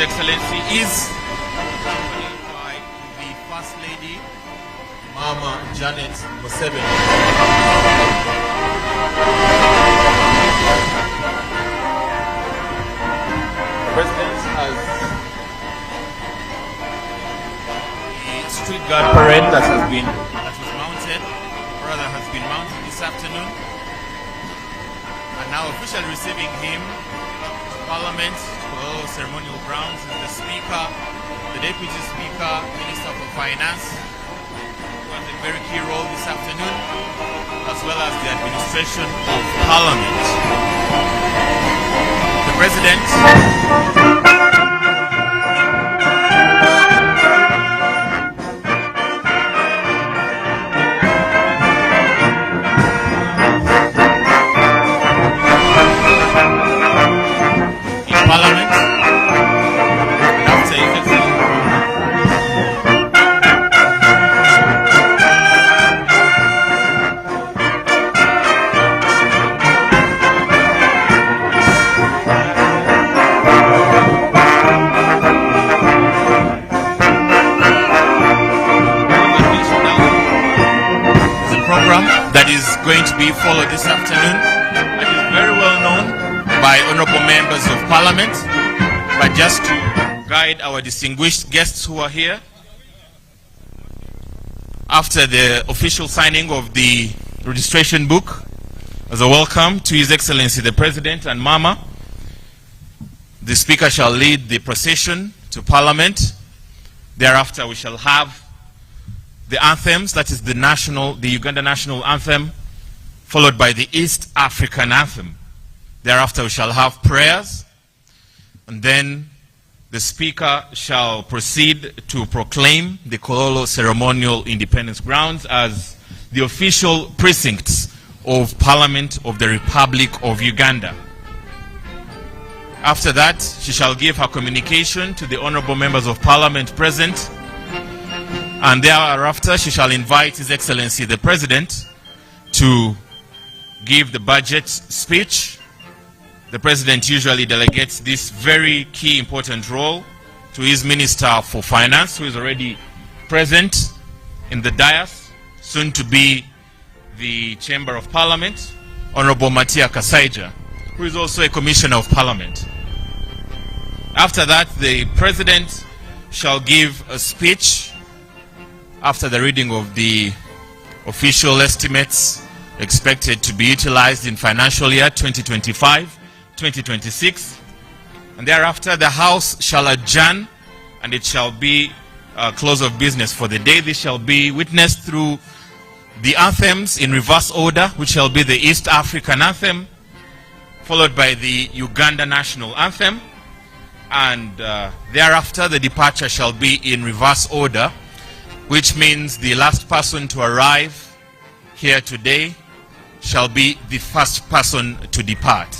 Excellency is accompanied by the First Lady, Mama Janet Museveni. The President has the street guard parade that was mounted, this afternoon, and now officially receiving him to Parliament for ceremonial grounds is the Speaker, the Deputy Speaker, Minister for Finance, who has a very key role this afternoon, as well as the administration of Parliament. The President going to be followed this afternoon. It is very well known by honorable members of Parliament, but just to guide our distinguished guests who are here, after the official signing of the registration book, as a welcome to His Excellency the President and Mama, the Speaker shall lead the procession to Parliament. Thereafter we shall have the anthems, that is the Uganda National Anthem, followed by the East African Anthem. Thereafter we shall have prayers, and then the Speaker shall proceed to proclaim the Kololo Ceremonial Independence Grounds as the official precincts of Parliament of the Republic of Uganda. After that, she shall give her communication to the honorable members of Parliament present, and thereafter she shall invite His Excellency the President to give the budget speech. The President usually delegates this very key important role to his Minister for Finance, who is already present in the dais, soon to be the Chamber of Parliament, Honorable Matia Kasaija, who is also a Commissioner of Parliament. After that, the President shall give a speech after the reading of the official estimates expected to be utilized in financial year 2025-2026, and thereafter the House shall adjourn and it shall be a close of business for the day. This shall be witnessed through the anthems in reverse order, which shall be the East African Anthem, followed by the Uganda National Anthem, and thereafter the departure shall be in reverse order, which means the last person to arrive here today shall be the first person to depart.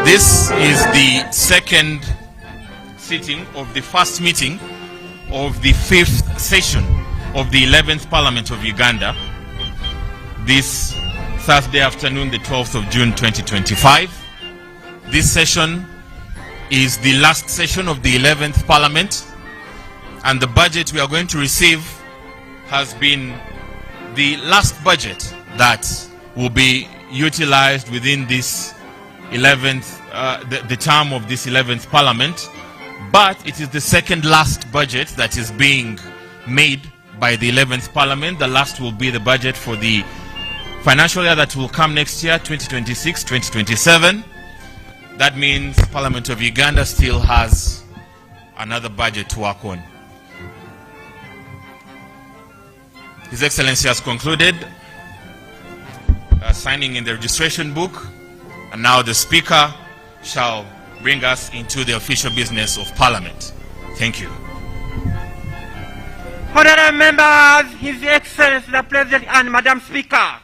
This is the second sitting of the first meeting of the 5th session of the 11th Parliament of Uganda, this Thursday afternoon, the 12th of June 2025. This session is the last session of the 11th Parliament, and the budget we are going to receive has been the last budget that will be utilized within this 11th, the term of this 11th Parliament, but it is the second last budget that is being made by the 11th Parliament. The last will be the budget for the financial year that will come next year, 2026-2027. That means Parliament of Uganda still has another budget to work on. His Excellency has concluded signing in the registration book, and now the Speaker shall bring us into the official business of Parliament. Thank you. Honorable members, His Excellency the President and Madam Speaker.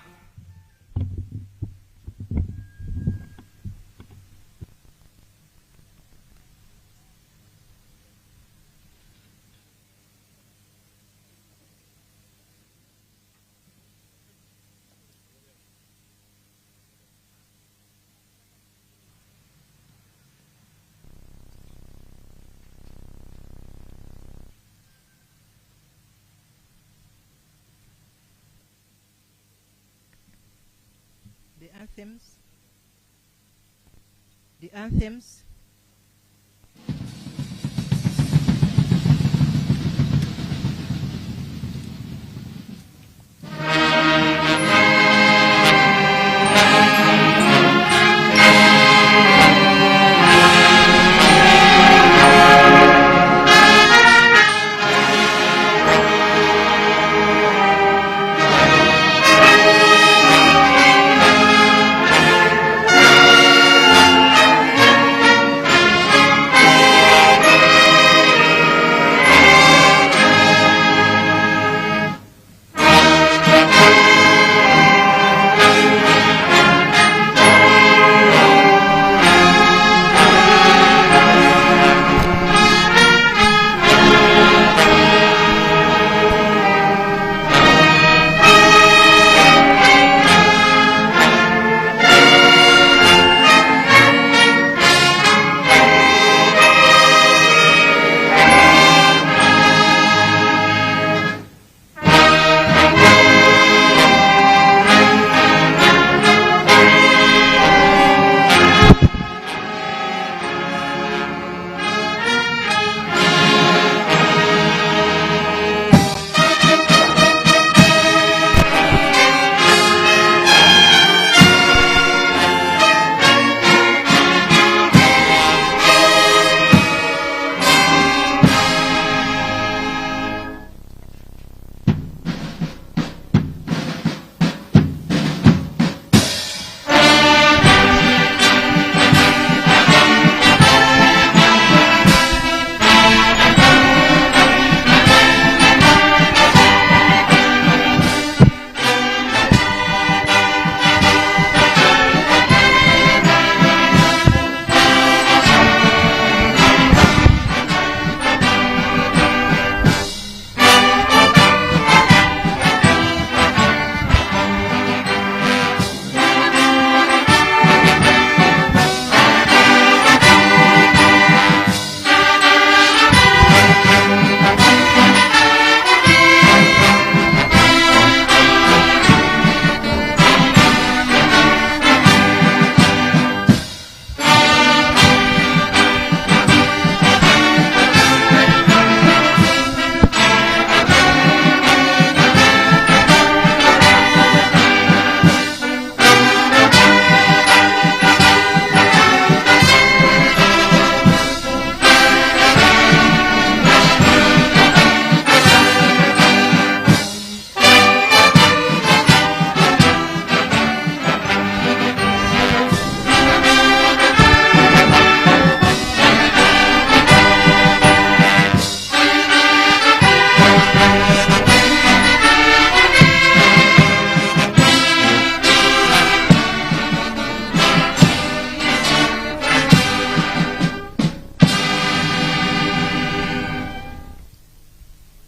anthems. The anthems.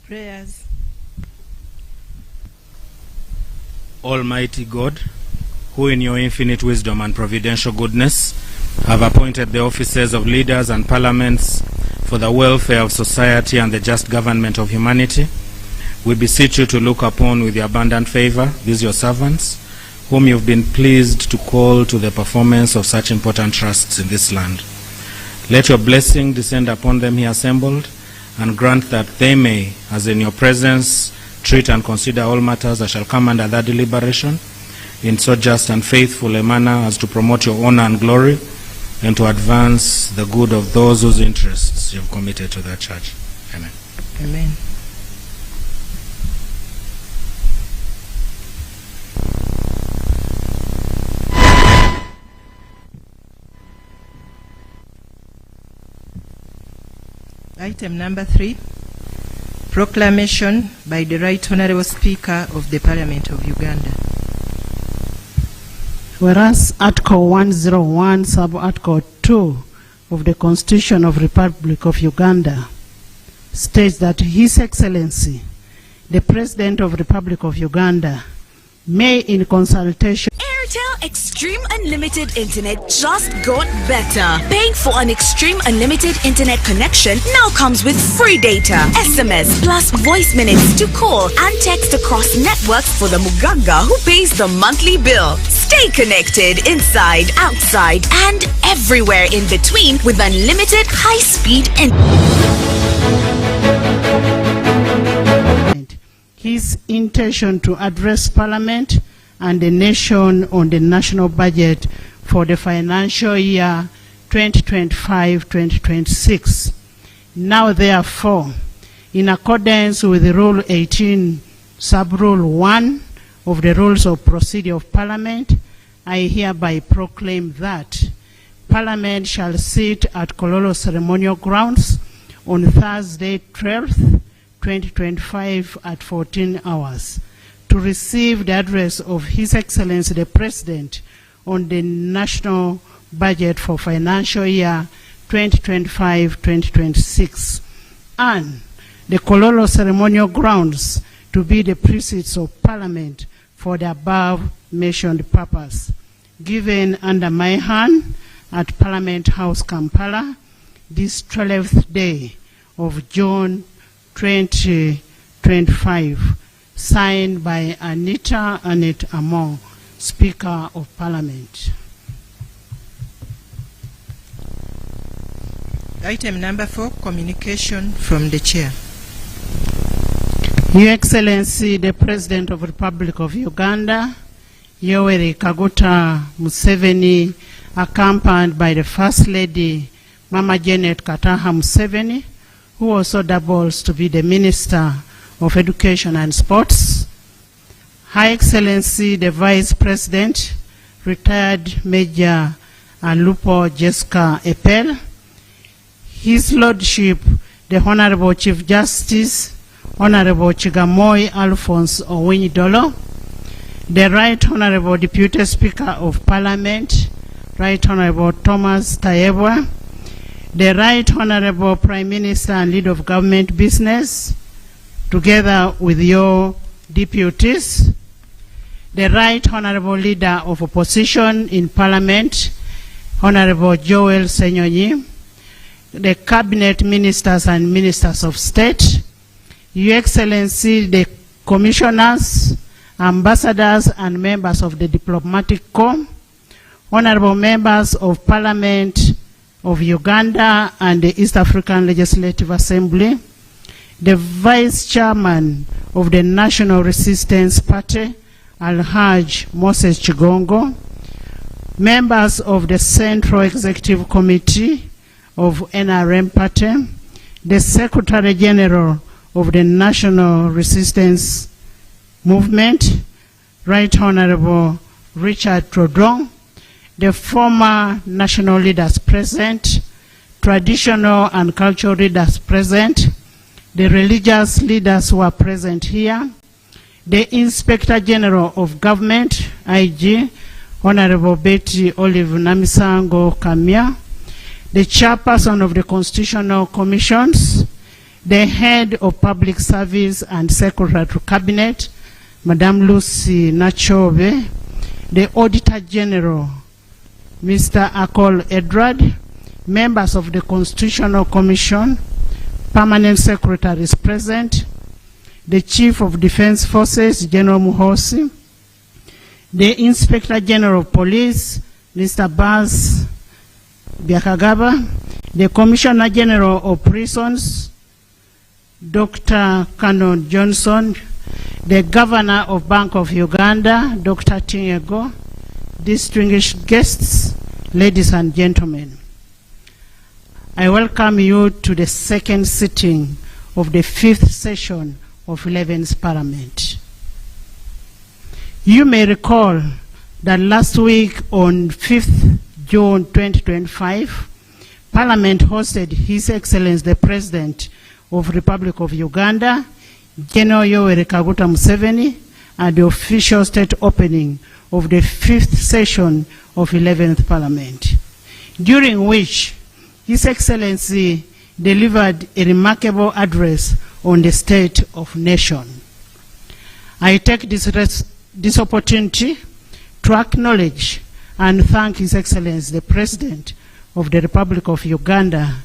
Prayers. Almighty God, who in your infinite wisdom and providential goodness have appointed the offices of leaders and parliaments for the welfare of society and the just government of humanity, we beseech you to look upon with your abundant favor these your servants, whom you've been pleased to call to the performance of such important trusts in this land. Let your blessing descend upon them here assembled, and grant that they may, as in your presence, treat and consider all matters that shall come under that deliberation, in so just and faithful a manner as to promote your honor and glory, and to advance the good of those whose interests you have committed to the church. Amen. Amen. Item number 3, proclamation by the Right Honourable Speaker of the Parliament of Uganda. Whereas Article 101, Sub-Article 2 of the Constitution of the Republic of Uganda states that His Excellency, the President of the Republic of Uganda, may, in consultation... Airtel Extreme Unlimited Internet just got better. Paying for an Extreme Unlimited Internet connection now comes with free data, SMS, plus voice minutes to call and text across networks for the Muganga who pays the monthly bill. Stay connected inside, outside, and everywhere in between with unlimited high-speed his intention to address Parliament and the nation on the national budget for the financial year 2025-2026. Now, therefore, in accordance with Rule 18, Sub-Rule 1 of the Rules of Procedure of Parliament, I hereby proclaim that Parliament shall sit at Kololo Ceremonial Grounds on Thursday, 12th, 2025 at 14 hours to receive the address of His Excellency the President on the national budget for financial year 2025-2026, and the Kololo Ceremonial Grounds to be the precincts of Parliament for the above-mentioned purpose, given under my hand at Parliament House, Kampala, this 12th day of June 2025, signed by Anita Annette Amon, Speaker of Parliament. Item number 4, communication from the Chair. Your Excellency, the President of the Republic of Uganda, Yoweri Kaguta Museveni, accompanied by the First Lady, Mama Janet Kataha Museveni, who also doubles to be the Minister of Education and Sports, Her Excellency, the Vice President, retired Major Alupo Jessica Epel, His Lordship, the Honorable Chief Justice, Honorable Chigamoy Alphonse Owiny-Dollo, the Right Honorable Deputy Speaker of Parliament, Right Honorable Thomas Tayebwa, the Right Honorable Prime Minister and Leader of Government Business, together with your deputies, the Right Honorable Leader of Opposition in Parliament, Honorable Joel Senyonyi, the Cabinet Ministers and Ministers of State, Your Excellency, the Commissioners, Ambassadors and members of the Diplomatic Corps, Honorable Members of Parliament of Uganda and the East African Legislative Assembly, the Vice Chairman of the National Resistance Party, Alhaj Moses Chigongo, members of the Central Executive Committee of NRM Party, the Secretary General of the National Resistance Movement, Right Honorable Richard Trodong, the former national leaders present, traditional and cultural leaders present, the religious leaders who are present here, the Inspector General of Government, IG, Honorable Betty Olive Namisango Kamia, the Chairperson of the Constitutional Commissions, the Head of Public Service and Secretary to Cabinet, Madame Lucy Nachobe, the Auditor General, Mr. Akol Edward, members of the Constitutional Commission, permanent secretaries present, the Chief of Defense Forces, General Muhosi, the Inspector General of Police, Mr. Baz Byakagaba, the Commissioner General of Prisons, Dr. Canon Johnson, the Governor of Bank of Uganda, Dr. Tinyego, distinguished guests, ladies and gentlemen. I welcome you to the second sitting of the 5th session of 11th Parliament. You may recall that last week on 5th June 2025, Parliament hosted His Excellency the President of the Republic of Uganda, General Yoweri Kaguta Museveni, at the official state opening of the 5th session of 11th Parliament, during which His Excellency delivered a remarkable address on the state of nation. I take this opportunity to acknowledge and thank His Excellency the President of the Republic of Uganda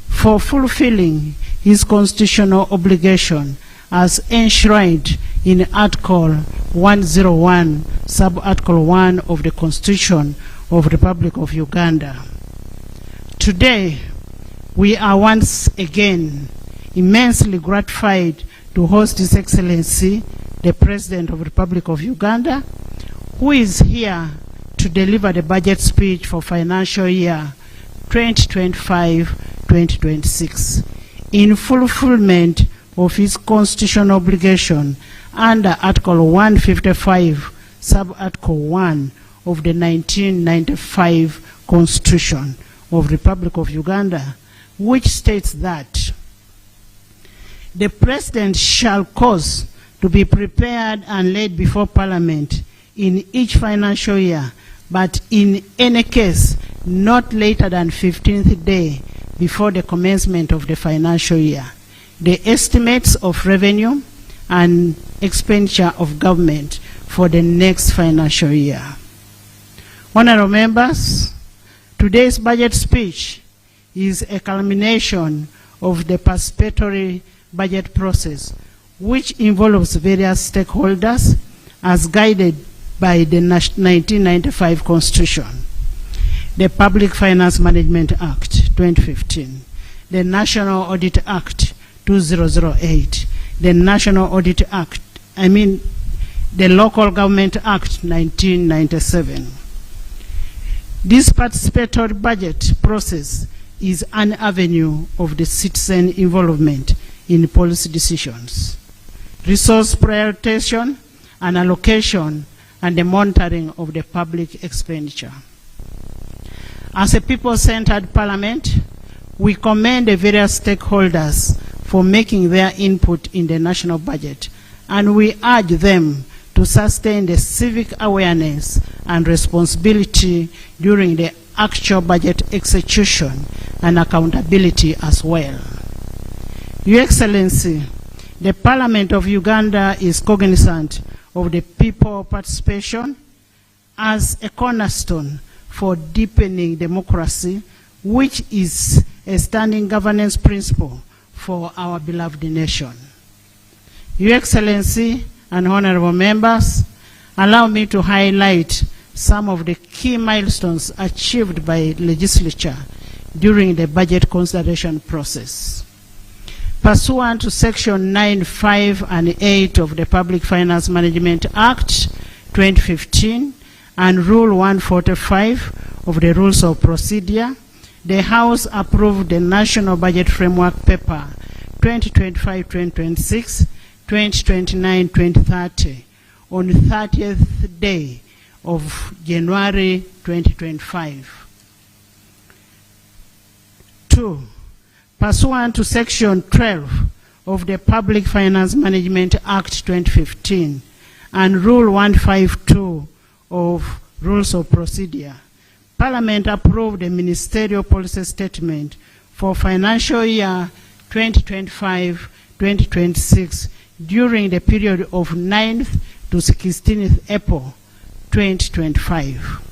for fulfilling his constitutional obligation as enshrined in Article 101, Sub-Article 1 of the Constitution of the Republic of Uganda. Today, we are once again immensely gratified to host His Excellency, the President of the Republic of Uganda, who is here to deliver the budget speech for financial year 2025-2026 in fulfillment of his constitutional obligation under Article 155, Sub-Article 1 of the 1995 Constitution of the Republic of Uganda, which states that the President shall cause to be prepared and laid before Parliament in each financial year, but in any case not later than 15th day before the commencement of the financial year, the estimates of revenue and expenditure of government for the next financial year. Honorable members, today's budget speech is a culmination of the participatory budget process, which involves various stakeholders as guided by the 1995 Constitution, the Public Finance Management Act 2015, the National Audit Act 2008, the National Audit Act, the Local Government Act 1997. This participatory budget process is an avenue of the citizen involvement in policy decisions, resource prioritization and allocation, and the monitoring of the public expenditure. As a people-centered parliament, we commend the various stakeholders for making their input in the national budget, and we urge them to sustain the civic awareness and responsibility during the actual budget execution and accountability as well. Your Excellency, the Parliament of Uganda is cognizant of the people participation as a cornerstone for deepening democracy, which is a standing governance principle for our beloved nation. Your Excellency and honorable members, allow me to highlight some of the key milestones achieved by legislature during the budget consideration process. Pursuant to Section 9, 5, and 8 of the Public Finance Management Act 2015 and Rule 145 of the Rules of Procedure, the House approved the National Budget Framework Paper 2025-2026, 2029-2030 on the 30th day of January 2025. 2. Pursuant to Section 12 of the Public Finance Management Act 2015 and Rule 152 of Rules of Procedure, Parliament approved a ministerial policy statement for financial year 2025-2026 during the period of 9th to 16th April 2025.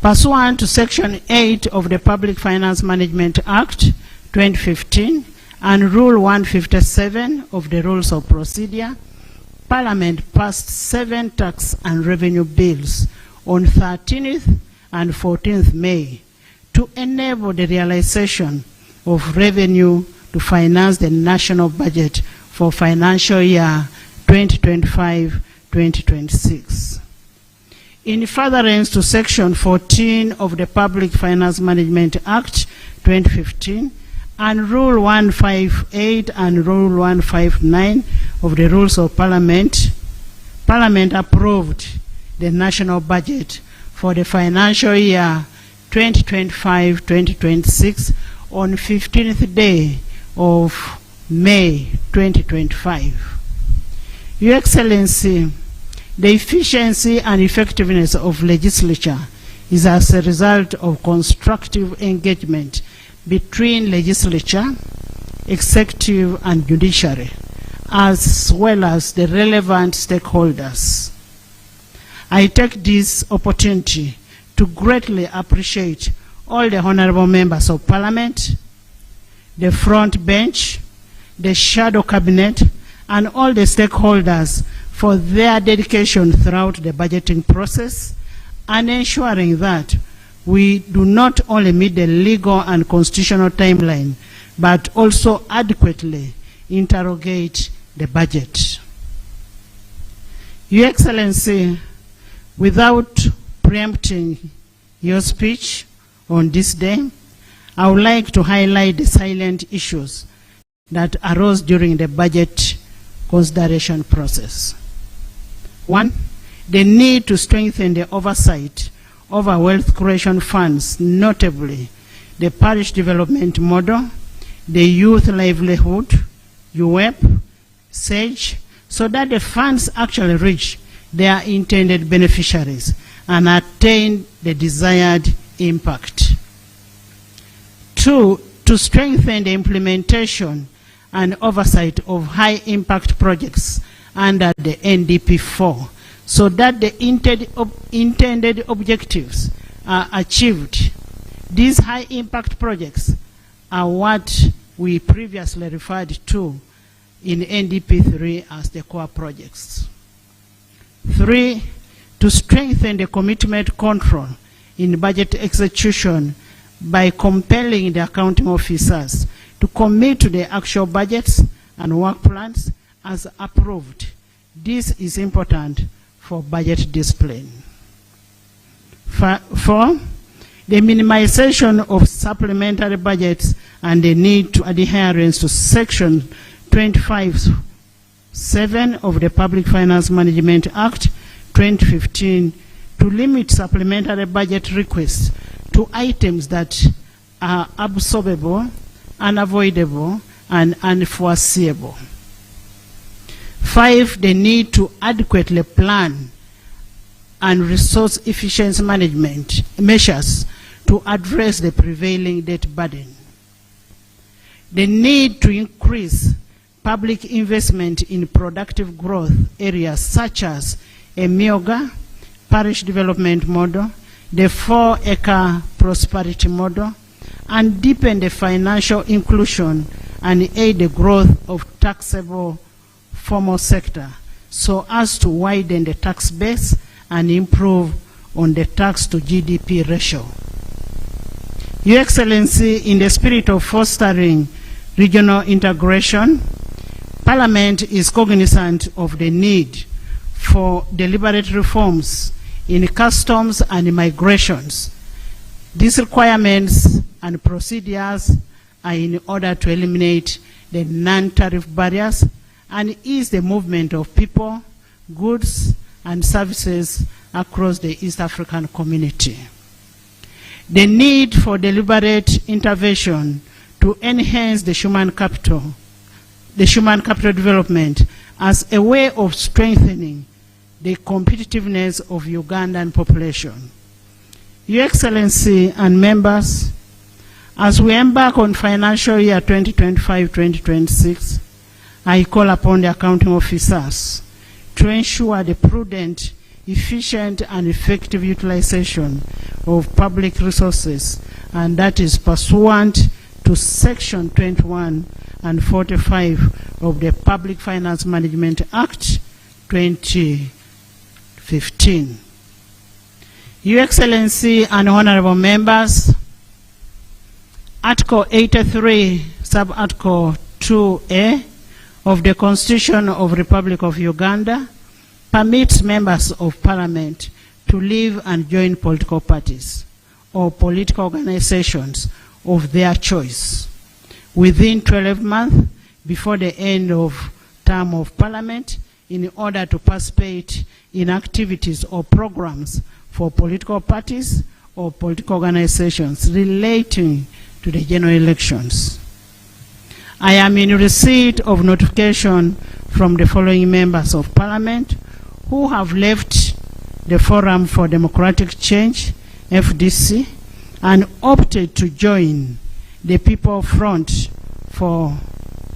Pursuant to Section 8 of the Public Finance Management Act 2015 and Rule 157 of the Rules of Procedure, Parliament passed 7 tax and revenue bills on 13th and 14th May to enable the realization of revenue to finance the national budget for financial year 2025-2026. In furtherance to Section 14 of the Public Finance Management Act 2015 and Rule 158 and Rule 159 of the Rules of Parliament, Parliament approved the national budget for the financial year 2025-2026 on 15th day of May 2025. Your Excellency, the efficiency and effectiveness of legislature is as a result of constructive engagement between legislature, executive, and judiciary, as well as the relevant stakeholders. I take this opportunity to greatly appreciate all the honorable members of Parliament, the front bench, the shadow cabinet, and all the stakeholders for their dedication throughout the budgeting process and ensuring that we do not only meet the legal and constitutional timeline, but also adequately interrogate the budget. Your Excellency, without preempting your speech on this day, I would like to highlight the silent issues that arose during the budget consideration process. 1, the need to strengthen the oversight over wealth creation funds, notably the parish development model, the youth livelihood, UWEP, SAGE, so that the funds actually reach their intended beneficiaries and attain the desired impact. 2, to strengthen the implementation and oversight of high-impact projects under the NDP4, so that the intended objectives are achieved. These high-impact projects are what we previously referred to in NDP3 as the core projects. 3, to strengthen the commitment control in budget execution by compelling the accounting officers to commit to the actual budgets and work plans as approved. This is important for budget discipline. 4, the minimization of supplementary budgets and the need to adherence to Section 25(7) of the Public Finance Management Act 2015 to limit supplementary budget requests to items that are absorbable, unavoidable, and unforeseeable. 5, the need to adequately plan and resource efficiency management measures to address the prevailing debt burden. The need to increase public investment in productive growth areas such as EMIOGA, parish development model, the 4-acre prosperity model, and deepen the financial inclusion and aid the growth of taxable formal sector so as to widen the tax base and improve on the tax to GDP ratio. Your Excellency, in the spirit of fostering regional integration, Parliament is cognizant of the need for deliberate reforms in customs and migrations. These requirements and procedures are in order to eliminate the non-tariff barriers and ease the movement of people, goods, and services across the East African community. The need for deliberate intervention to enhance the human capital development as a way of strengthening the competitiveness of Ugandan population. Your Excellency and members, as we embark on financial year 2025-2026, I call upon the accounting officers to ensure the prudent, efficient, and effective utilization of public resources, and that is pursuant to Section 21 and 45 of the Public Finance Management Act 2015. Your Excellency and honorable members, Article 83, Sub-Article 2A of the Constitution of the Republic of Uganda permits members of Parliament to leave and join political parties or political organizations of their choice within 12 months before the end of term of Parliament in order to participate in activities or programs for political parties or political organizations relating to the general elections. I am in receipt of notification from the following members of Parliament who have left the Forum for Democratic Change, FDC, and opted to join the People Front for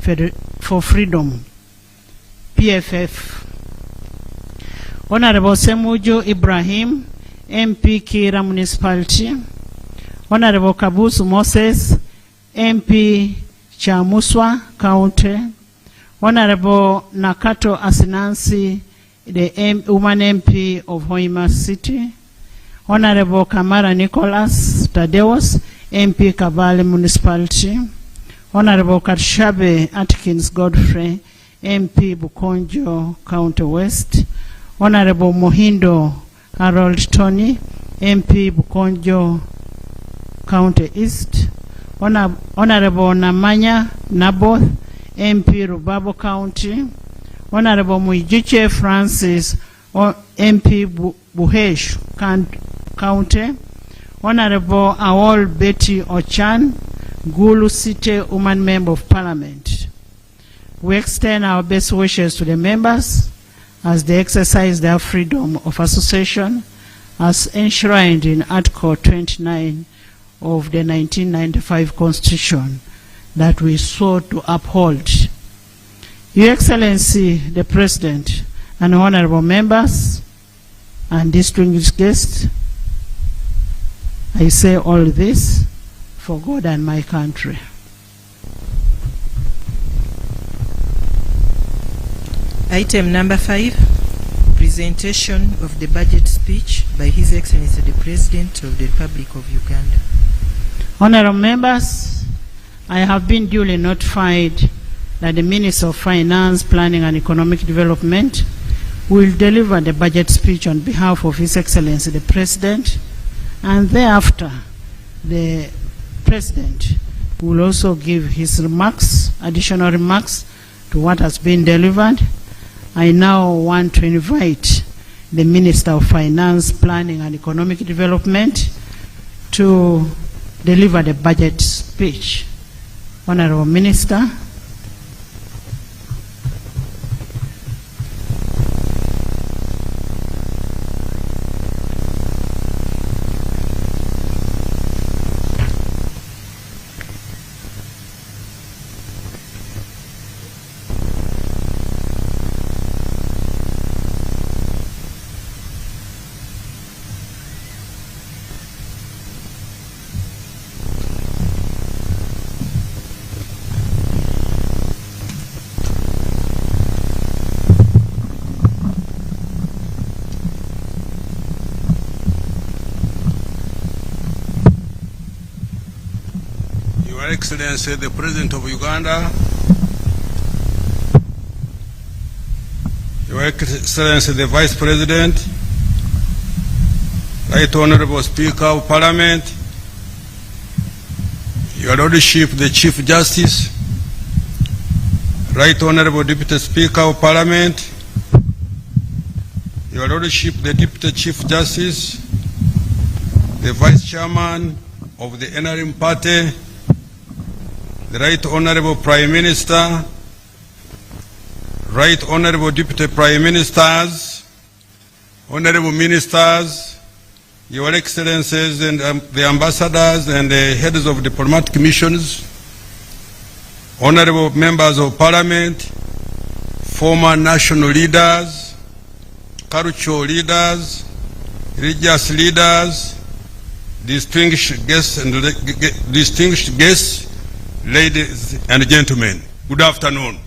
Freedom, PFF. Honorable Semuju Ibrahim, MP Kira Municipality. Honorable Kabusu Moses, MP Chamuswa County. Honorable Nakato Asinansi, the woman MP of Hoima City, Honorable Kamara Nicholas Tadeus, MP Kabale Municipality, Honorable Katshabe Atkins Godfrey, MP Bukonjo County West, Honorable Mohindo Harold Tony, MP Bukonjo County East, Honorable Namanya Naboth, MP Rubabo County, Honorable Muijiche Francis, MP Buhesh County, Honorable Awol Betty Ochan, Gulu City Woman Member of Parliament. We extend our best wishes to the members as they exercise their freedom of association as enshrined in Article 29 of the 1995 Constitution that we sought to uphold. Your Excellency, the President, and honorable members, and distinguished guests, I say all this for God and my country. Item number 5, presentation of the budget speech by His Excellency the President of the Republic of Uganda. Honorable members, I have been duly notified that the Minister of Finance, Planning and Economic Development will deliver the budget speech on behalf of His Excellency the President, and thereafter the President will also give his remarks, additional remarks to what has been delivered. I now want to invite the Minister of Finance, Planning and Economic Development to deliver the budget speech. Honorable Minister. Your Excellency, the President of Uganda, Your Excellency, the Vice President, Right Honorable Speaker of Parliament, Your Lordship, the Chief Justice, Right Honorable Deputy Speaker of Parliament, Your Lordship, the Deputy Chief Justice, the Vice Chairman of the NRM Party, the Right Honorable Prime Minister, Right Honorable Deputy Prime Ministers, Honorable Ministers, Your Excellencies and the Ambassadors and the heads of diplomatic missions, Honorable Members of Parliament, former national leaders, cultural leaders, religious leaders, distinguished guests, ladies and gentlemen, good afternoon.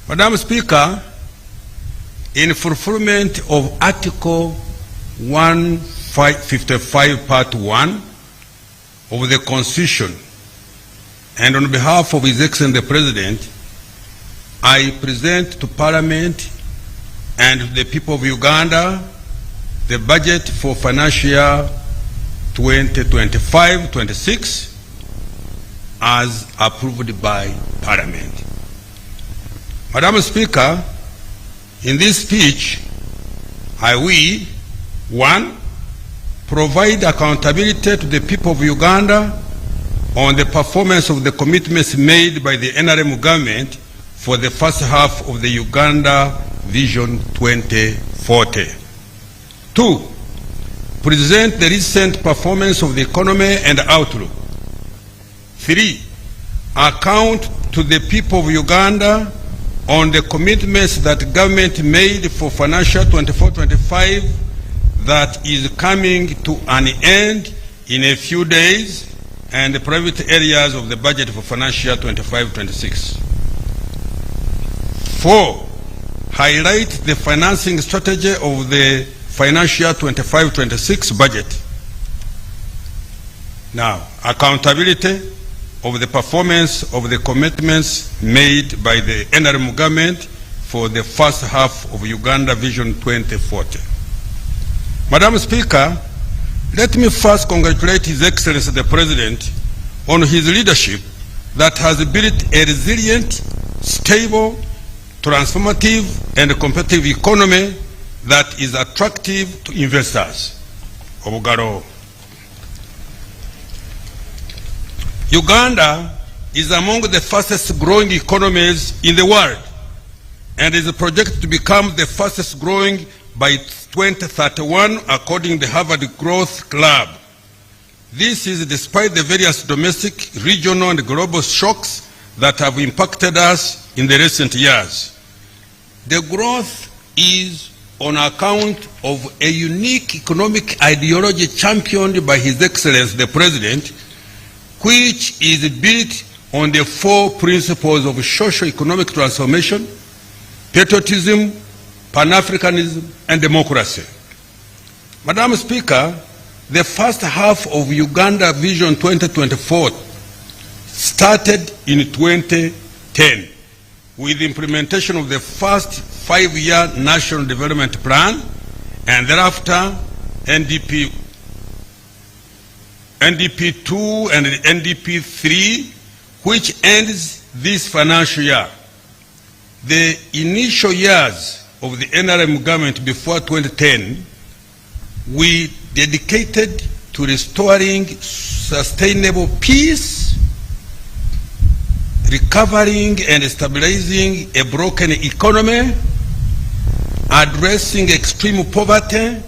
Madam Speaker, in fulfillment of Article 155 Part 1 of the Constitution, and on behalf of His Excellency the President, I present to Parliament and the people of Uganda the budget for financial year 2025-26 as approved by Parliament. Madam Speaker, in this speech, I will, 1, provide accountability to the people of Uganda on the performance of the commitments made by the NRM government for the first half of the Uganda Vision 2040. 2, present the recent performance of the economy and outlook. 3, account to the people of Uganda on the commitments that government made for financial 24-25 that is coming to an end in a few days, and the private areas of the budget for financial 25-26. 4, highlight the financing strategy of the financial year 25-26 budget. Now, accountability of the performance of the commitments made by the NRM government for the first half of Uganda Vision 2040. Madam Speaker, let me first congratulate His Excellency the President on his leadership that has built a resilient, stable, transformative, and competitive economy that is attractive to investors. Obugaro. Uganda is among the fastest growing economies in the world and is projected to become the fastest growing by 2031 according to the Harvard Growth Club. This is despite the various domestic, regional, and global shocks that have impacted us in the recent years. The growth is on account of a unique economic ideology championed by His Excellency the President, which is built on the 4 principles of socio-economic transformation, patriotism, Pan-Africanism, and democracy. Madam Speaker, the first half of Uganda Vision 2024 started in 2010 with the implementation of the first 5-year National Development Plan and thereafter NDP 2 and NDP 3, which ends this financial year. The initial years of the NRM government before 2010, we dedicated to restoring sustainable peace, recovering and stabilizing a broken economy, addressing extreme poverty,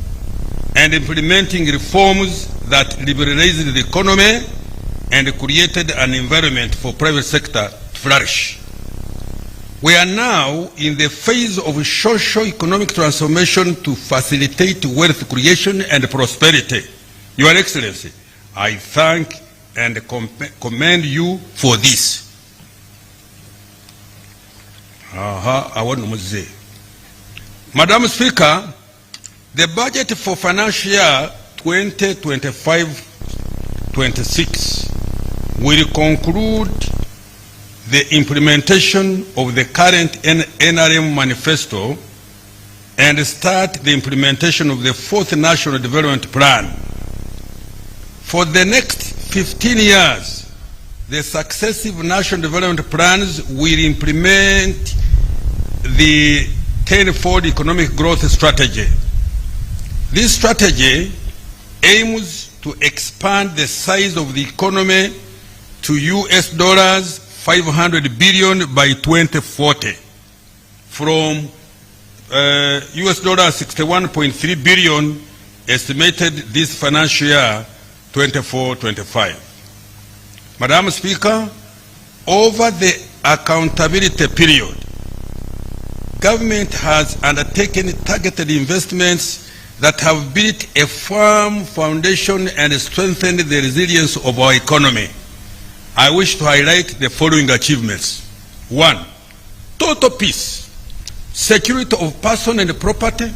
and implementing reforms that liberalized the economy and created an environment for private sector to flourish. We are now in the phase of socio-economic transformation to facilitate wealth creation and prosperity. Your Excellency, I thank and commend you for this. Madam Speaker, the budget for financial year 2025-26 will conclude the implementation of the current NRM manifesto and start the implementation of the 4th National Development Plan. For the next 15 years, the successive national development plans will implement the 10-fold economic growth strategy. This strategy aims to expand the size of the economy to US dollars 500 billion by 2040 from US dollars 61.3 billion estimated this financial year 24-25. Madam Speaker, over the accountability period, government has undertaken targeted investments that have built a firm foundation and strengthened the resilience of our economy. I wish to highlight the following achievements. 1, total peace, security of person and property,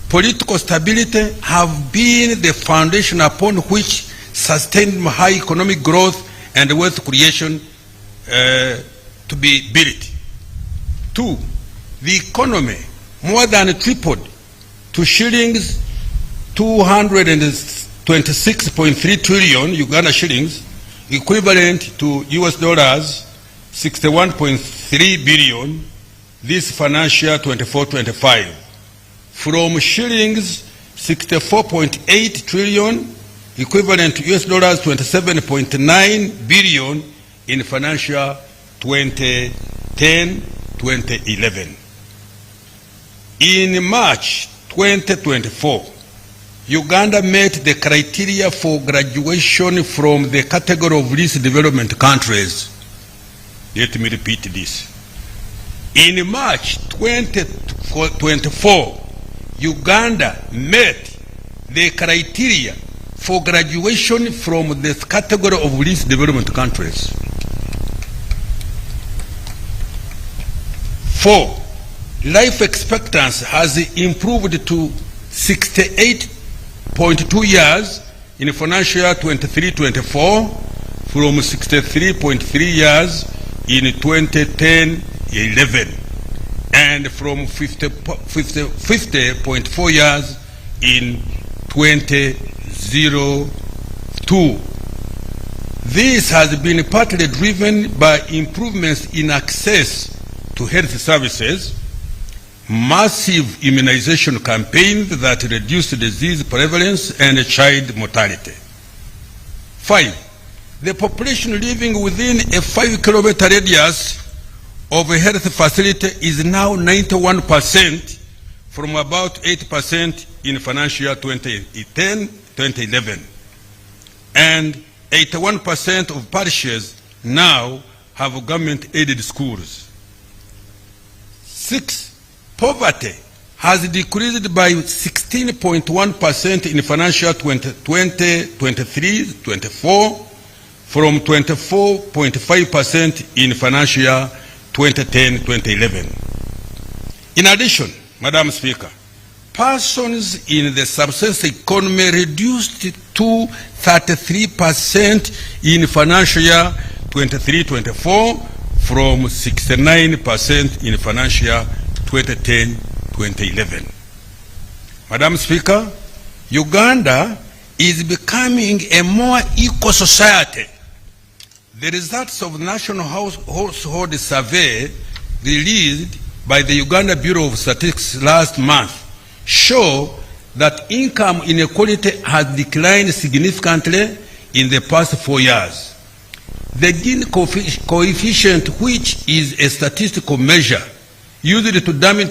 political stability have been the foundation upon which sustained high economic growth and wealth creation to be built. 2, the economy more than tripled to shillings 226.3 trillion Uganda shillings, equivalent to US dollars 61.3 billion this financial year 24-25, from shillings 64.8 trillion, equivalent to US dollars 27.9 billion in financial 2010-2011. In March 2024, Uganda met the criteria for graduation from the category of least developed countries. Let me repeat this. In March 2024, Uganda met the criteria for graduation from the category of least developed countries. 4, life expectancy has improved to 68.2 years in financial year 23-24 from 63.3 years in 2010-11 and from 50.4 years in 2002. This has been partly driven by improvements in access to health services, massive immunization campaigns that reduce disease prevalence and child mortality. 5. The population living within a 5-kilometer radius of a health facility is now 91% from about 8% in financial year 2010-2011. And 81% of parishes now have government-aided schools. 6. Poverty has decreased by 16.1% in financial year 2020-23-24 from 24.5% in financial year 2010-2011. In addition, Madam Speaker, persons in the subsistence economy reduced to 33% in financial year 23-24 from 69% in financial year 2010-2011. Madam Speaker, Uganda is becoming a more equal society. The results of the National Household Survey released by the Uganda Bureau of Statistics last month show that income inequality has declined significantly in the past 4 years. The Gini coefficient, which is a statistical measure used to determine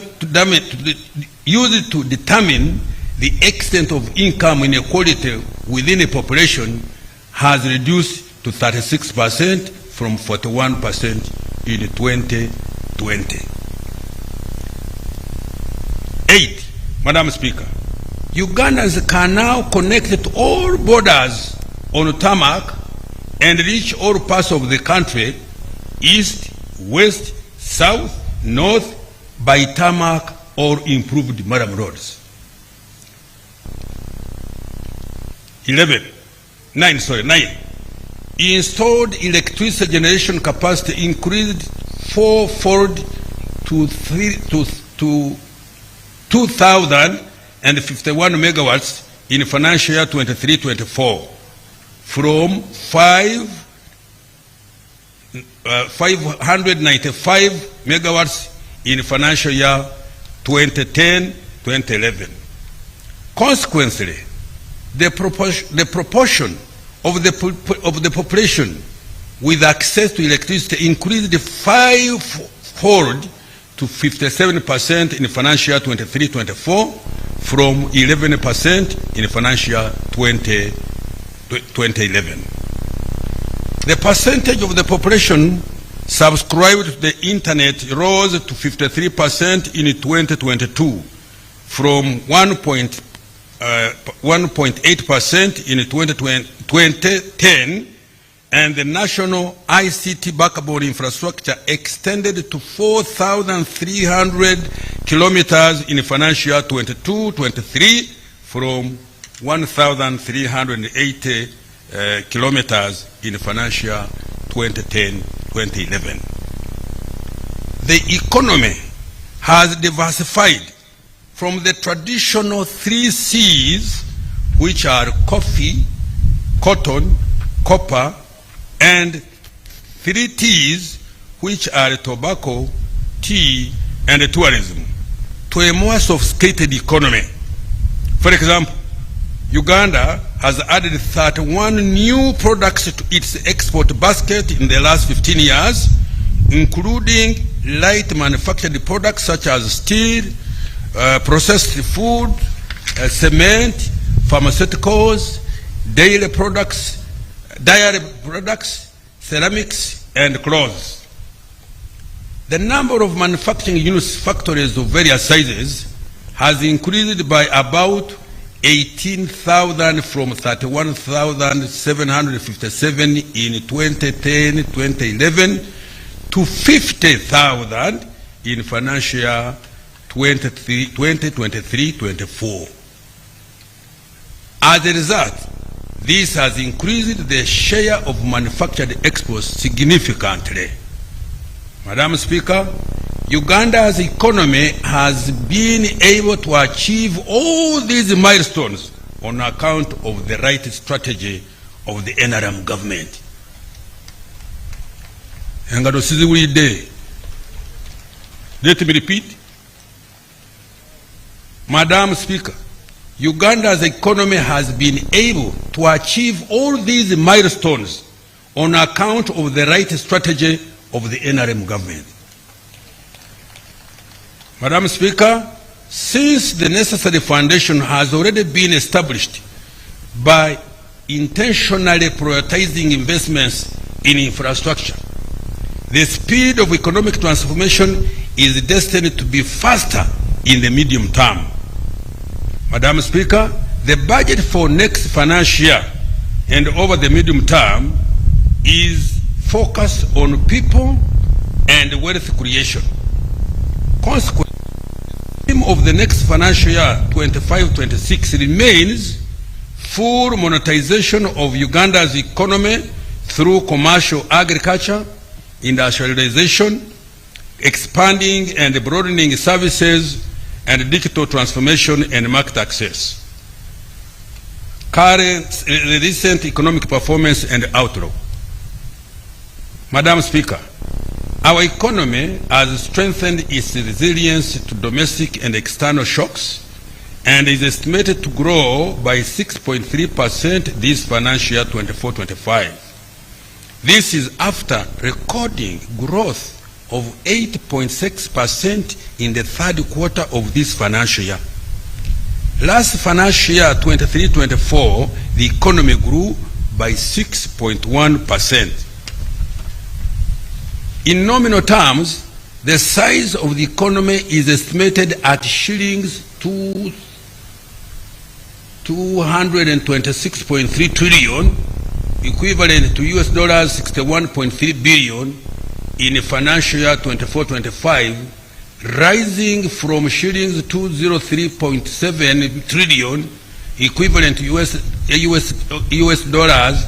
the extent of income inequality within a population, has reduced to 36% from 41% in 2020. 8. Madam Speaker, Ugandans can now connect to all borders on tarmac and reach all parts of the country, east, west, south, north, by tarmac or improved Madam roads. 9. Installed electricity generation capacity increased fourfold to 2,051 megawatts in financial year 23-24 from 595 megawatts in financial year 2010-2011. Consequently, the proportion of the population with access to electricity increased fivefold to 57% in financial year 23-24 from 11% in financial year 2011. The percentage of the population subscribed to the internet rose to 53% in 2022 from 1.8% in 2010, and the national ICT backbone infrastructure extended to 4,300 kilometers in financial year 22-23 from 1,380 kilometers in financial year 2010-2011. The economy has diversified from the traditional 3 C's, which are coffee, cotton, copper, and 3 T's, which are tobacco, tea, and tourism, to a more sophisticated economy. For example, Uganda has added 31 new products to its export basket in the last 15 years, including light manufactured products such as steel, processed food, cement, pharmaceuticals, dairy products, ceramics, and clothes. The number of manufacturing units, factories of various sizes, has increased by about 18,000 from 31,757 in 2010-2011 to 50,000 in financial year 2023-24. As a result, this has increased the share of manufactured exports significantly. Madam Speaker, Uganda's economy has been able to achieve all these milestones on account of the right strategy of the NRM government. Let me repeat. Madam Speaker, Uganda's economy has been able to achieve all these milestones on account of the right strategy of the NRM government. Madam Speaker, since the necessary foundation has already been established by intentionally prioritizing investments in infrastructure, the speed of economic transformation is destined to be faster in the medium term. Madam Speaker, the budget for next financial year and over the medium term is focused on people and wealth creation. Consequently, the theme of the next financial year 25-26 remains full monetization of Uganda's economy through commercial agriculture, industrialization, expanding and broadening services, and digital transformation and market access. Current recent economic performance and outlook. Madam Speaker, our economy has strengthened its resilience to domestic and external shocks and is estimated to grow by 6.3% this financial year 24-25. This is after recording growth of 8.6% in the third quarter of this financial year. Last financial year 23-24, the economy grew by 6.1%. In nominal terms, the size of the economy is estimated at shillings 226.3 trillion, equivalent to US dollars 61.3 billion in financial year 24-25, rising from shillings 203.7 trillion, equivalent to US dollars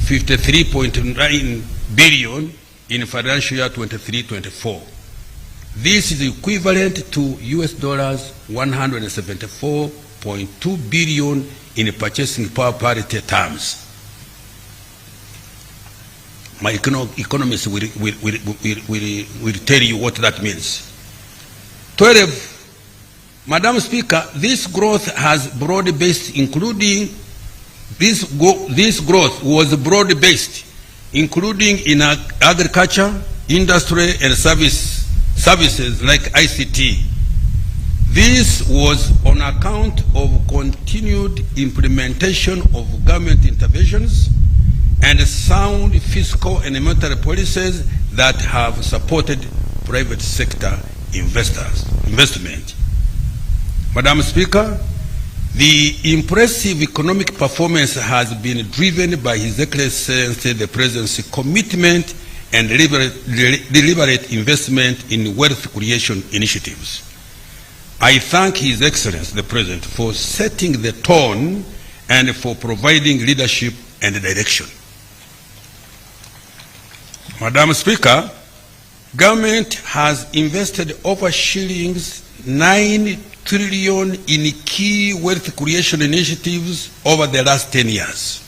53.9 billion in financial year 23-24. This is equivalent to US dollars 174.2 billion in purchasing power parity terms. My economists will tell you what that means. 12. Madam Speaker, this growth has broad-based, including this growth was broad-based, including in agriculture, industry, and services like ICT. This was on account of continued implementation of government interventions and sound fiscal and monetary policies that have supported private sector investment. Madam Speaker, the impressive economic performance has been driven by His Excellency the President's commitment and deliberate investment in wealth creation initiatives. I thank His Excellency the President for setting the tone and for providing leadership and direction. Madam Speaker, government has invested over shillings 9 trillion in key wealth creation initiatives over the last 10 years.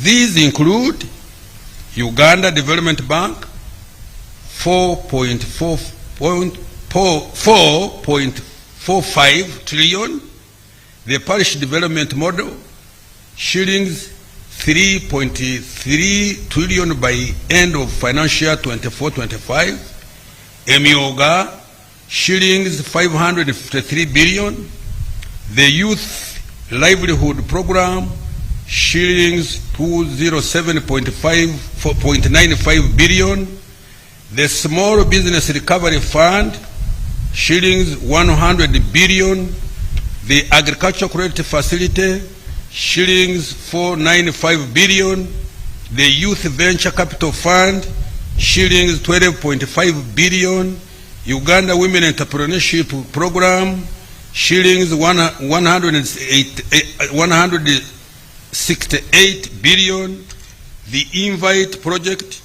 These include Uganda Development Bank, 4.45 trillion, the Parish Development Model, shillings 3.3 trillion by end of financial year 24-25, Emioga, shillings 553 billion, the Youth Livelihood Program, shillings 207.95 billion, the Small Business Recovery Fund, shillings 100 billion, the Agricultural Credit Facility, shillings 495 billion, the Youth Venture Capital Fund, shillings 12.5 billion, Uganda Women Entrepreneurship Program, shillings 168 billion. The Invite Project,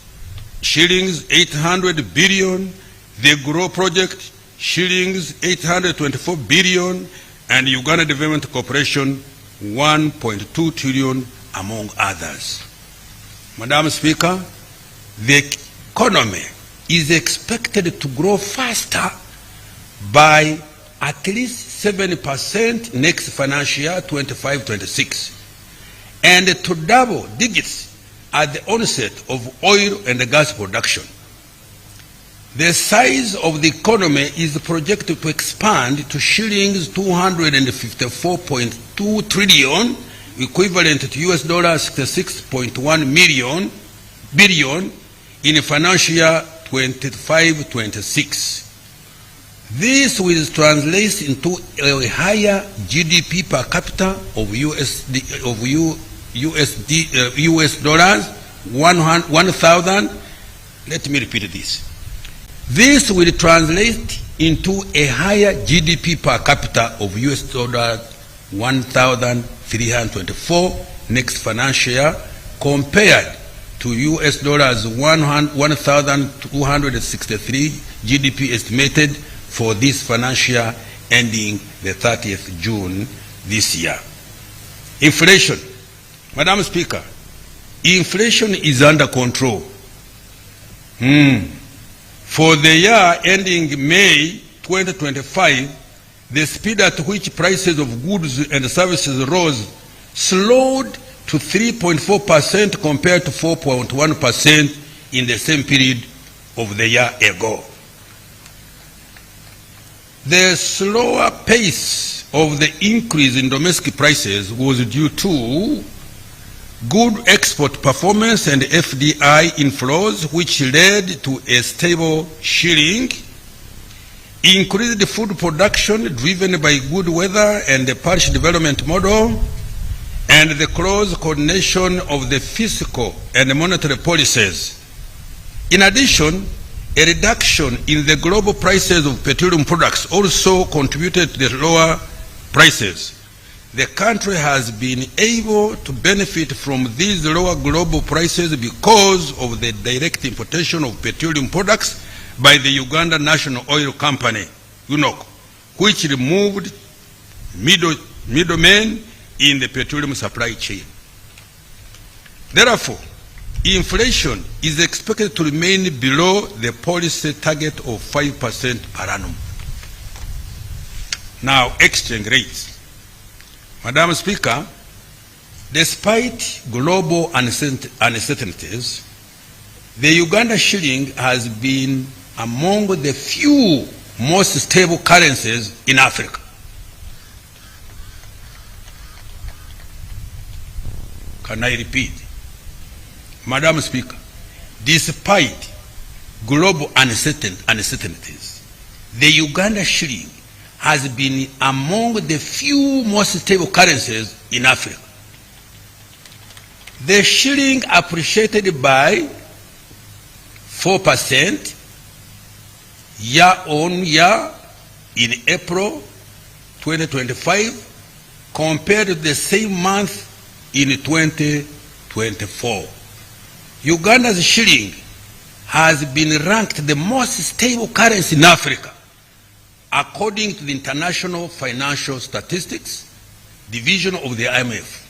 shillings 800 billion. The GROW Project, shillings 824 billion. And Uganda Development Corporation, 1.2 trillion, among others. Madam Speaker, the economy is expected to grow faster by at least 7% next financial year, 25-26, and to double digits at the onset of oil and gas production. The size of the economy is projected to expand to shillings 254.2 trillion, equivalent to US dollars 66.1 billion in financial year 25-26. This will translate into a higher GDP per capita of US dollars 1,000. Let me repeat this. This will translate into a higher GDP per capita of US dollars 1,324 next financial year, compared to US dollars 1,263 GDP estimated for this financial year ending the 30th June this year. Inflation. Madam Speaker, inflation is under control. For the year ending May 2025, the speed at which prices of goods and services rose slowed to 3.4% compared to 4.1% in the same period of the year ago. The slower pace of the increase in domestic prices was due to good export performance and FDI inflows, which led to a stable shilling, increased food production driven by good weather and the parish development model, and the close coordination of the fiscal and monetary policies. In addition, a reduction in the global prices of petroleum products also contributed to the lower prices. The country has been able to benefit from these lower global prices because of the direct importation of petroleum products by the Uganda National Oil Company, UNOC, which removed middlemen in the petroleum supply chain. Therefore, inflation is expected to remain below the policy target of 5% per annum. Now, exchange rates. Madam Speaker, despite global uncertainties, the Uganda shilling has been among the few most stable currencies in Africa. Can I repeat? Madam Speaker, despite global uncertainties, the Uganda shilling has been among the few most stable currencies in Africa. The shilling appreciated by 4% year on year in April 2025 compared to the same month in 2024. Uganda's shilling has been ranked the most stable currency in Africa according to the International Financial Statistics Division of the IMF.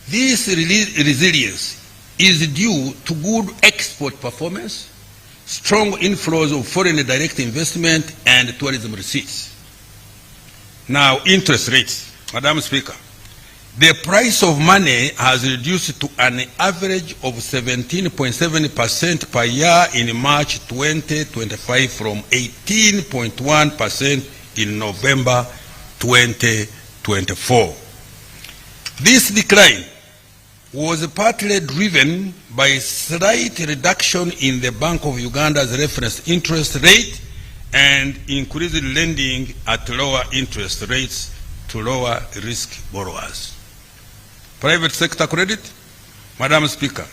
This resilience is due to good export performance, strong inflows of foreign direct investment, and tourism receipts. Now, interest rates. Madam Speaker, the price of money has reduced to an average of 17.7% per year in March 2025 from 18.1% in November 2024. This decline was partly driven by a slight reduction in the Bank of Uganda's reference interest rate and increased lending at lower interest rates to lower risk borrowers. Private sector credit. Madam Speaker,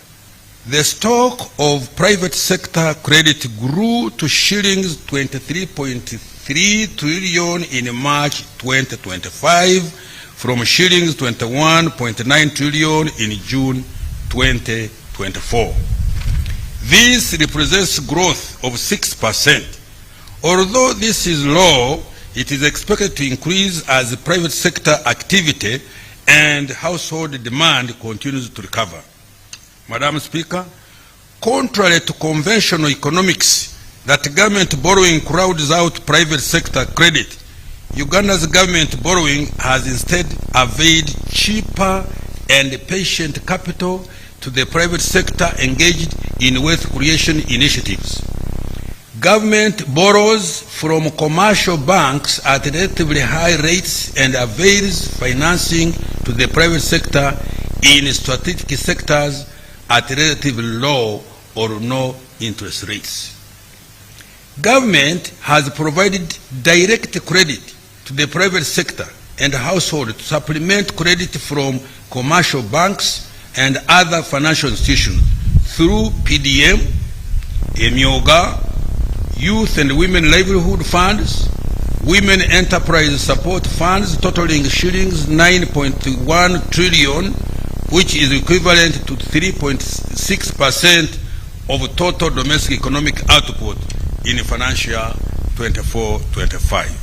The stock of private sector credit grew to shillings 23.3 trillion in March 2025 from shillings 21.9 trillion in June 2024. This represents growth of 6%. Although this is low, it is expected to increase as private sector activity and household demand continues to recover. Madam Speaker, contrary to conventional economics that government borrowing crowds out private sector credit, Uganda's government borrowing has instead availed cheaper and patient capital to the private sector engaged in wealth creation initiatives. Government borrows from commercial banks at relatively high rates and avails financing to the private sector in strategic sectors at relatively low or no interest rates. Government has provided direct credit to the private sector and household to supplement credit from commercial banks and other financial institutions through PDM, Emyoga, Youth and Women Livelihood Funds, Women Enterprise Support Funds totaling shillings 9.1 trillion, which is equivalent to 3.6% of total domestic economic output in financial 24-25.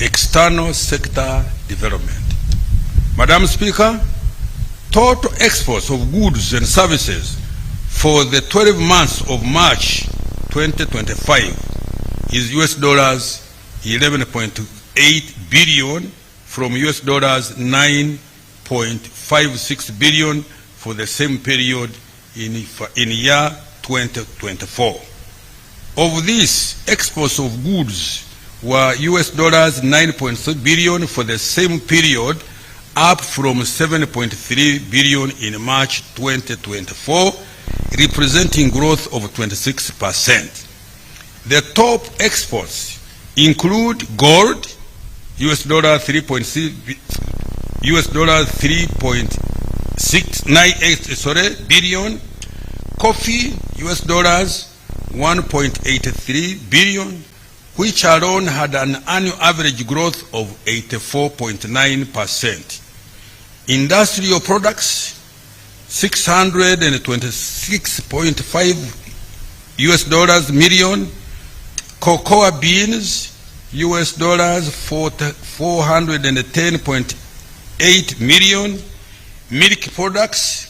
External sector development. Madam Speaker, total exports of goods and services for the 12 months of March 2025 is US dollars 11.8 billion from US dollars 9.56 billion for the same period in year 2024. Of this, exports of goods were US dollars 9.3 billion for the same period, up from 7.3 billion in March 2024, representing growth of 26%. The top exports include gold, US dollar 3.698 billion, coffee, US dollars 1.83 billion, which alone had an annual average growth of 84.9%. Industrial products, 626.5 US dollars million, cocoa beans, US dollars 410.8 million, milk products,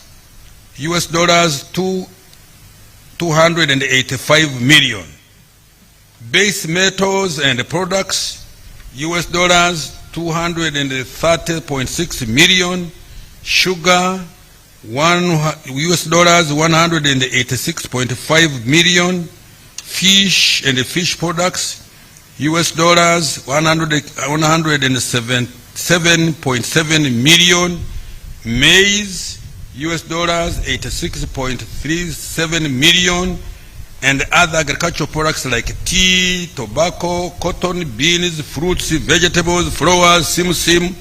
US dollars 285 million, base metals and products, US dollars 230.6 million, sugar, US dollars 186.5 million, fish and fish products, US dollars 107.7 million, maize, US dollars 86.37 million, and other agricultural products like tea, tobacco, cotton, beans, fruits, vegetables, flowers, simsim,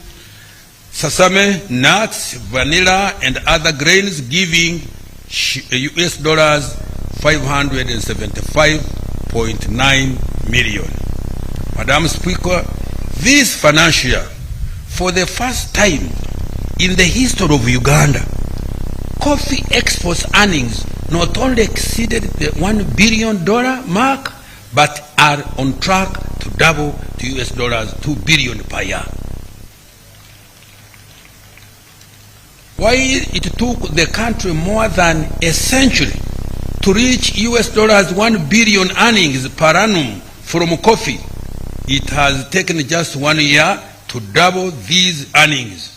sesame, nuts, vanilla, and other grains, giving US dollars 575.9 million. Madam Speaker, this financial year, for the first time in the history of Uganda, coffee exports earnings not only exceeded the $1 billion mark, but are on track to double to US dollars 2 billion per year. While it took the country more than a century to reach US dollars 1 billion earnings per annum from coffee, it has taken just 1 year to double these earnings.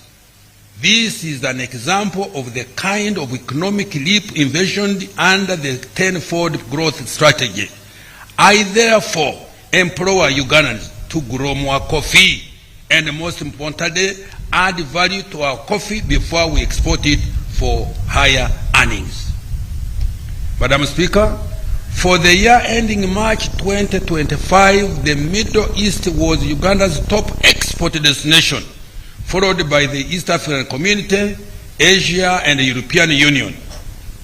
This is an example of the kind of economic leap envisioned under the 10-fold growth strategy. I therefore implore Ugandans to grow more coffee and, most importantly, add value to our coffee before we export it for higher earnings. Madam Speaker, for the year ending March 2025, the Middle East was Uganda's top export destination, followed by the East African Community, Asia, and the European Union.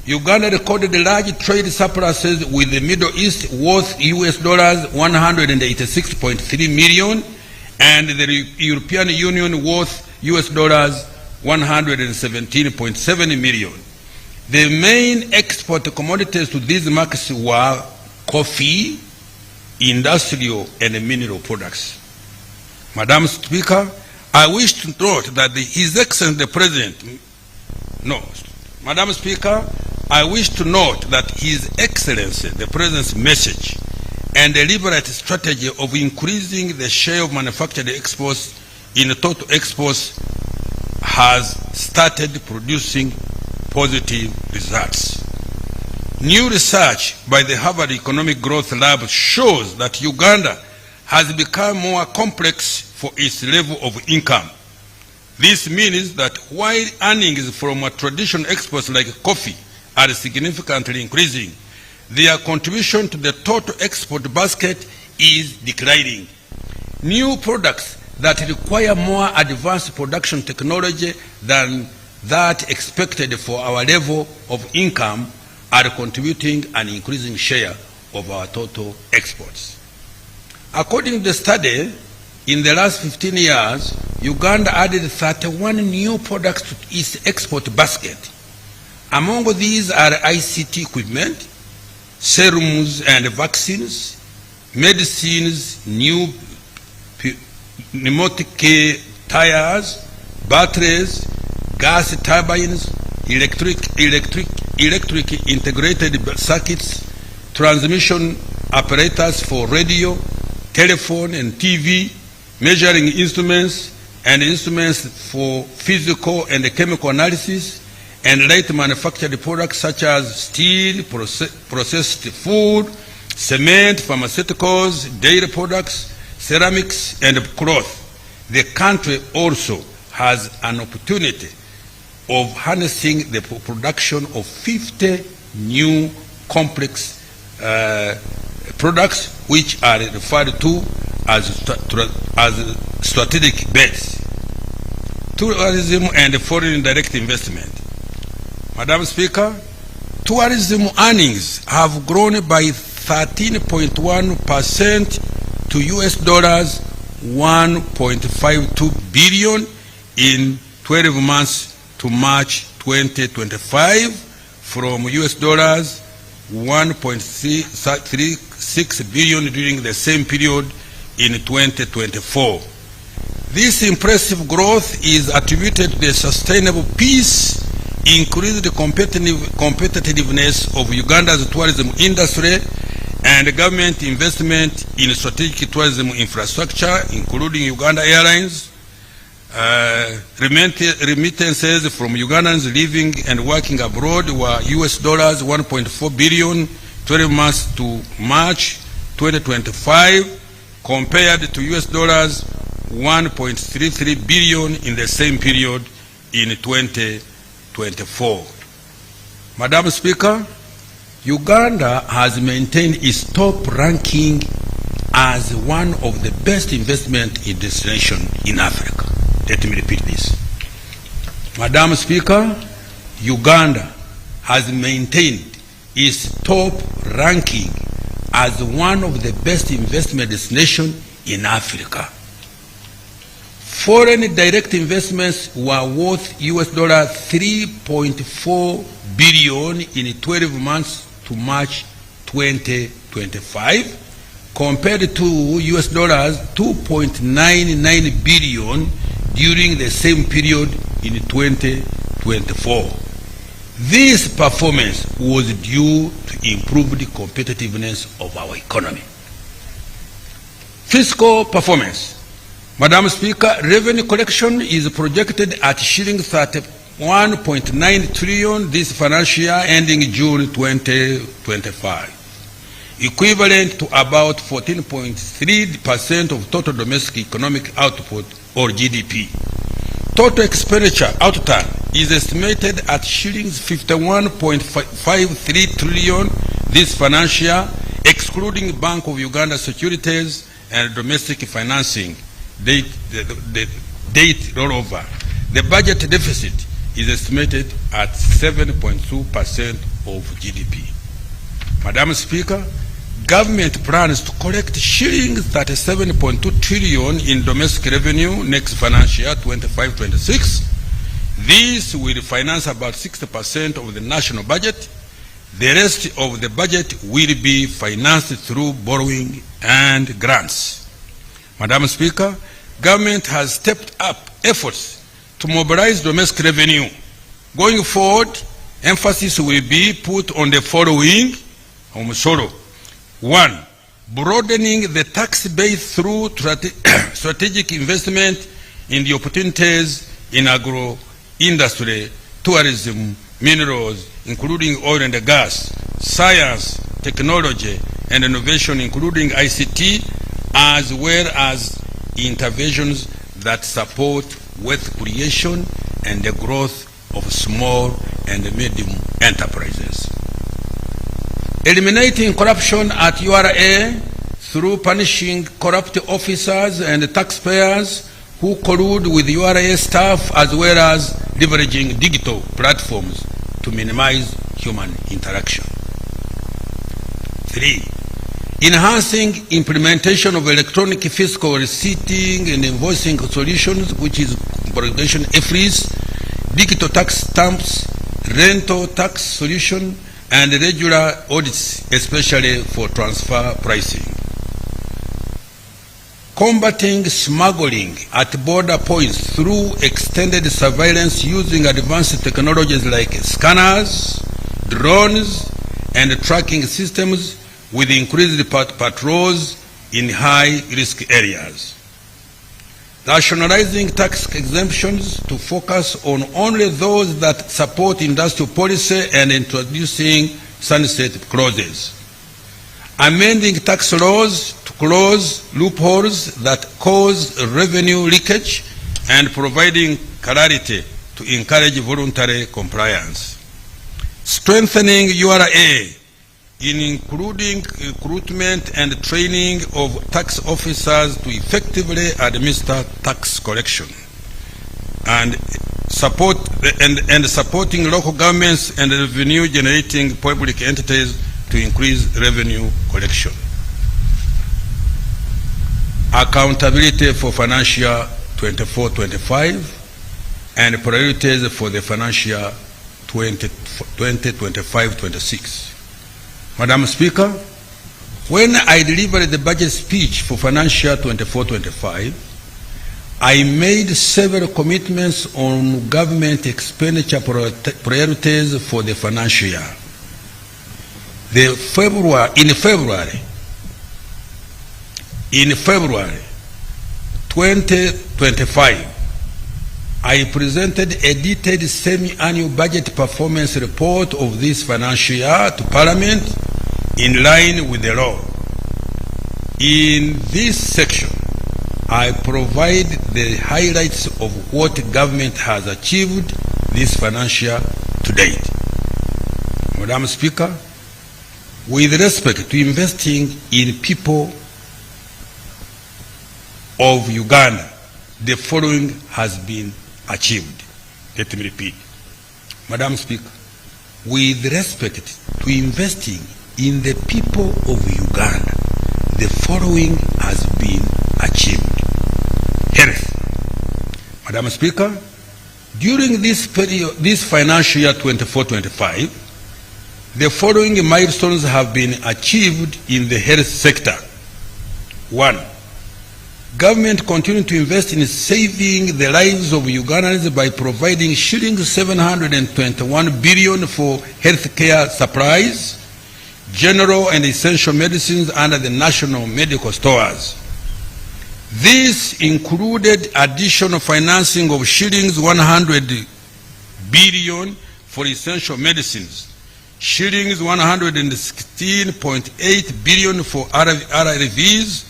Uganda recorded large trade surpluses with the Middle East worth US dollars 186.3 million and the European Union worth US dollars 117.7 million. The main export commodities to these markets were coffee, industrial and mineral products. Madam Speaker, I wish to note that His Excellency the President, Madam Speaker, I wish to note that His Excellency the President's message and deliberate strategy of increasing the share of manufactured exports in total exports has started producing positive results. New research by the Harvard Economic Growth Lab shows that Uganda has become more complex for its level of income. This means that while earnings from traditional exports like coffee are significantly increasing, their contribution to the total export basket is declining. New products that require more advanced production technology than that expected for our level of income are contributing an increasing share of our total exports. According to the study, in the last 15 years, Uganda added 31 new products to its export basket. Among these are ICT equipment, serums and vaccines, medicines, new pneumatic tires, batteries, gas turbines, electric integrated circuits, transmission apparatus for radio, telephone and TV, measuring instruments and instruments for physical and chemical analysis, and light manufactured products such as steel, processed food, cement, pharmaceuticals, dairy products, ceramics, and cloth. The country also has an opportunity of harnessing the production of 50 new complex products which are referred to as strategic bets. Tourism and foreign direct investment. Madam Speaker, tourism earnings have grown by 13.1% to US dollars 1.52 billion in 12 months to March 2025 from US dollars 1.36 billion during the same period in 2024. This impressive growth is attributed to the sustainable peace, increased competitiveness of Uganda's tourism industry, and government investment in strategic tourism infrastructure, including Uganda Airlines, remittances from Ugandans living and working abroad were US dollars 1.4 billion 12 months to March 2025 compared to US dollars 1.33 billion in the same period in 2024. Madam Speaker, Uganda has maintained its top ranking as one of the best investment destination in Africa. Let me repeat this. Madam Speaker, Uganda has maintained its top ranking as one of the best investment destination in Africa. Foreign direct investments were worth US dollar 3.4 billion in 12 months to March 2025 compared to US dollars 2.99 billion during the same period in 2024. This performance was due to improved competitiveness of our economy. Fiscal performance. Madam Speaker, revenue collection is projected at shilling 31.9 trillion this financial year ending June 2025, equivalent to about 14.3% of total domestic economic output or GDP. Total expenditure outturn is estimated at shillings 51.53 trillion this financial year, excluding Bank of Uganda securities and domestic financing date rollover. The budget deficit is estimated at 7.2% of GDP. Madam Speaker, government plans to collect shillings 37.2 trillion in domestic revenue next financial year 25-26. This will finance about 60% of the national budget. The rest of the budget will be financed through borrowing and grants. Madam Speaker, government has stepped up efforts to mobilize domestic revenue. Going forward, emphasis will be put on the following. 1. Broadening the tax base through strategic investment in the opportunities in agro-industry, tourism, minerals, including oil and gas, science, technology, and innovation, including ICT, as well as interventions that support wealth creation and the growth of small and medium enterprises. Eliminating corruption at URA through punishing corrupt officers and taxpayers who collude with URA staff, as well as leveraging digital platforms to minimize human interaction. 3. Enhancing implementation of electronic fiscal receipting and invoicing solutions, which is Congregation EFRIS, digital tax stamps, rental tax solution, and regular audits, especially for transfer pricing. Combating smuggling at border points through extended surveillance using advanced technologies like scanners, drones, and tracking systems, with increased patrols in high-risk areas. Rationalizing tax exemptions to focus on only those that support industrial policy and introducing sunset clauses. Amending tax laws to close loopholes that cause revenue leakage and providing clarity to encourage voluntary compliance. Strengthening URA, including recruitment and training of tax officers to effectively administer tax collection, and supporting local governments and revenue generating public entities to increase revenue collection. Accountability for financial 24-25 and priorities for the financial 20-25-26. Madam Speaker, when I delivered the budget speech for financial 24-25, I made several commitments on government expenditure priorities for the financial year. In February 2025, I presented a detailed semi-annual budget performance report of this financial year to Parliament in line with the law. In this section, I provide the highlights of what government has achieved this financial year to date. Madam Speaker, with respect to investing in people of Uganda, the following has been achieved. Let me repeat. Madam Speaker, with respect to investing in the people of Uganda, the following has been achieved. Health. Madam Speaker, during this period, this financial year 24-25, the following milestones have been achieved in the health sector. 1. Government continued to invest in saving the lives of Ugandans by providing shillings 721 billion for healthcare supplies, general and essential medicines under the national medical stores. This included additional financing of shillings 100 billion for essential medicines, shillings 116.8 billion for RRVs,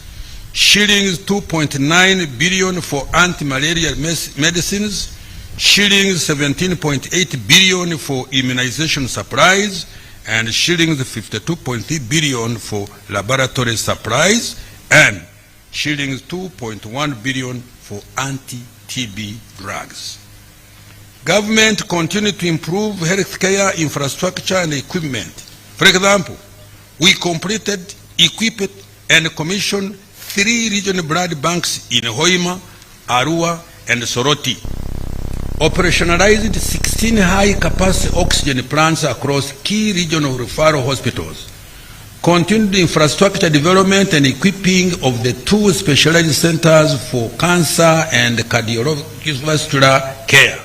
shillings 2.9 billion for anti-malaria medicines, shillings 17.8 billion for immunization supplies, and shillings 52.3 billion for laboratory supplies, and shillings 2.1 billion for anti-TB drugs. Government continue to improve healthcare infrastructure and equipment. For example, we completed, equipped, and commissioned 3 regional blood banks in Hoima, Arua, and Soroti. Operationalized 16 high-capacity oxygen plants across key regional referral hospitals. Continued infrastructure development and equipping of the 2 specialized centers for cancer and cardiovascular care.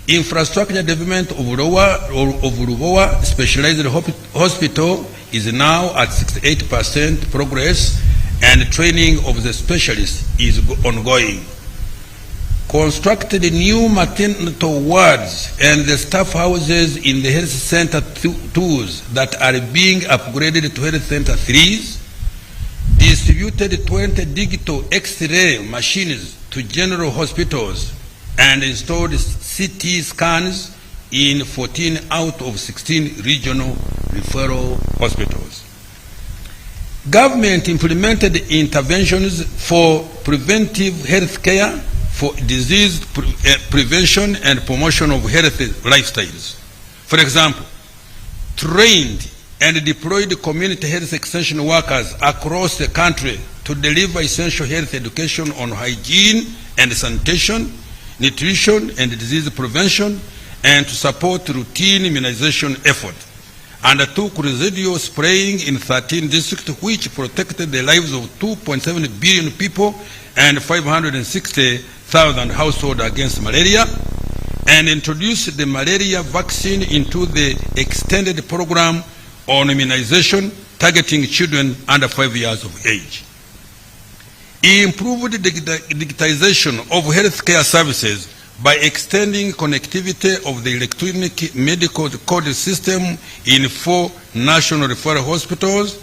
Infrastructure development of Rubowa Specialized Hospital is now at 68% progress, and training of the specialists is ongoing. Constructed new maternity wards and the staff houses in the health center 2s that are being upgraded to health center 3s. Distributed 20 digital X-ray machines to general hospitals and installed CT scans in 14 out of 16 regional referral hospitals. Government implemented interventions for preventive health care, for disease prevention and promotion of healthy lifestyles. For example, trained and deployed community health extension workers across the country to deliver essential health education on hygiene and sanitation, nutrition and disease prevention, and to support routine immunization efforts. Undertook residual spraying in 13 districts, which protected the lives of 2.7 billion people and 560,000 households against malaria, and introduced the malaria vaccine into the extended program on immunization targeting children under 5 years of age. He improved the digitization of healthcare services by extending connectivity of the electronic medical record system in 4 national referral hospitals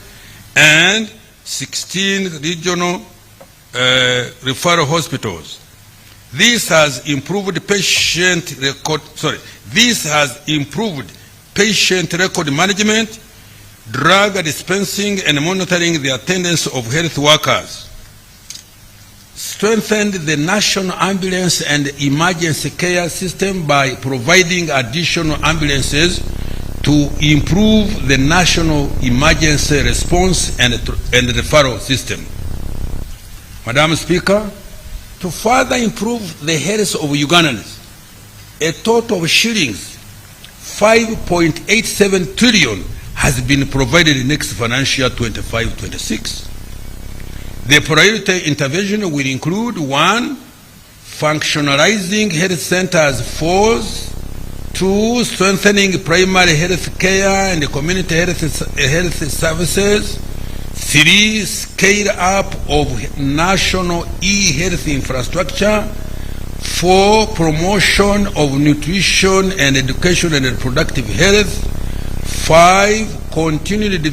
and 16 regional referral hospitals. This has improved patient record management, drug dispensing, and monitoring the attendance of health workers. Strengthened the national ambulance and emergency care system by providing additional ambulances to improve the national emergency response and referral system. Madam Speaker, to further improve the health of Ugandans, a total of shillings 5.87 trillion has been provided in next financial year 25-26. The priority intervention will include 1, functionalizing health centers 4, 2, strengthening primary health care and community health services, 3, scale up of national e-health infrastructure, 4, promotion of nutrition and education and reproductive health, 5, continued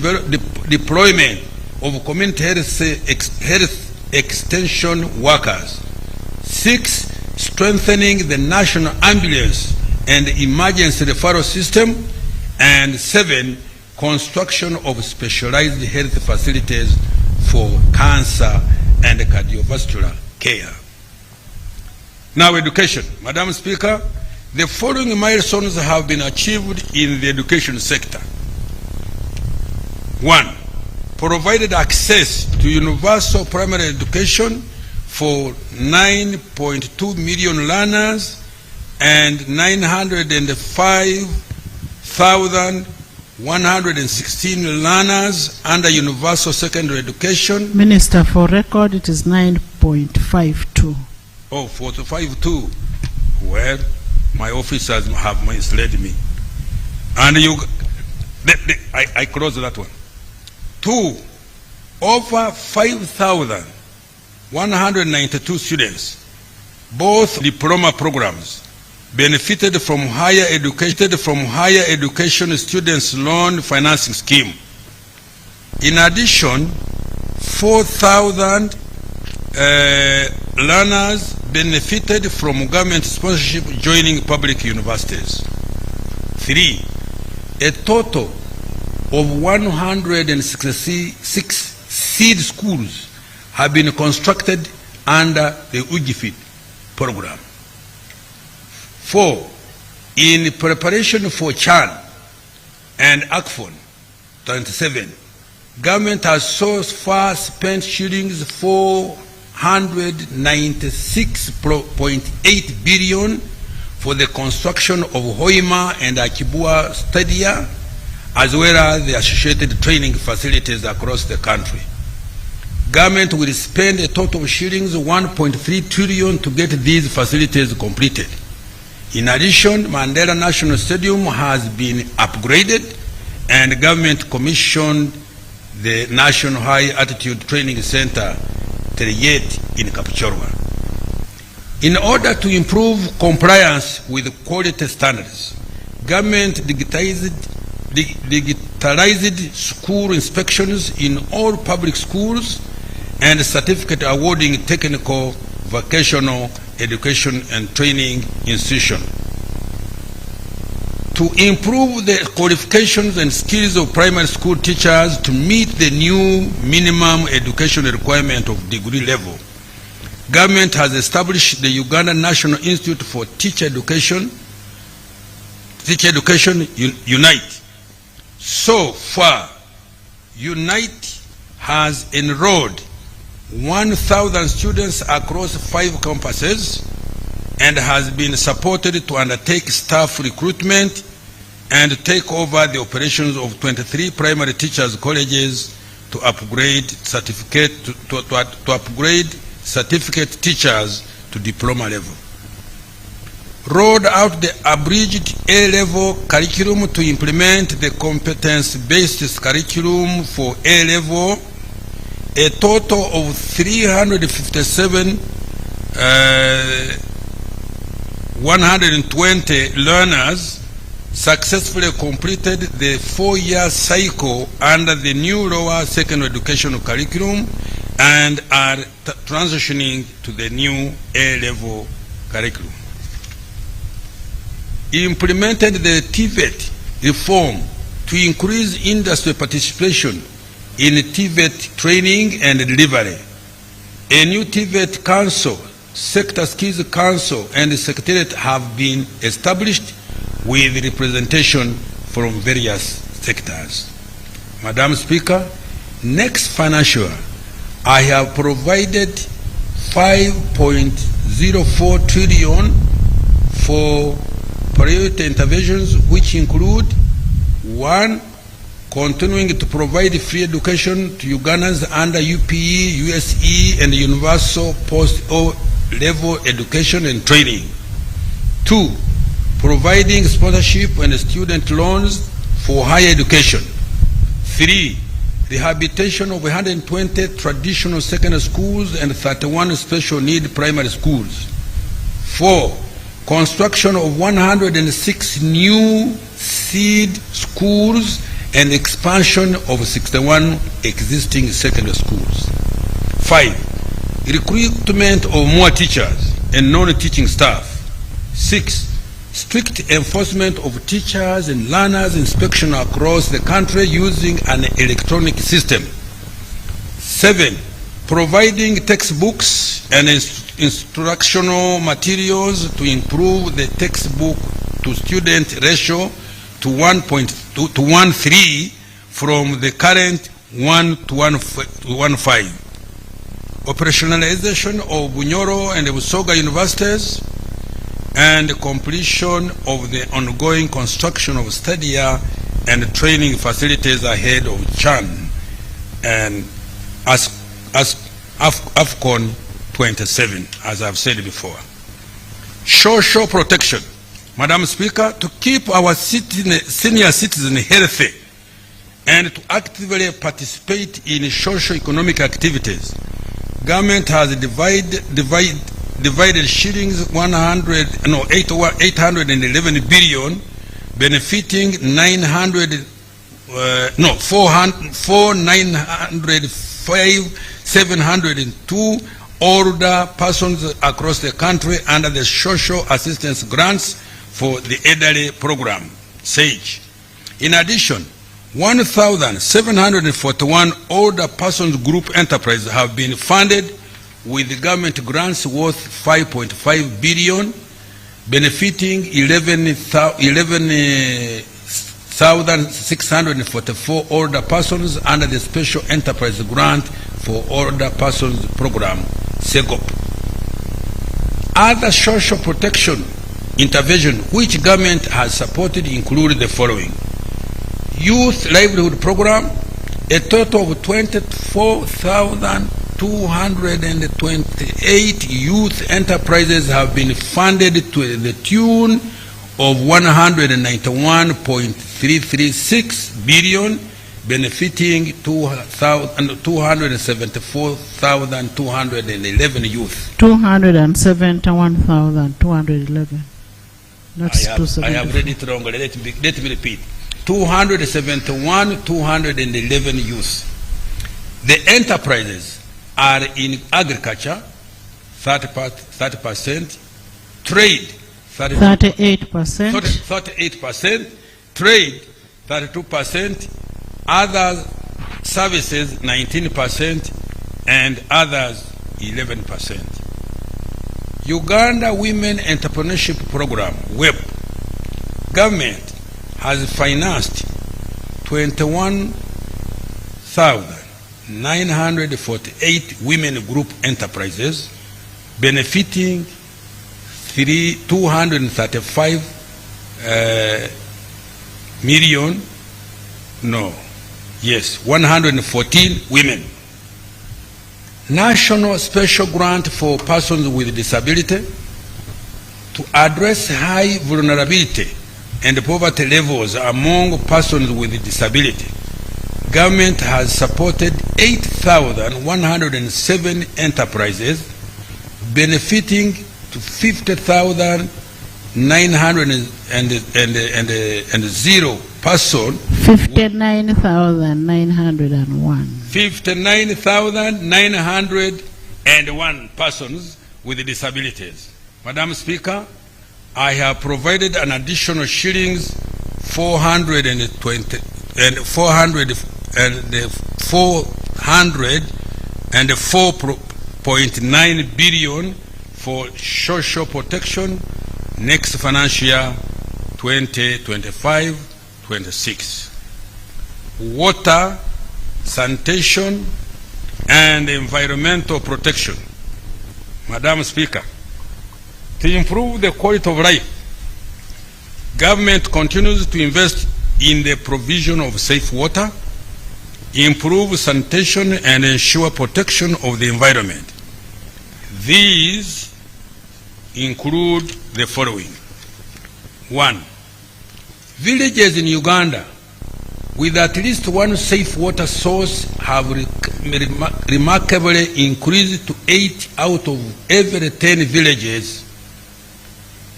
deployment of community health extension workers, 6, strengthening the national ambulance and emergency referral system, and 7, construction of specialized health facilities for cancer and cardiovascular care. Now, education. Madam Speaker, the following milestones have been achieved in the education sector. 1, provided access to universal primary education for 9.2 million learners and 905,116 learners under universal secondary education. Minister, for record, it is 9.52. Oh, 4.52. Well, my officers have misled me. And I close that one. 2, over 5,192 students, both diploma programs, benefited from higher education students loan financing scheme. In addition, 4,000 learners benefited from government sponsorship joining public universities. 3, a total of 166 seed schools have been constructed under the UGFID program. 4. In preparation for CHAN and ACFON 27, government has so far spent shillings 496.8 billion for the construction of Hoima and Akibua stadia, as well as the associated training facilities across the country. Government will spend a total of shillings 1.3 trillion to get these facilities completed. In addition, Mandela National Stadium has been upgraded and government commissioned the National High Altitude Training Center, Teriyet, in Kapchorwa. In order to improve compliance with quality standards, government digitalized school inspections in all public schools and certificate awarding technical, vocational, education and training institution. To improve the qualifications and skills of primary school teachers to meet the new minimum education requirement of degree level, government has established the Uganda National Institute for Teacher Education, UNITE. So far, UNITE has enrolled 1,000 students across 5 campuses and has been supported to undertake staff recruitment and take over the operations of 23 primary teachers' colleges to upgrade certificate teachers to diploma level. Rolled out the abridged A-level curriculum to implement the competence-based curriculum for A-level. A total of 357 120 learners successfully completed the 4-year cycle under the new lower secondary educational curriculum and are transitioning to the new A-level curriculum. Implemented the TVET reform to increase industry participation in TVET training and delivery. A new TVET council, sector skills council and secretariat have been established with representation from various sectors. Madam Speaker, next financial year, I have provided 5.04 trillion for priority interventions, which include 1. Continuing to provide free education to Ugandans under UPE, USE, and universal post-O-level education and training. 2. Providing sponsorship and student loans for higher education. 3. Rehabilitation of 120 traditional secondary schools and 31 special need primary schools. 4. Construction of 106 new seed schools and expansion of 61 existing secondary schools. 5. Recruitment of more teachers and non-teaching staff. 6. Strict enforcement of teachers and learners inspection across the country using an electronic system. 7. Providing textbooks and instructional materials to improve the textbook to student ratio to 1.3 from the current 1 to 1.5. Operationalization of Bunyoro and Busoga universities and completion of the ongoing construction of stadia and training facilities ahead of CHAN and AFCON 27, as I've said before. Social protection. Madam Speaker, to keep our senior citizens healthy and to actively participate in socio-economic activities, government has divided shillings 811 billion, benefiting 702 older persons across the country under the social assistance grants for the elderly program, SAGE. In addition, 1,741 older persons group enterprises have been funded with government grants worth 5.5 billion benefiting 11,644 older persons under the Special Enterprise Grant for Older Persons Program, SEGOP. Other social protection intervention which government has supported include the following: Youth Livelihood Program. A total of 24,228 youth enterprises have been funded to the tune of 191.336 billion, benefiting 274,211 youth. 271,211. That's I have read it wrong. Let me repeat. 271,211 youth. The enterprises are in agriculture, 30%, trade, 38%, trade, 32%, other services, 19%, and others, 11%. Uganda Women Entrepreneurship Program, WEP. Government has financed 21,948 women group enterprises, benefiting 235 114 women. National Special Grant for Persons with Disability to address high vulnerability and poverty levels among persons with disability. Government has supported 8,107 enterprises, benefiting to 50,900 person. 59,901. 59,901 persons with disabilities. Madam Speaker, I have provided an additional shillings 404.9 billion for social protection next financial year 2025-26. Water, sanitation, and environmental protection. Madam Speaker, to improve the quality of life, government continues to invest in the provision of safe water, improve sanitation, and ensure protection of the environment. These include the following. 1. Villages in Uganda with at least one safe water source have remarkably increased to 8 out of every 10 villages.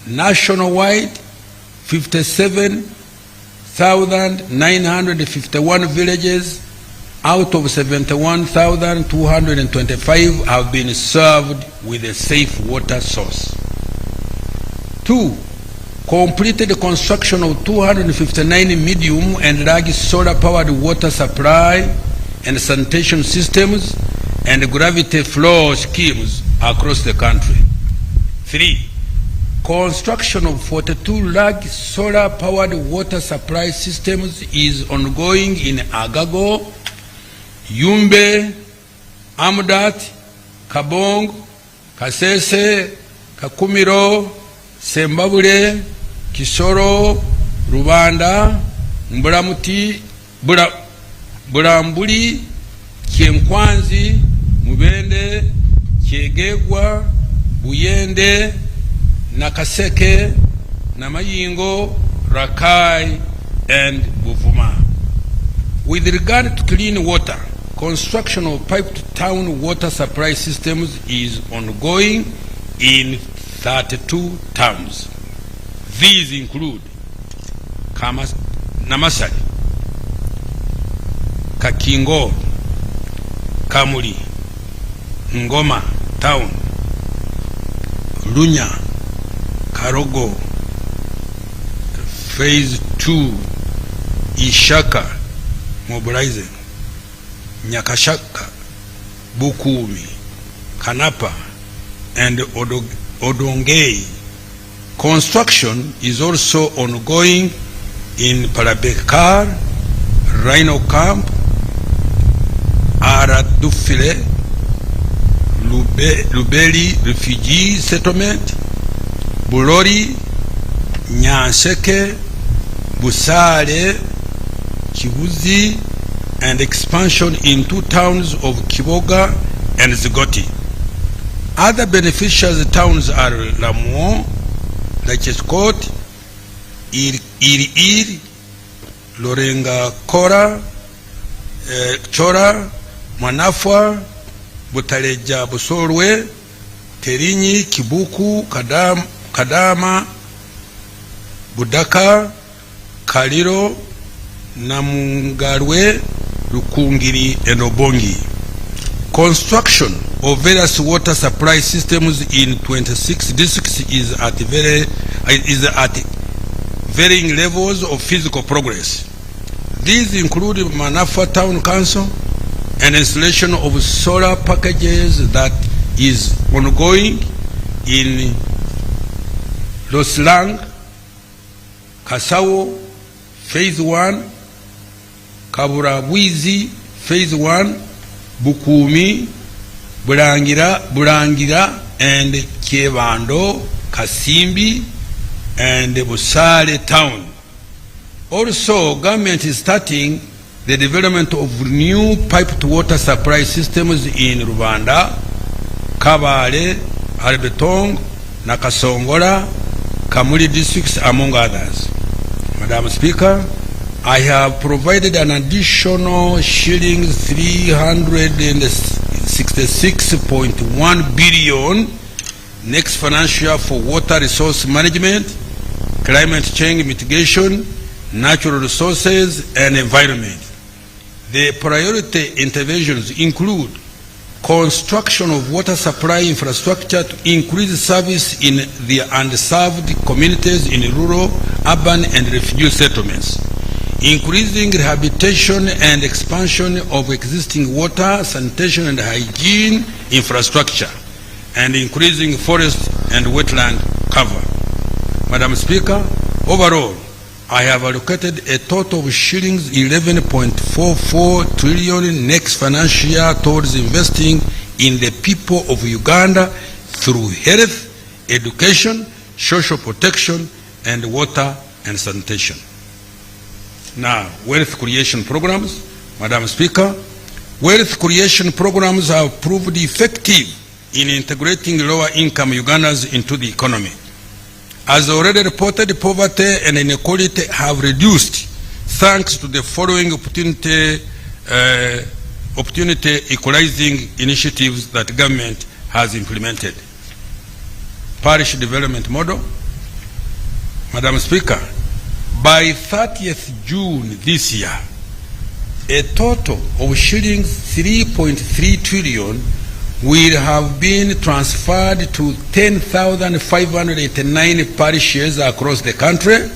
Nationwide, 57,951 villages out of 71,225 have been served with a safe water source. 2. Completed the construction of 259 medium and large solar-powered water supply and sanitation systems and gravity flow schemes across the country. 3. Construction of 42 large solar-powered water supply systems is ongoing in Agago, Yumbe, Amdat, Kabong, Kasese, Kakumiro, Sembabule, Kisoro, Rubanda, Mbulamuti, Bulambuli, Kyenkwanzi, Mubende, Kyegegwa, Buyende, Nakaseke, Namayingo, Rakai, and Buvuma. With regard to clean water, construction of piped town water supply systems is ongoing in 32 towns. These include Namasari, Kakingo, Kamuli, Ngoma Town, Lunya, Karogo, Phase 2, Ishaka, Mobilizing, Nyakashaka, Bukumi, Kanapa, and Odongei, Construction is also ongoing in Parabekar, Rhino Camp, Aradufile, Lubeli Refugee Settlement, Bulori, Nyanseke, Busale, Kibuzi, and expansion in 2 towns of Kiboga and Zigoti. Other beneficiaries towns are Lamuo, Lacheskot, Ir, Lorenga Kora, Chora, Manafwa, Butaleja Busorwe, Terinyi, Kibuku, Kadama, Budaka, Kaliro, Namungarwe, Lukungiri, and Obongi. Construction of various water supply systems in 26 districts is at varying levels of physical progress. These include Manafwa Town Council and installation of solar packages that is ongoing in Loslang, Kasawo, Phase 1, Kaburawizi, Phase 1, Bukumi, Burangira, and Kievando, Kasimbi, and Busale town. Also, government is starting the development of new piped water supply systems in Rwanda, Kabale, Albetong, Nakasongola, Kamuli districts, among others. Madam Speaker, I have provided an additional shillings 366.1 billion next financial year for water resource management, climate change mitigation, natural resources, and environment. The priority interventions include construction of water supply infrastructure to increase service in the underserved communities in rural, urban, and refugee settlements, increasing rehabilitation and expansion of existing water, sanitation, and hygiene infrastructure, and increasing forest and wetland cover. Madam Speaker, overall, I have allocated a total of shillings 11.44 trillion next financial year towards investing in the people of Uganda through health, education, social protection, and water and sanitation. Now, wealth creation programs. Madam Speaker, wealth creation programs have proved effective in integrating lower-income Ugandans into the economy. As already reported, poverty and inequality have reduced thanks to the following opportunity equalizing initiatives that government has implemented. Parish development model. Madam Speaker, by 30th June this year, a total of shillings 3.3 trillion will have been transferred to 10,589 parishes across the country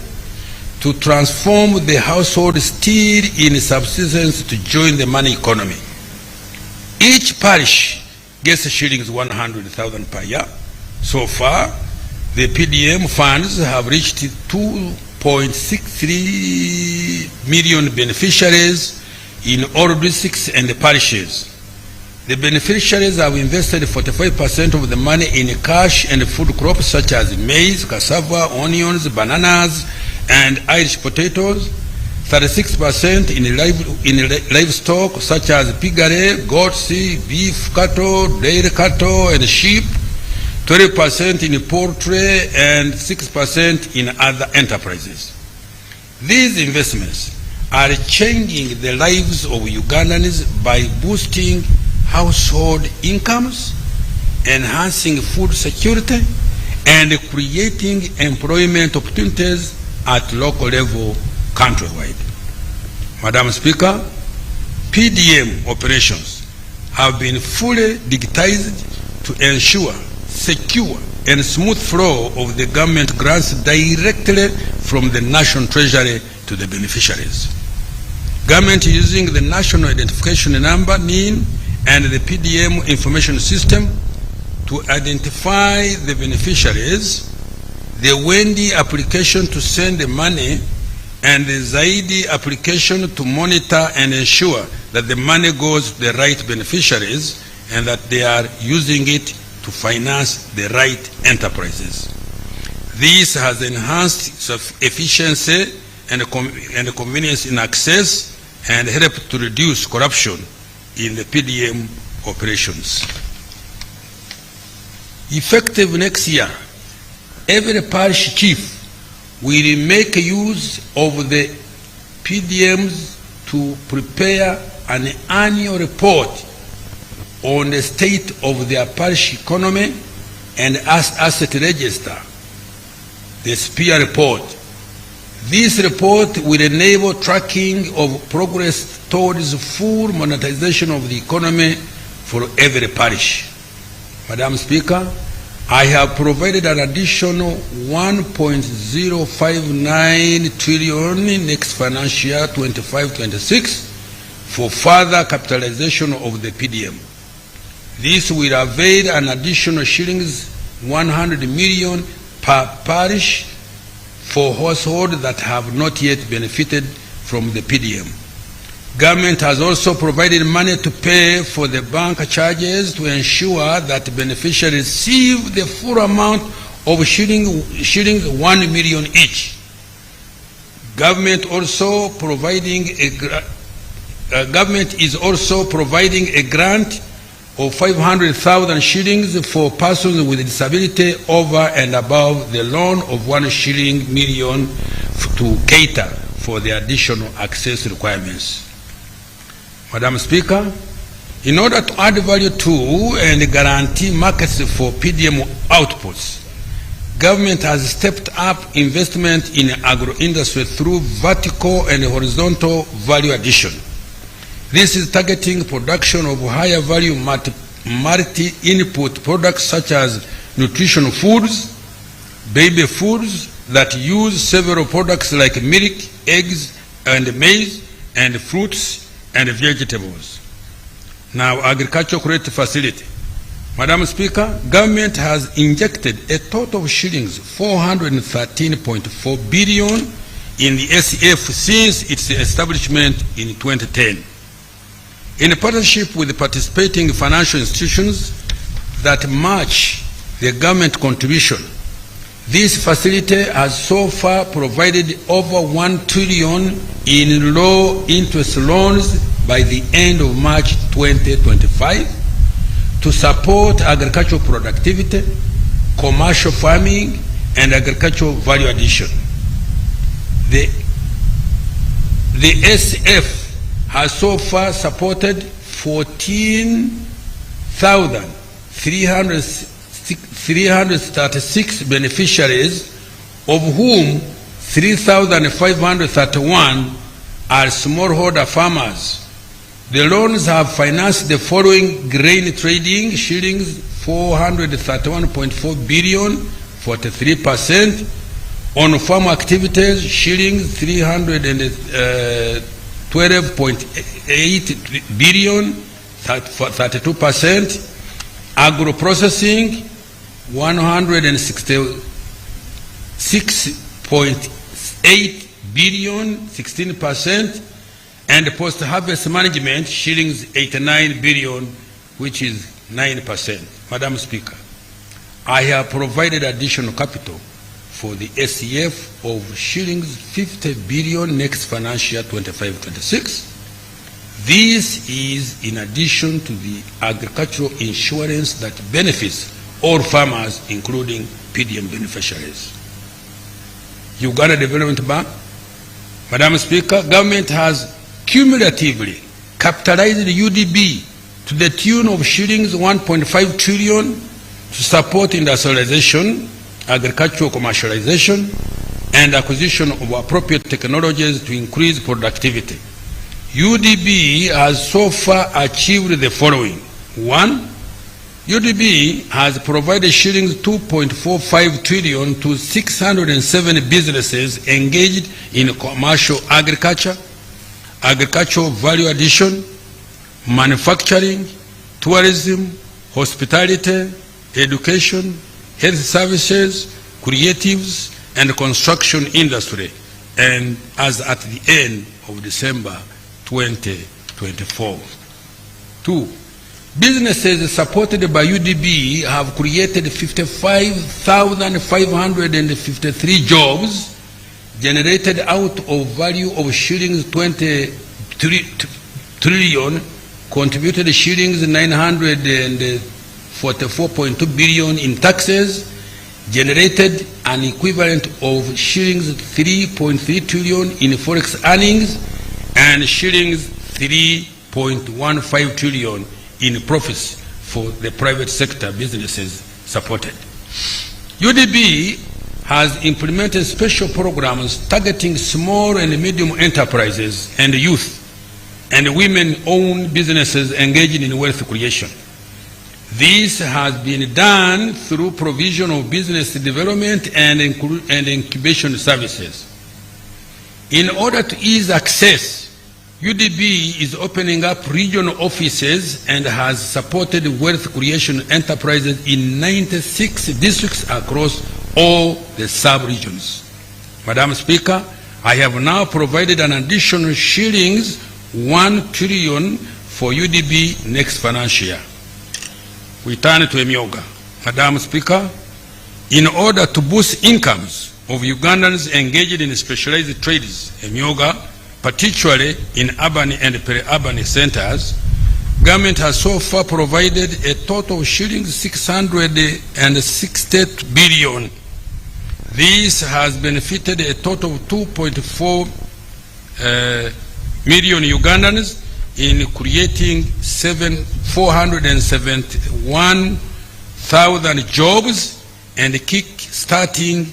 to transform the household still in subsistence to join the money economy. Each parish gets shillings 100,000 per year. So far, the PDM funds have reached 2.63 million beneficiaries in all districts and parishes. The beneficiaries have invested 45% of the money in cash and food crops such as maize, cassava, onions, bananas, and Irish potatoes, 36% in livestock such as piggery, goats, beef cattle, dairy cattle, and sheep, 20% in poultry, and 6% in other enterprises. These investments are changing the lives of Ugandans by boosting household incomes, enhancing food security, and creating employment opportunities at local level countrywide. Madam Speaker, PDM operations have been fully digitized to ensure secure and smooth flow of the government grants directly from the National Treasury to the beneficiaries. Government using the National Identification Number, NIN, and the PDM information system to identify the beneficiaries. the Wendy application to send the money and the Zaidi application to monitor and ensure that the money goes to the right beneficiaries and that they are using it to finance the right enterprises. This has enhanced efficiency and convenience in access and helped to reduce corruption in the PDM operations. Effective next year, every parish chief will make use of the PDMs to prepare an annual report on the state of their parish economy and asset register, the SPEAR report. This report will enable tracking of progress towards full monetization of the economy for every parish. Madam Speaker, I have provided an additional 1.059 trillion next financial year 25-26 for further capitalization of the PDM. This will avail an additional shillings 100 million per parish for households that have not yet benefited from the PDM. Government has also provided money to pay for the bank charges to ensure that beneficiaries receive the full amount of shillings 1 million each. Government is also providing a grant of 500,000 shillings for persons with disability over and above the loan of 1 million to cater for the additional access requirements. Madam Speaker, in order to add value to and guarantee markets for PDM outputs, government has stepped up investment in agro-industry through vertical and horizontal value addition. This is targeting production of higher value multi-input products such as nutritional foods, baby foods that use several products like milk, eggs, and maize, and fruits and vegetables. Now, agricultural credit facility. Madam Speaker, government has injected a total of shillings 413.4 billion in the SEF since its establishment in 2010. In partnership with the participating financial institutions that match the government contribution, this facility has so far provided over 1 trillion in low interest loans by the end of March 2025 to support agricultural productivity, commercial farming, and agricultural value addition. The SF has so far supported 14,336 beneficiaries, of whom 3,531 are smallholder farmers. The loans have financed the following: grain trading, shillings 431.4 billion, 43%; on farm activities, shillings 312.8 billion, 32%; agro-processing 166.8 billion, 16%; and post-harvest management, shillings 89 billion, which is 9%. Madam Speaker, I have provided additional capital for the SEF of shillings 50 billion next financial year 25-26. This is in addition to the agricultural insurance that benefits all farmers, including PDM beneficiaries. Uganda Development Bank. Madam Speaker, government has cumulatively capitalized the UDB to the tune of shillings 1.5 trillion to support industrialization, agricultural commercialization, and acquisition of appropriate technologies to increase productivity. UDB has so far achieved the following. 1. UDB has provided shillings 2.45 trillion to 607 businesses engaged in commercial agriculture, agricultural value addition, manufacturing, tourism, hospitality, education, health services, creatives, and construction industry, and as at the end of December 2024. 2. Businesses supported by UDB have created 55,553 jobs, generated out of value of shillings 23 trillion, contributed shillings 944.2 billion in taxes, generated an equivalent of shillings 3.3 trillion in forex earnings, and shillings 3.15 trillion in profits for the private sector businesses supported. UDB has implemented special programs targeting small and medium enterprises and youth and women-owned businesses engaging in wealth creation. This has been done through provision of business development and incubation services. In order to ease access, UDB is opening up regional offices and has supported wealth creation enterprises in 96 districts across all the sub-regions. Madam Speaker, I have now provided an additional shillings 1 trillion for UDB next financial year. We turn to Emyoga. Madam Speaker, in order to boost incomes of Ugandans engaged in specialized trades, Emyoga, particularly in urban and peri-urban centers, government has so far provided a total of shillings 660 billion. This has benefited a total of 2.4 million Ugandans in creating 471,000 jobs and kick-starting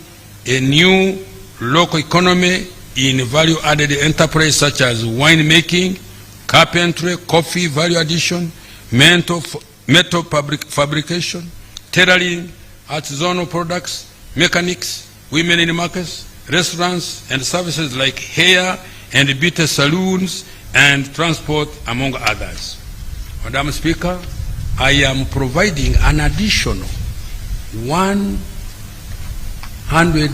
a new local economy in value-added enterprises such as winemaking, carpentry, coffee value addition, metal fabrication, tailoring, artisanal products, mechanics, women in markets, restaurants, and services like hair and beauty salons and transport, among others. Madam Speaker, I am providing an additional 100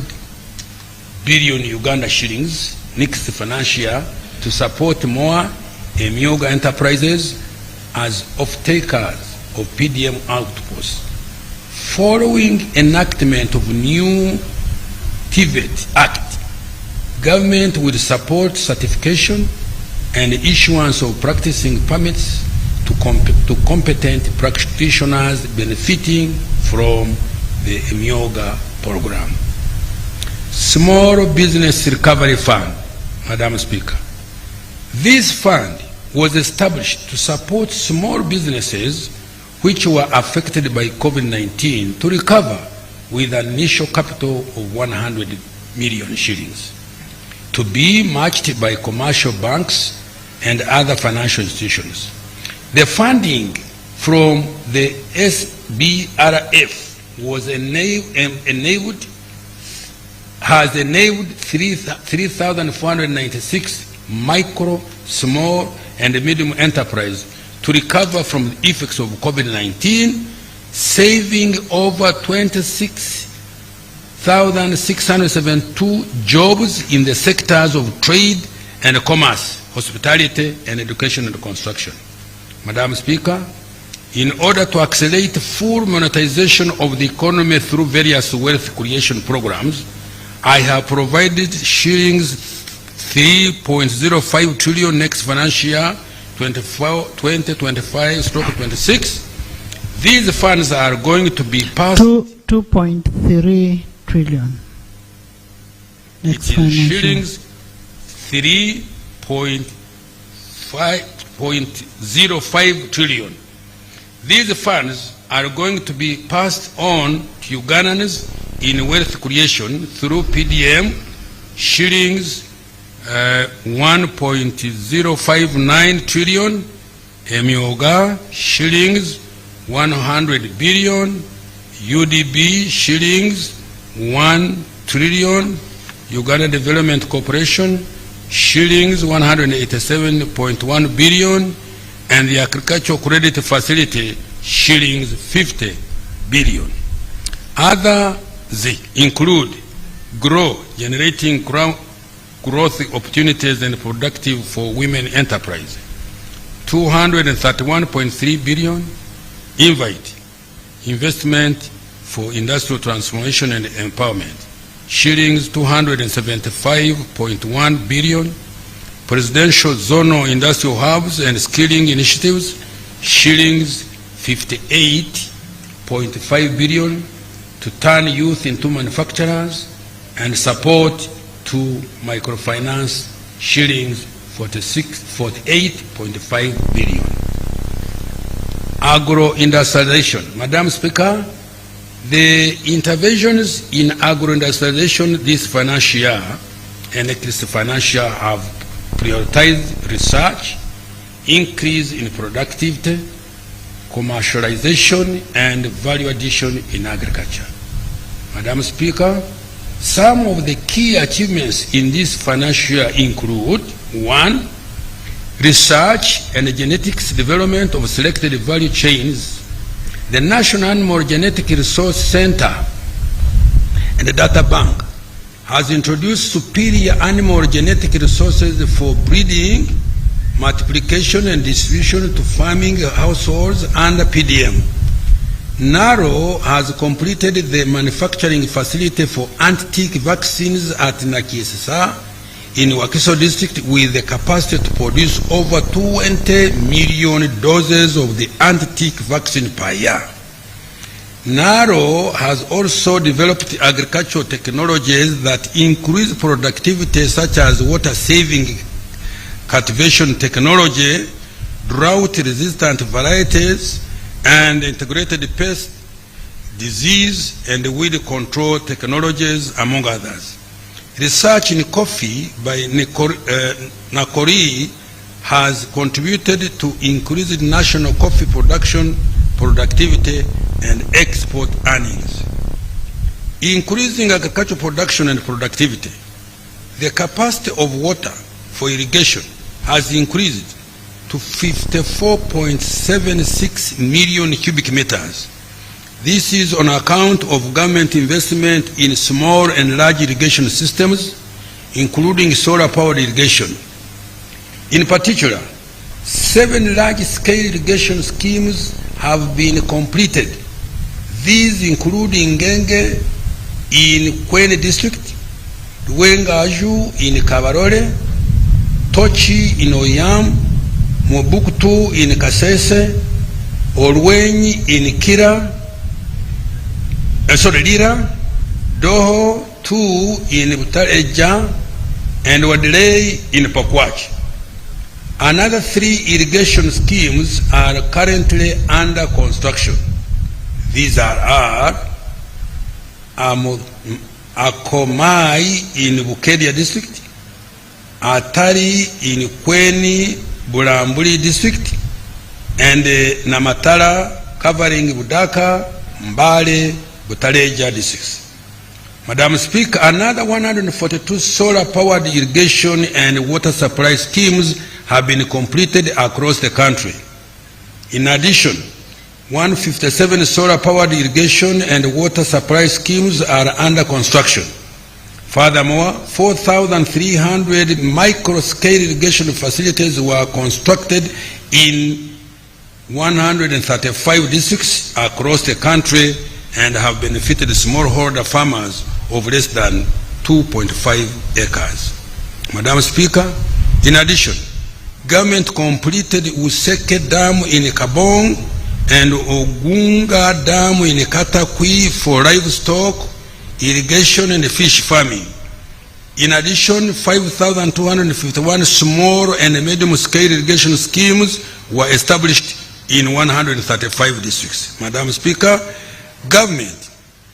billion Uganda shillings next financial year to support more Emyoga enterprises as off-takers of PDM outposts. Following enactment of new TVET Act, government will support certification and issuance of practicing permits to competent practitioners benefiting from the Emyoga program. Small Business Recovery Fund, Madam Speaker. This fund was established to support small businesses which were affected by COVID-19 to recover with an initial capital of 100 million shillings, to be matched by commercial banks and other financial institutions. The funding from the SBRF has enabled 3,496 micro, small, and medium enterprises to recover from the effects of COVID-19, saving over 26,672 jobs in the sectors of trade and commerce, hospitality, and education and construction. Madam Speaker, in order to accelerate full monetization of the economy through various wealth creation programs, I have provided shillings 3.05 trillion next financial year, 2025/26. These funds are going to be passed 2.3 trillion. Next it is shillings 3.05 trillion. These funds are going to be passed on to Ugandans in wealth creation through PDM, shillings 1.059 trillion, Emyoga shillings 100 billion, UDB shillings 1 trillion, Uganda Development Corporation shillings 187.1 billion, and the Agricultural Credit Facility shillings 50 billion. Other include generating growth opportunities and productive for women enterprise. 231.3 billion, investment for industrial transformation and empowerment. Shillings 275.1 billion, presidential zonal industrial hubs and skilling initiatives. Shillings 58.5 billion to turn youth into manufacturers and support to microfinance. Shillings 48.5 billion. Agro-industrialization. Madam Speaker, the interventions in agro-industrialization this financial year and next financial year have prioritized research, increase in productivity, commercialization, and value addition in agriculture. Madam Speaker, some of the key achievements in this financial year include: 1. Research and genetics development of selected value chains. The National Animal Genetic Resource Center and the Data Bank has introduced superior animal genetic resources for breeding, multiplication, and distribution to farming households under PDM. NARO has completed the manufacturing facility for anti-tick vaccines at Nakisesa in Wakiso district with the capacity to produce over 20 million doses of the anti-tick vaccine per year. NARO has also developed agricultural technologies that increase productivity, such as water-saving cultivation technology, drought-resistant varieties, and integrated pest, disease, and weed control technologies, among others. Research in coffee by Nakori has contributed to increased national coffee production, productivity, and export earnings. Increasing agricultural production and productivity. The capacity of water for irrigation has increased to 54.76 million cubic meters. This is on account of government investment in small and large irrigation systems, including solar-powered irrigation. In particular, 7 large-scale irrigation schemes have been completed. These include Ngenge in Kwene district, Luengaju in Kabarole, Tochi in Oyam, Mobuktu in Kasese, Olwenyi in Kira, Lira, Doho 2 in Butareja, and Wadley in Pakwach. Another 3 irrigation schemes are currently under construction. These are Akomai in Bukedia district, Atari in Kweni Bulambuli district, and Namatala covering Budaka, Mbale, Butareja districts. Madam Speaker, another 142 solar-powered irrigation and water supply schemes have been completed across the country. In addition, 157 solar-powered irrigation and water supply schemes are under construction. Furthermore, 4,300 micro-scale irrigation facilities were constructed in 135 districts across the country and have benefited smallholder farmers of less than 2.5 acres. Madam Speaker, in addition, government completed Useke Dam in Kabong and Ogunga Dam in Katakwi for livestock, irrigation, and fish farming. In addition, 5,251 small and medium-scale irrigation schemes were established in 135 districts. Madam Speaker, government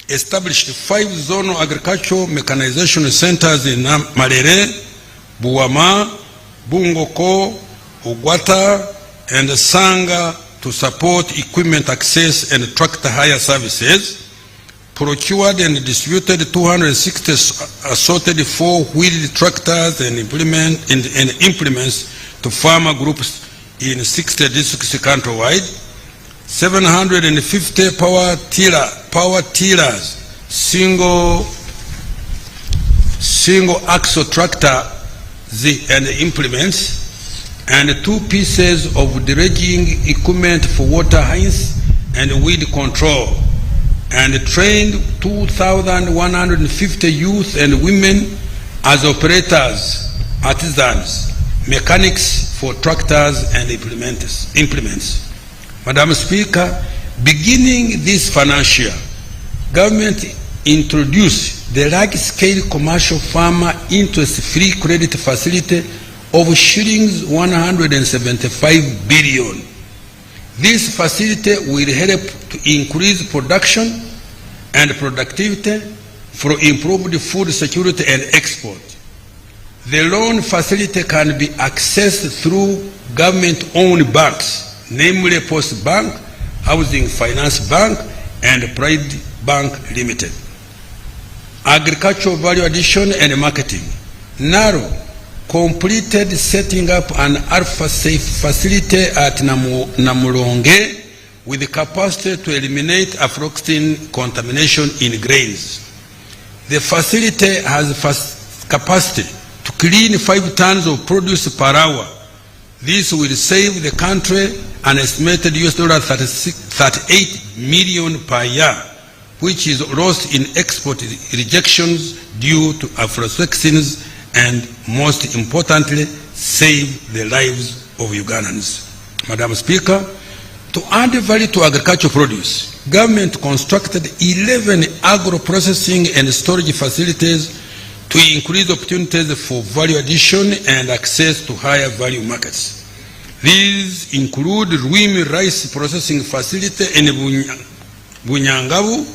established 5 zonal agricultural mechanization centers in Marere, Buwama, Bungoko, Ogwata, and Sanga to support equipment access and tractor hire services, procured and distributed 260 assorted 4-wheeled tractors and implements to farmer groups in 60 districts countrywide, 750 power tillers single axle tractor and implements, and 2 pieces of dredging equipment for water hines and weed control, and trained 2,150 youth and women as operators, artisans, mechanics for tractors and implements. Madam Speaker, beginning this financial year, government introduced the large-scale commercial farmer interest-free credit facility of shillings 175 billion. This facility will help to increase production and productivity for improved food security and export. The loan facility can be accessed through government-owned banks, namely Post Bank, Housing Finance Bank, and Pride Bank Limited. Agricultural value addition and marketing. NARO completed setting up an Alpha Safe facility at Namuronge with the capacity to eliminate aflatoxin contamination in grains. The facility has capacity to clean 5 tons of produce per hour. This will save the country an estimated $38 million per year, which is lost in export rejections due to aflatoxins, and most importantly, save the lives of Ugandans. Madam Speaker, to add value to agricultural produce, government constructed 11 agro-processing and storage facilities to increase opportunities for value addition and access to higher value markets. These include Rwimi Rice Processing Facility in Bunyangabu,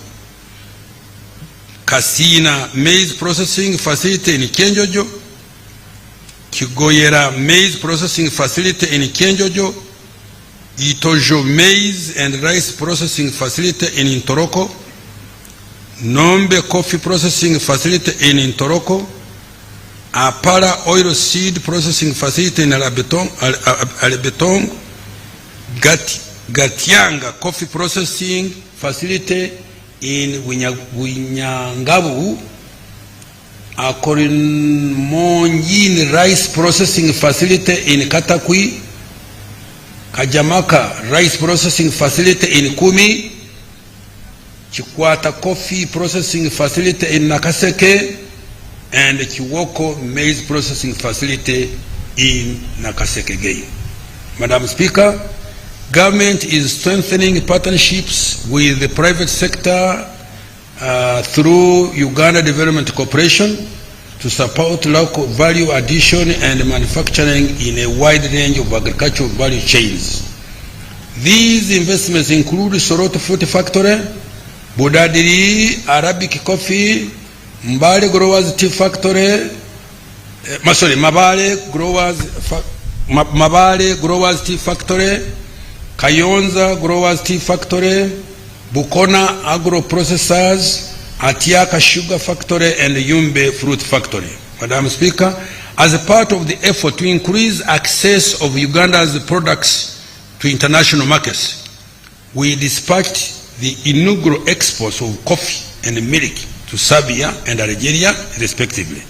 Kasina Maize Processing Facility in Kyenjojo, Kigoyera Maize Processing Facility in Kyenjojo, Itojo Maize and Rice Processing Facility in Ntoroko, Nombe Coffee Processing Facility in Ntoroko, Apara Oil Seed Processing Facility in Alabetong, Gatianga Coffee Processing Facility in Winyangabu, Akorinmonjin Rice Processing Facility in Katakwi, Kajamaka Rice Processing Facility in Kumi, Chikwata Coffee Processing Facility in Nakaseke, and Chiwoko Maize Processing Facility in Nakaseke again. Madam Speaker, government is strengthening partnerships with the private sector through Uganda Development Corporation to support local value addition and manufacturing in a wide range of agricultural value chains. These investments include Soroto Fruit Factory, Budadiri Arabic Coffee, Mbale Growers Tea Factory, Mabale Growers Tea Factory, Kayonza Growers Tea Factory, Bukona Agro Processors, Atiaka Sugar Factory, and Yumbe Fruit Factory. Madam Speaker, as a part of the effort to increase access of Uganda's products to international markets, we dispatched the inaugural exports of coffee and milk to Serbia and Algeria, respectively.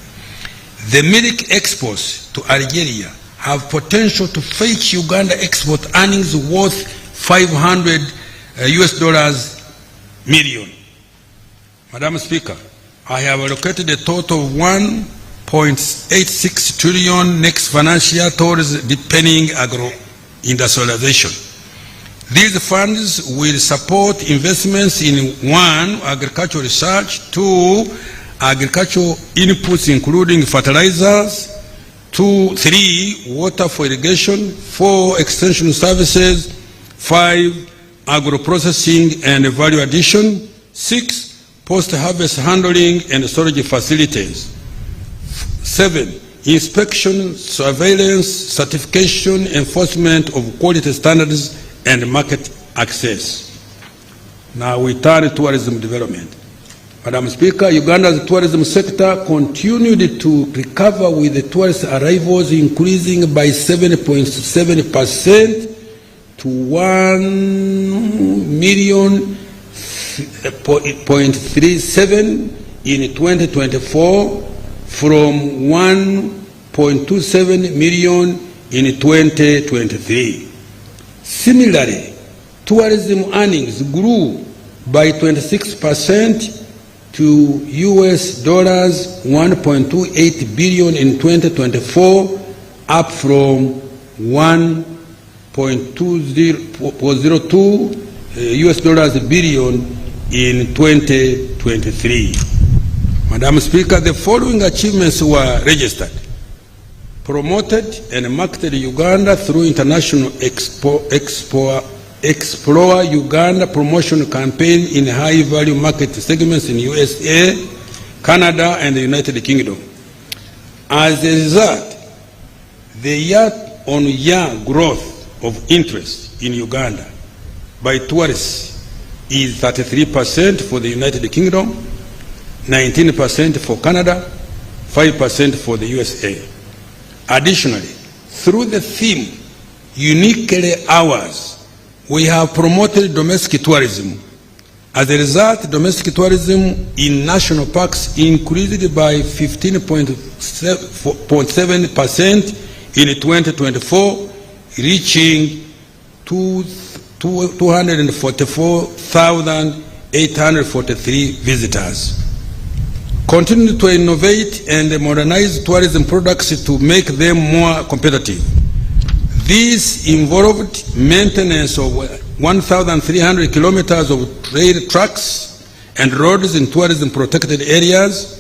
The milk exports to Algeria have potential to fetch Uganda export earnings worth $500 million. Madam Speaker, I have allocated a total of 1.86 trillion next financial year towards deepening agro-industrialization. These funds will support investments in 1. Agricultural research, 2. Agricultural inputs including fertilizers, 3. Water for irrigation, 4. Extension services, 5. Agro-processing and value addition, 6. Post-harvest handling and storage facilities, 7. Inspection, surveillance, certification, enforcement of quality standards, and market access. Now we turn to tourism development. Madam Speaker, Uganda's tourism sector continued to recover with the tourist arrivals increasing by 7.7% to 1,035,000 0.37 in 2024 from 1.27 million in 2023. Similarly, tourism earnings grew by 26% to US dollars 1.28 billion in 2024, up from 1.02 US dollars billion in 2023. Madam Speaker, the following achievements were registered: promoted and marketed Uganda through International Explore Uganda promotion campaign in high-value market segments in USA, Canada, and the United Kingdom. As a result, the year-on-year growth of interest in Uganda by tourists is 33% for the United Kingdom, 19% for Canada, 5% for the USA. Additionally, through the theme Uniquely Ours, we have promoted domestic tourism. As a result, domestic tourism in national parks increased by 15.7% in 2024, reaching 244,843 visitors. Continue to innovate and modernize tourism products to make them more competitive. This involved maintenance of 1,300 kilometers of rail tracks and roads in tourism protected areas,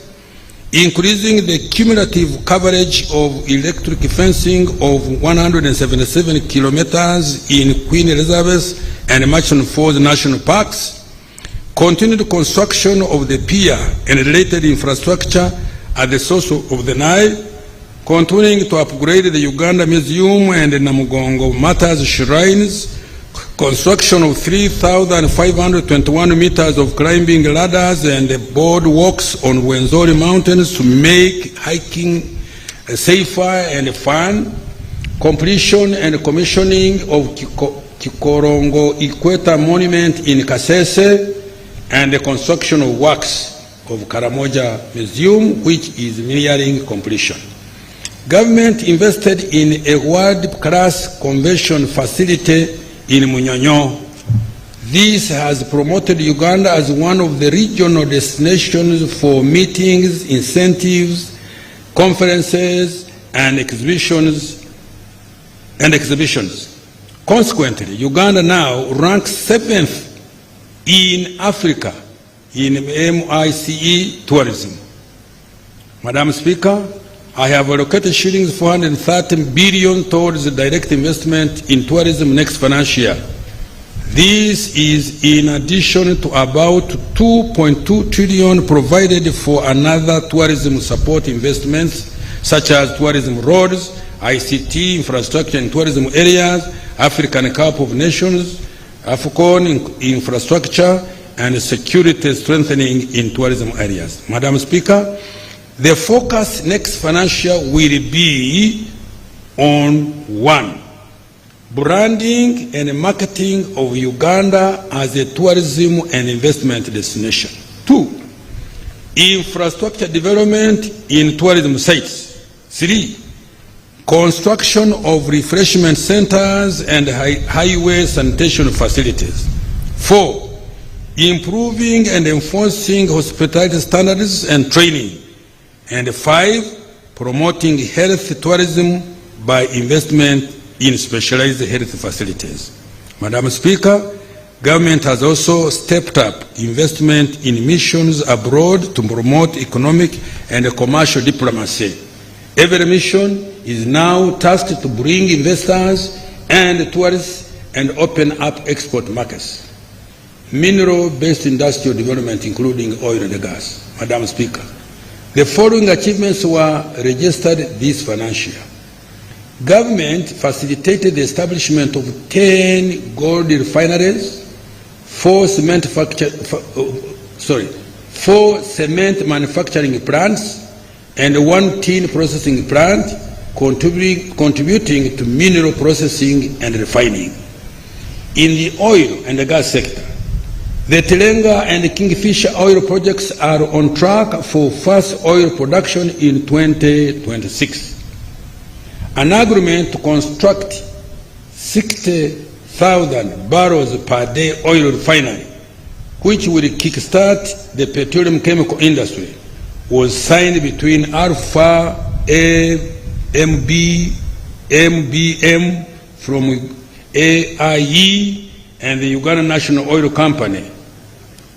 increasing the cumulative coverage of electric fencing of 177 kilometers in Queen Elizabeth and Murchison Falls National Parks, continued construction of the pier and related infrastructure at the source of the Nile, continuing to upgrade the Uganda Museum and Namugongo Martyrs Shrines, construction of 3,521 meters of climbing ladders and boardwalks on Wenzori Mountains to make hiking safer and fun, completion and commissioning of Kikorongo Equator Monument in Kasese, and the construction of works of Karamoja Museum, which is nearing completion. Government invested in a world-class convention facility in Munyonyo. This has promoted Uganda as one of the regional destinations for meetings, incentives, conferences, and exhibitions. Consequently, Uganda now ranks 7th in Africa in MICE tourism. Madam Speaker, I have allocated shillings 430 billion towards direct investment in tourism next financial year. This is in addition to about 2.2 trillion provided for another tourism support investments such as tourism roads, ICT infrastructure in tourism areas, African Cup of Nations, AFCON infrastructure, and security strengthening in tourism areas. Madam Speaker, the focus next financial will be on 1, branding and marketing of Uganda as a tourism and investment destination. 2, infrastructure development in tourism sites. 3, construction of refreshment centers and highway sanitation facilities. 4, improving and enforcing hospitality standards and training. And 5, promoting health tourism by investment in specialized health facilities. Madam Speaker, government has also stepped up investment in missions abroad to promote economic and commercial diplomacy. Every mission is now tasked to bring investors and tourists and open up export markets. Mineral-based industrial development, including oil and gas. Madam Speaker, the following achievements were registered this financial year. Government facilitated the establishment of 10 gold refineries, 4 cement manufacturing plants, and 1 tin processing plant, contributing to mineral processing and refining. In the oil and gas sector, The Telenga and Kingfisher oil projects are on track for first oil production in 2026. An agreement to construct 60,000 barrels per day oil refinery, which will kickstart the petroleum chemical industry, was signed between Alpha MBM from AIE and the Uganda National Oil Company.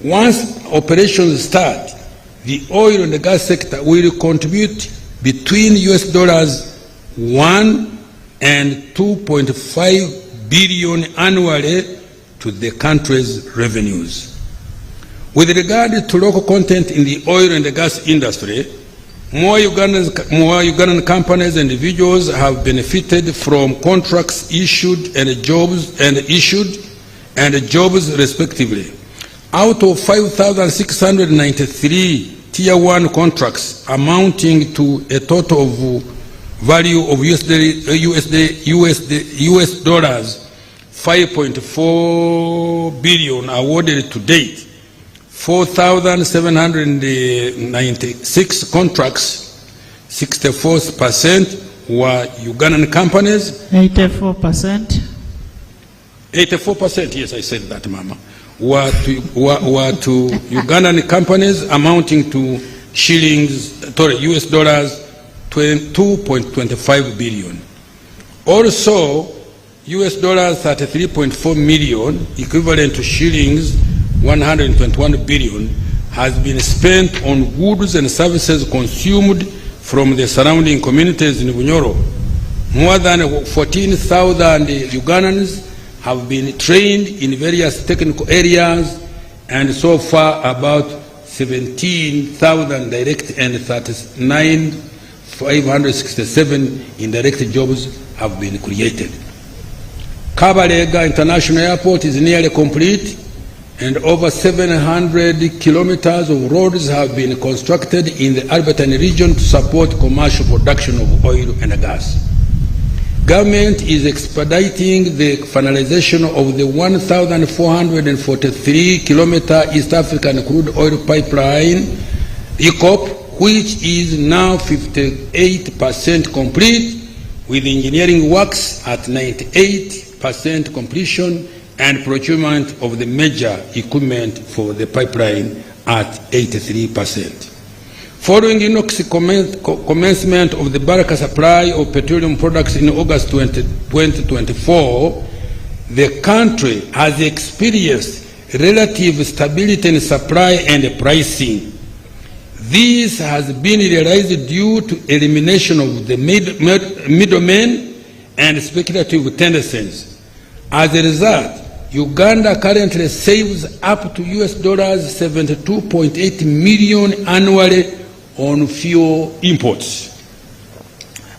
Once operations start, the oil and the gas sector will contribute between $1 and $2.5 billion annually to the country's revenues. With regard to local content in the oil and the gas industry, more Ugandan companies and individuals have benefited from contracts issued and jobs respectively. Out of 5,693 Tier 1 contracts amounting to a total of value of US dollars 5.4 billion awarded to date, 4,796 contracts, 64% were Ugandan companies. 84%. 84%, yes, I said that, Mama, were to Ugandan companies amounting to US dollars 2.25 billion. Also, US dollars 33.4 million, equivalent to shillings 121 billion, has been spent on goods and services consumed from the surrounding communities in Bunyoro. More than 14,000 Ugandans have been trained in various technical areas, and so far about 17,000 direct and 39,567 indirect jobs have been created. Kabalega International Airport is nearly complete, and over 700 kilometers of roads have been constructed in the Albertine region to support commercial production of oil and gas. Government is expediting the finalization of the 1,443 kilometer East African crude oil pipeline, EACOP, which is now 58% complete, with engineering works at 98% completion and procurement of the major equipment for the pipeline at 83%. Following INOX commencement of the Baraka supply of petroleum products in August 2024, the country has experienced relative stability in supply and pricing. This has been realized due to elimination of the middlemen and speculative tendencies. As a result, Uganda currently saves up to US dollars 72.8 million annually on fuel imports.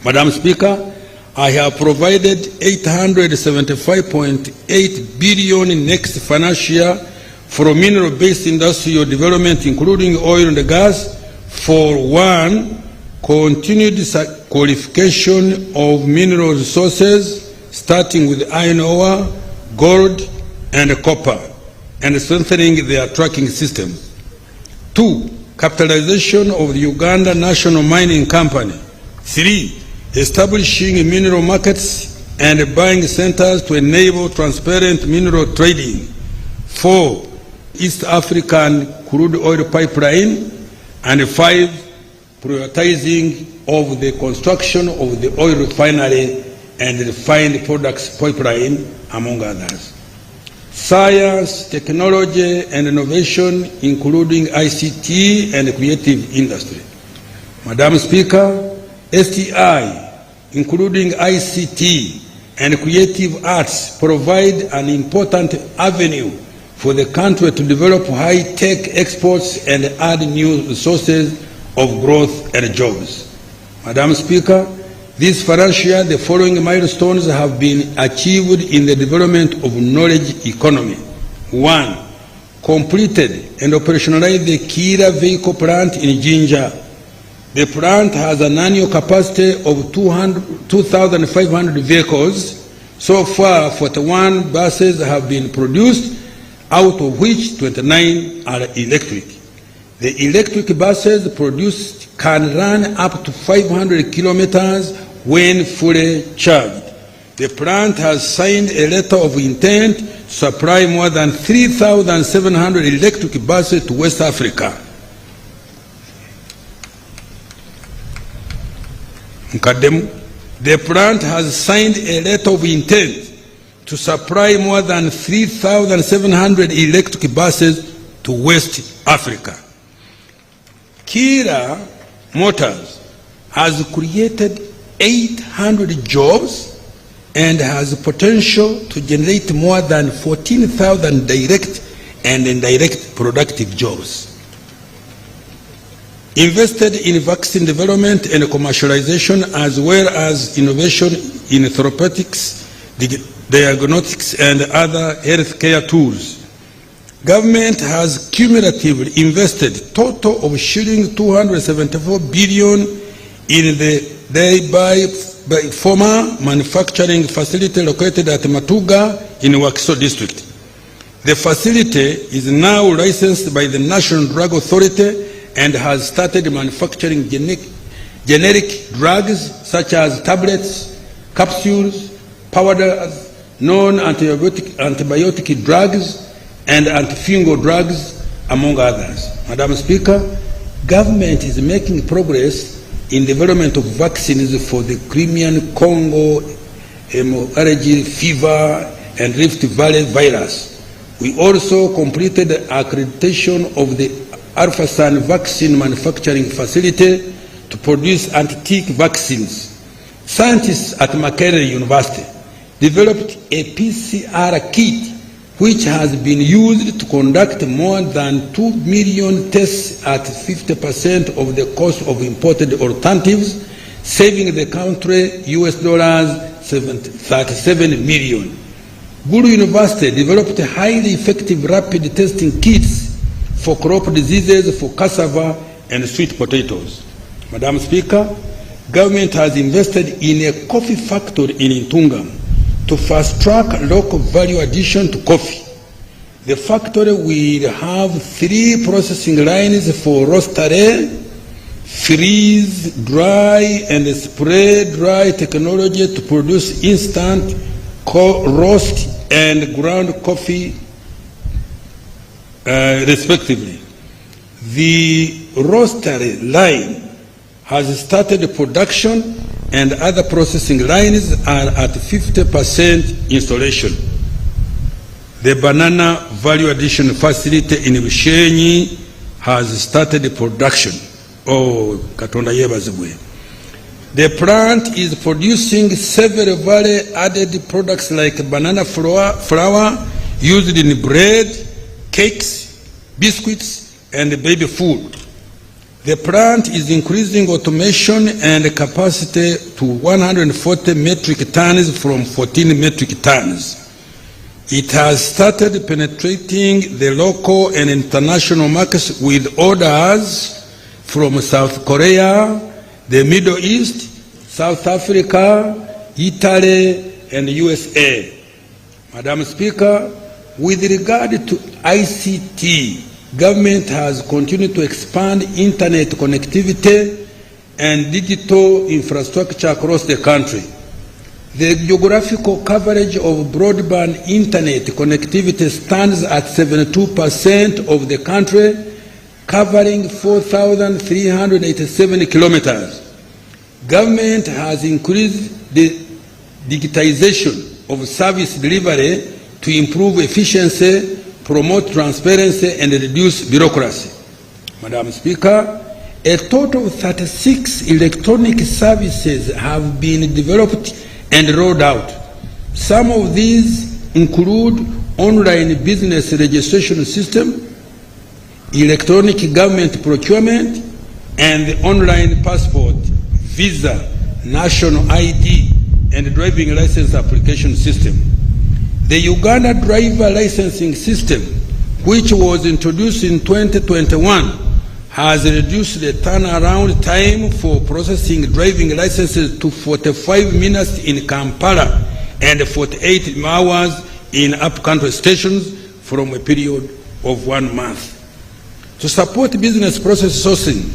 Madam Speaker, I have provided 875.8 billion next financial year for mineral-based industrial development, including oil and gas, for one, continued qualification of mineral resources, starting with iron ore, gold, and copper, and strengthening their tracking system. 2, capitalization of the Uganda National Mining Company. 3, establishing mineral markets and buying centers to enable transparent mineral trading. 4, East African crude oil pipeline. And 5, prioritizing of the construction of the oil refinery and refined products pipeline, among others. Science, technology, and innovation, including ICT and creative industry. Madam Speaker, STI, including ICT and creative arts, provide an important avenue for the country to develop high-tech exports and add new sources of growth and jobs. Madam Speaker, this financial year, the following milestones have been achieved in the development of knowledge economy. 1, completed and operationalized the Kira vehicle plant in Jinja. The plant has an annual capacity of 2,500 vehicles. So far, 41 buses have been produced, out of which 29 are electric. The electric buses produced can run up to 500 kilometers when fully charged. The plant has signed a letter of intent to supply more than 3,700 electric buses to West Africa. The plant has signed a letter of intent to supply more than 3,700 electric buses to West Africa. Kira Motors has created 800 jobs and has potential to generate more than 14,000 direct and indirect productive jobs. Invested in vaccine development and commercialization, as well as innovation in therapeutics, diagnostics, and other healthcare tools. Government has cumulatively invested total of shilling 274 billion in the thereby former manufacturing facility located at Matuga in Wakiso district. The facility is now licensed by the National Drug Authority and has started manufacturing generic drugs such as tablets, capsules, powders, non-antibiotic drugs, and antifungal drugs, among others. Madam Speaker, government is making progress in development of vaccines for the Crimean Congo hemorrhagic fever and Rift Valley virus. We also completed accreditation of the Alphasan vaccine manufacturing facility to produce anti-tick vaccines. Scientists at Makerere University developed a PCR kit which has been used to conduct more than 2 million tests at 50% of the cost of imported alternatives, saving the country $37 million. Guru University developed highly effective rapid testing kits for crop diseases for cassava and sweet potatoes. Madam Speaker, government has invested in a coffee factory in Ntungamo to fast-track local value addition to coffee. The factory will have 3 processing lines for roastery, freeze, dry, and spray dry technology to produce instant roast and ground coffee, respectively. The roastery line has started production and other processing lines are at 50% installation. The banana value addition facility in Bushenyi has started production. Oh, Katonda yebazibwe. The plant is producing several value-added products like banana flour used in bread, cakes, biscuits, and baby food. The plant is increasing automation and capacity to 140 metric tons from 14 metric tons. It has started penetrating the local and international markets with orders from South Korea, the Middle East, South Africa, Italy, and USA. Madam Speaker, with regard to ICT, government has continued to expand internet connectivity and digital infrastructure across the country. The geographical coverage of broadband internet connectivity stands at 72% of the country, covering 4,387 kilometers. Government has increased the digitization of service delivery to improve efficiency, promote transparency, and reduce bureaucracy. Madam Speaker, a total of 36 electronic services have been developed and rolled out. Some of these include online business registration system, electronic government procurement, and the online passport, visa, national ID, and driving license application system. The Uganda driver licensing system, which was introduced in 2021, has reduced the turnaround time for processing driving licenses to 45 minutes in Kampala and 48 hours in upcountry stations from a period of 1 month. To support business process sourcing,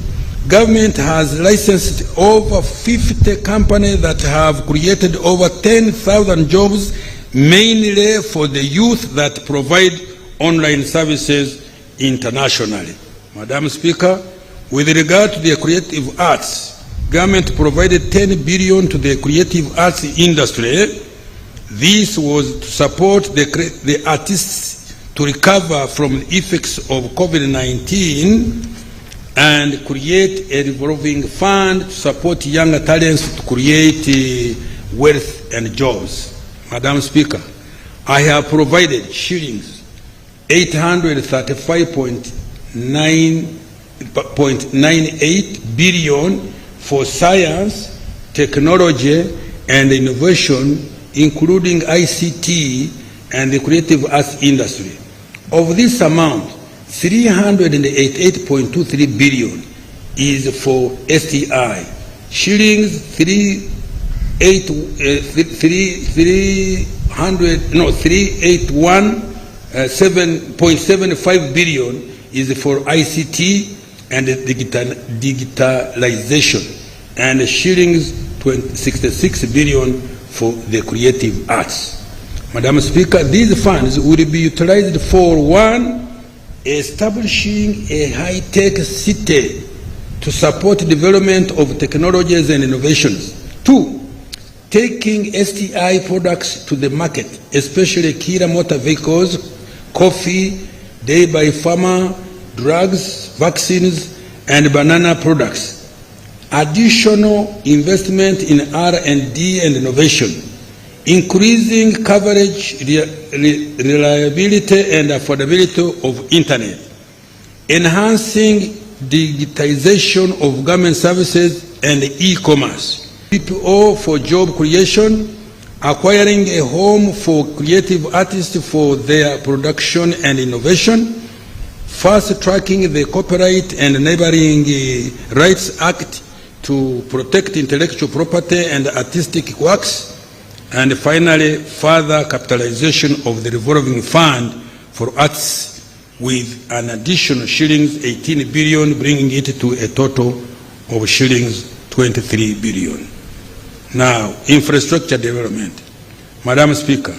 government has licensed over 50 companies that have created over 10,000 jobs, mainly for the youth that provide online services internationally. Madam Speaker, with regard to the creative arts, government provided 10 billion to the creative arts industry. This was to support the artists to recover from the effects of COVID-19 and create a revolving fund to support younger talents to create wealth and jobs. Madam Speaker, I have provided shillings 835.98 billion for science, technology, and innovation, including ICT and the creative arts industry. Of this amount, 388.23 billion is for STI, shillings 381.75 billion is for ICT and digitalization, and shillings 66 billion for the creative arts. Madam Speaker, these funds will be utilized for: 1, establishing a high-tech city to support development of technologies and innovations. 2, taking STI products to the market, especially Kira motor vehicles, coffee, Day-by Farmer, drugs, vaccines, and banana products. Additional investment in R&D and innovation, increasing coverage, reliability, and affordability of internet, enhancing digitization of government services and e-commerce, PPO for job creation, acquiring a home for creative artists for their production and innovation, fast-tracking the Copyright and Neighboring Rights Act to protect intellectual property and artistic works, and finally, further capitalization of the revolving fund for arts with an additional shillings 18 billion, bringing it to a total of shillings 23 billion. Now, infrastructure development. Madam Speaker,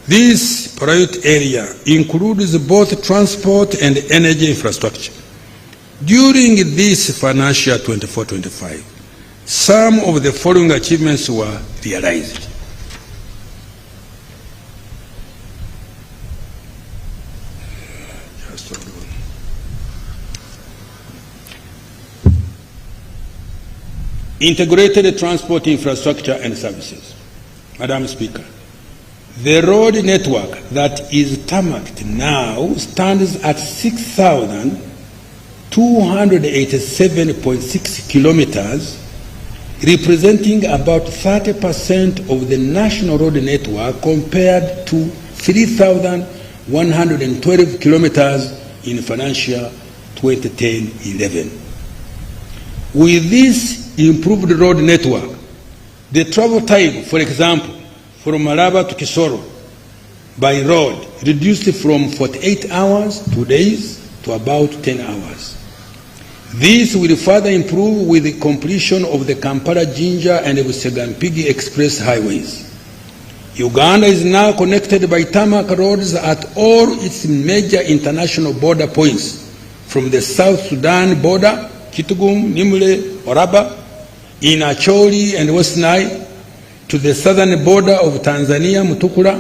this priority area includes both transport and energy infrastructure. During this financial 24-25, some of the following achievements were realized. Integrated transport infrastructure and services. Madam Speaker, the road network that is tarmacked now stands at 6,287.6 kilometers, representing about 30% of the national road network compared to 3,112 kilometers in financial 2010-11. With this improved road network, the travel time, for example, from Malaba to Kisoro by road reduced from 48 hours, 2 days, to about 10 hours. This will further improve with the completion of the Kampala-Jinja and Busegampigi Express highways. Uganda is now connected by tarmac roads at all its major international border points, from the South Sudan border, Kitgum, Nimule, Oraba, in Acholi and West Nile, to the southern border of Tanzania, Mutukula,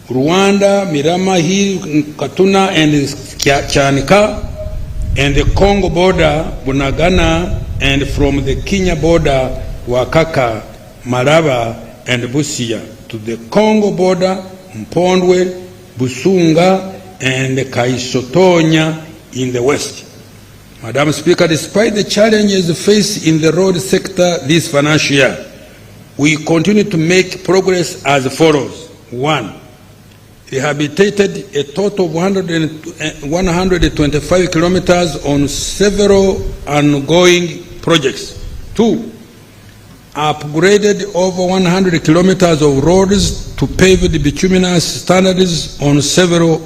Rwanda, Mirama Hill, Katuna, and Chanika, and the Congo border, Bunagana, and from the Kenya border, Wakaka, Malaba, and Busia, to the Congo border, Mpondwe, Busunga, and Kaisotonya in the west. Madam Speaker, despite the challenges faced in the road sector this financial year, we continue to make progress as follows. 1, rehabilitated a total of 125 kilometers on several ongoing projects. 2, upgraded over 100 kilometers of roads to paved bituminous standards on several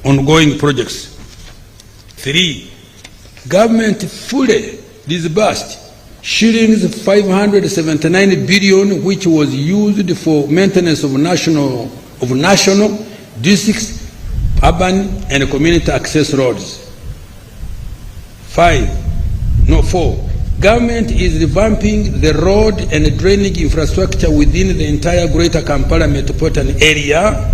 ongoing projects. 3. Government fully disbursed shillings 579 billion, which was used for maintenance of national, districts, urban and community access roads. 4. Government is revamping the road and drainage infrastructure within the entire Greater Kampala metropolitan area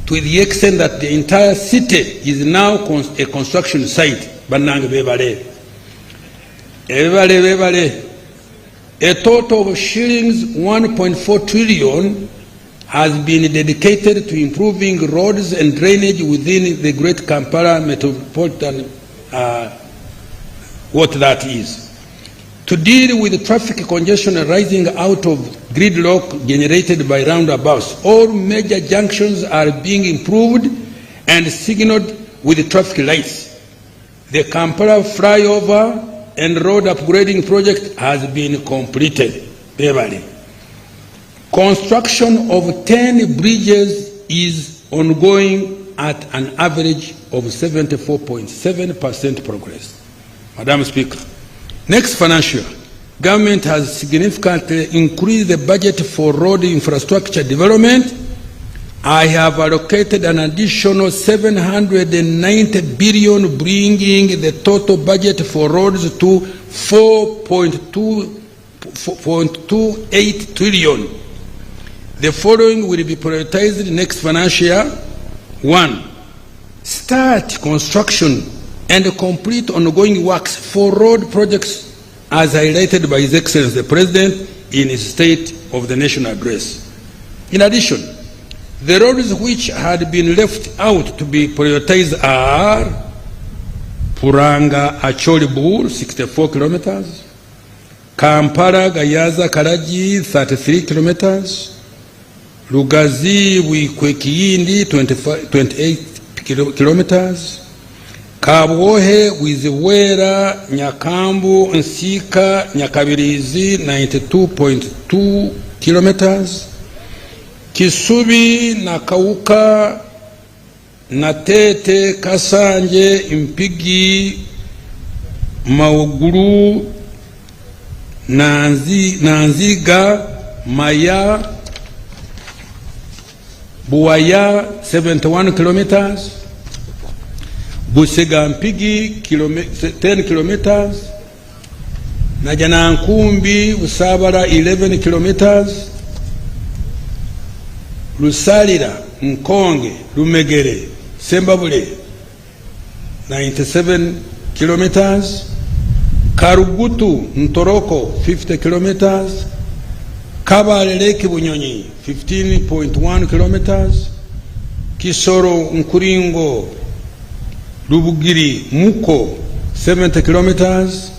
to the extent that the entire city is now a construction site. A total of shillings 1.4 trillion has been dedicated to improving roads and drainage within the Great Kampala metropolitan, what that is. To deal with the traffic congestion arising out of gridlock generated by roundabouts, all major junctions are being improved and signaled with traffic lights. The Kampala flyover and road upgrading project has been completed. Construction of 10 bridges is ongoing at an average of 74.7% progress. Madam Speaker, next financial year, government has significantly increased the budget for road infrastructure development. I have allocated an additional 790 billion, bringing the total budget for roads to 4.28 trillion. The following will be prioritized next financial year. 1. Start construction and complete ongoing works for road projects as highlighted by His Excellency the President in his State of the Nation address. In addition, the roads which had been left out to be prioritized are Puranga Acholi Bull, 64 kilometers, Kampala Gayaza Karaji, 33 kilometers, Lugazi Wikwekiyindi, 28 kilometers, Kabwohe Wiziwera Nyakambu Nsika Nyakabirizi, 92.2 kilometers, Kisubi Nakauka Natete Kasanje Impigi Mauguru Nanziga Maya Buaya, 71 kilometers, Busega Mpigi 10 kilometers, Najanankumbi Usabara 11 kilometers, Lusalira Nkonge Lumegere Sembabule 97 kilometers, Karugutu Ntoroko 50 kilometers, Kabale Lake Bunyonyi 15.1 kilometers, Kisoro Nkuringo Lubugiri Muko 70 kilometers,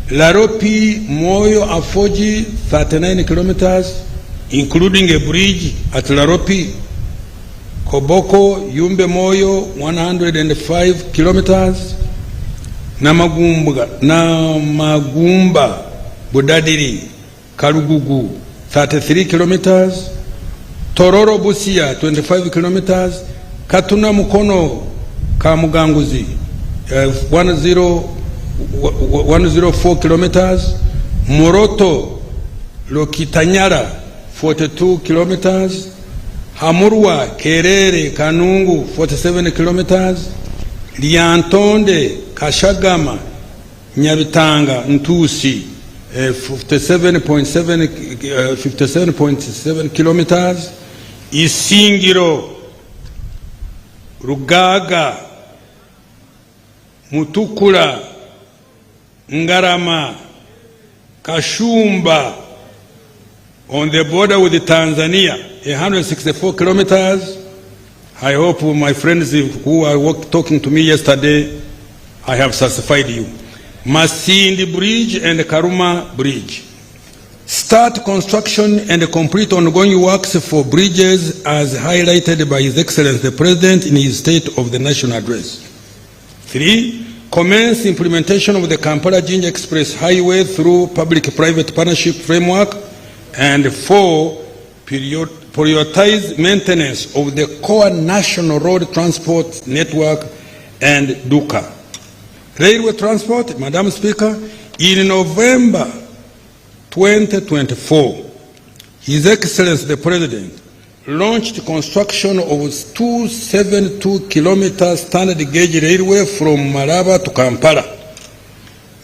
Laropi Moyo Afoji 39 kilometers, including a bridge at Laropi, Koboko Yumbe Moyo 105 kilometers, Namagumba Budadiri Kalugugu 33 kilometers, Tororo Busia 25 kilometers, Katuna Mukono Kamuganguzi 104 kilometers, Moroto Lokitanyara 42 kilometers, Hamurwa Kerere Kanungu 47 kilometers, Liantonde Kashagama Nyabitanga Ntusi 57.7 kilometers, Isingiro Rugaga Mutukula Ngarama Kashumba on the border with Tanzania 164 kilometers. I hope my friends who are talking to me yesterday, I have satisfied you. Masindi Bridge and Karuma Bridge. Start construction and complete ongoing works for bridges as highlighted by His Excellency the President in his State of the Nation address. 3. commence implementation of the Kampala-Jinja Express Highway through public-private partnership framework, and 4, prioritize maintenance of the core national road transport network and DUCA. Railway transport, Madam Speaker, in November 2024, His Excellency the President launched construction of 272-kilometer standard gauge railway from Malaba to Kampala.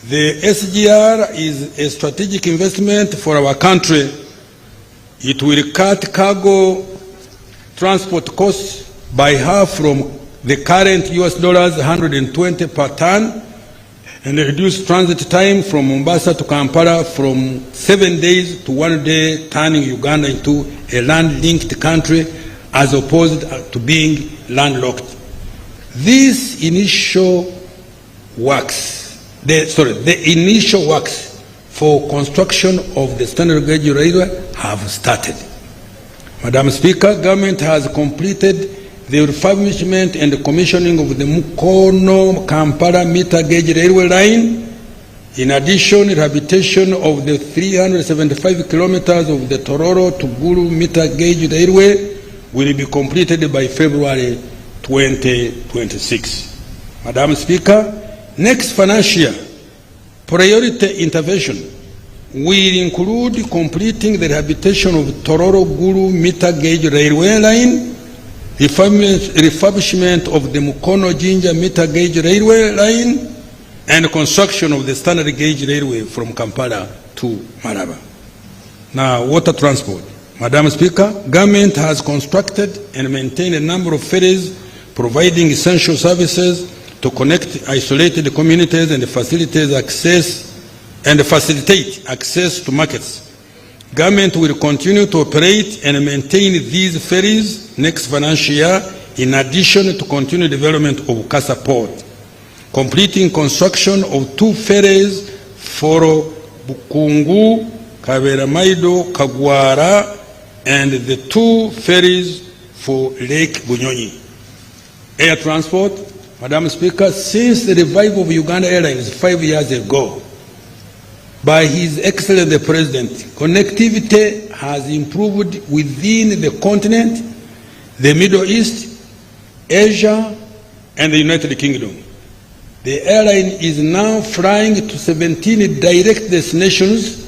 The SGR is a strategic investment for our country. It will cut cargo transport costs by half from the current $120 per ton, and reduce transit time from Mombasa to Kampala from 7 days to 1 day, turning Uganda into a land-linked country as opposed to being landlocked. These initial works, the initial works for construction of the standard gauge railway have started. Madam Speaker, government has completed the refurbishment and commissioning of the Mukono-Kampala meter gauge railway line. In addition, rehabilitation of the 375 kilometers of the Tororo to Gulu meter gauge railway will be completed by February 2026. Madam Speaker, next financial year, priority intervention will include completing the rehabilitation of Tororo-Gulu meter gauge railway line, refurbishment of the Mukono-Jinja meter gauge railway line, and construction of the standard gauge railway from Kampala to Malaba. Now, water transport. Madam Speaker, government has constructed and maintained a number of ferries providing essential services to connect isolated communities and facilitate access to markets. Government will continue to operate and maintain these ferries next financial year, in addition to continued development of Kasa Port, completing construction of 2 ferries for Bukungu, Kaberamaido, Kagwara, and the 2 ferries for Lake Bunyonyi. Air transport, Madam Speaker, since the revival of Uganda Airlines 5 years ago, by His Excellency the President, connectivity has improved within the continent, the Middle East, Asia, and the United Kingdom. The airline is now flying to 17 direct destinations,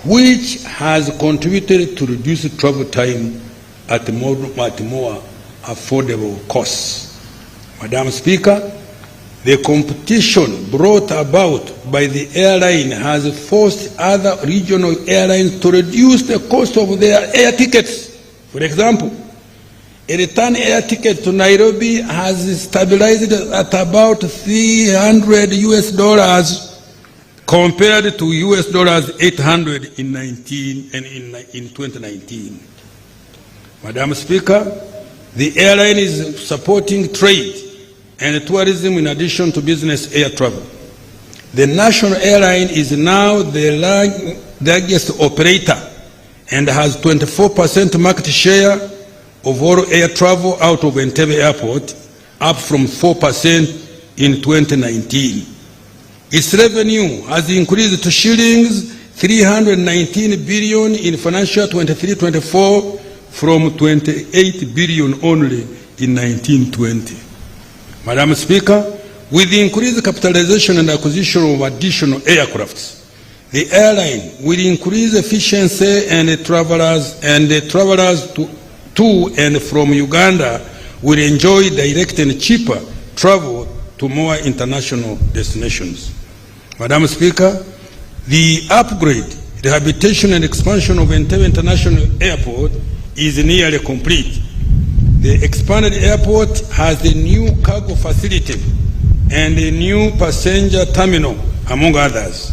which has contributed to reduce travel time at more affordable costs. Madam Speaker, the competition brought about by the airline has forced other regional airlines to reduce the cost of their air tickets. For example, a return air ticket to Nairobi has stabilized at about $300 compared to $800 in 2019. Madam Speaker, the airline is supporting trade and tourism in addition to business air travel. The national airline is now the largest operator and has 24% market share of all air travel out of Entebbe Airport, up from 4% in 2019. Its revenue has increased to shillings 319 billion in financial 23-24 from 28 billion only in 1920. Madam Speaker, with the increased capitalization and acquisition of additional aircrafts, the airline will increase efficiency, and travelers to and from Uganda will enjoy direct and cheaper travel to more international destinations. Madam Speaker, the upgrade, rehabilitation and expansion of Entebbe International Airport is nearly complete. The expanded airport has a new cargo facility and a new passenger terminal, among others.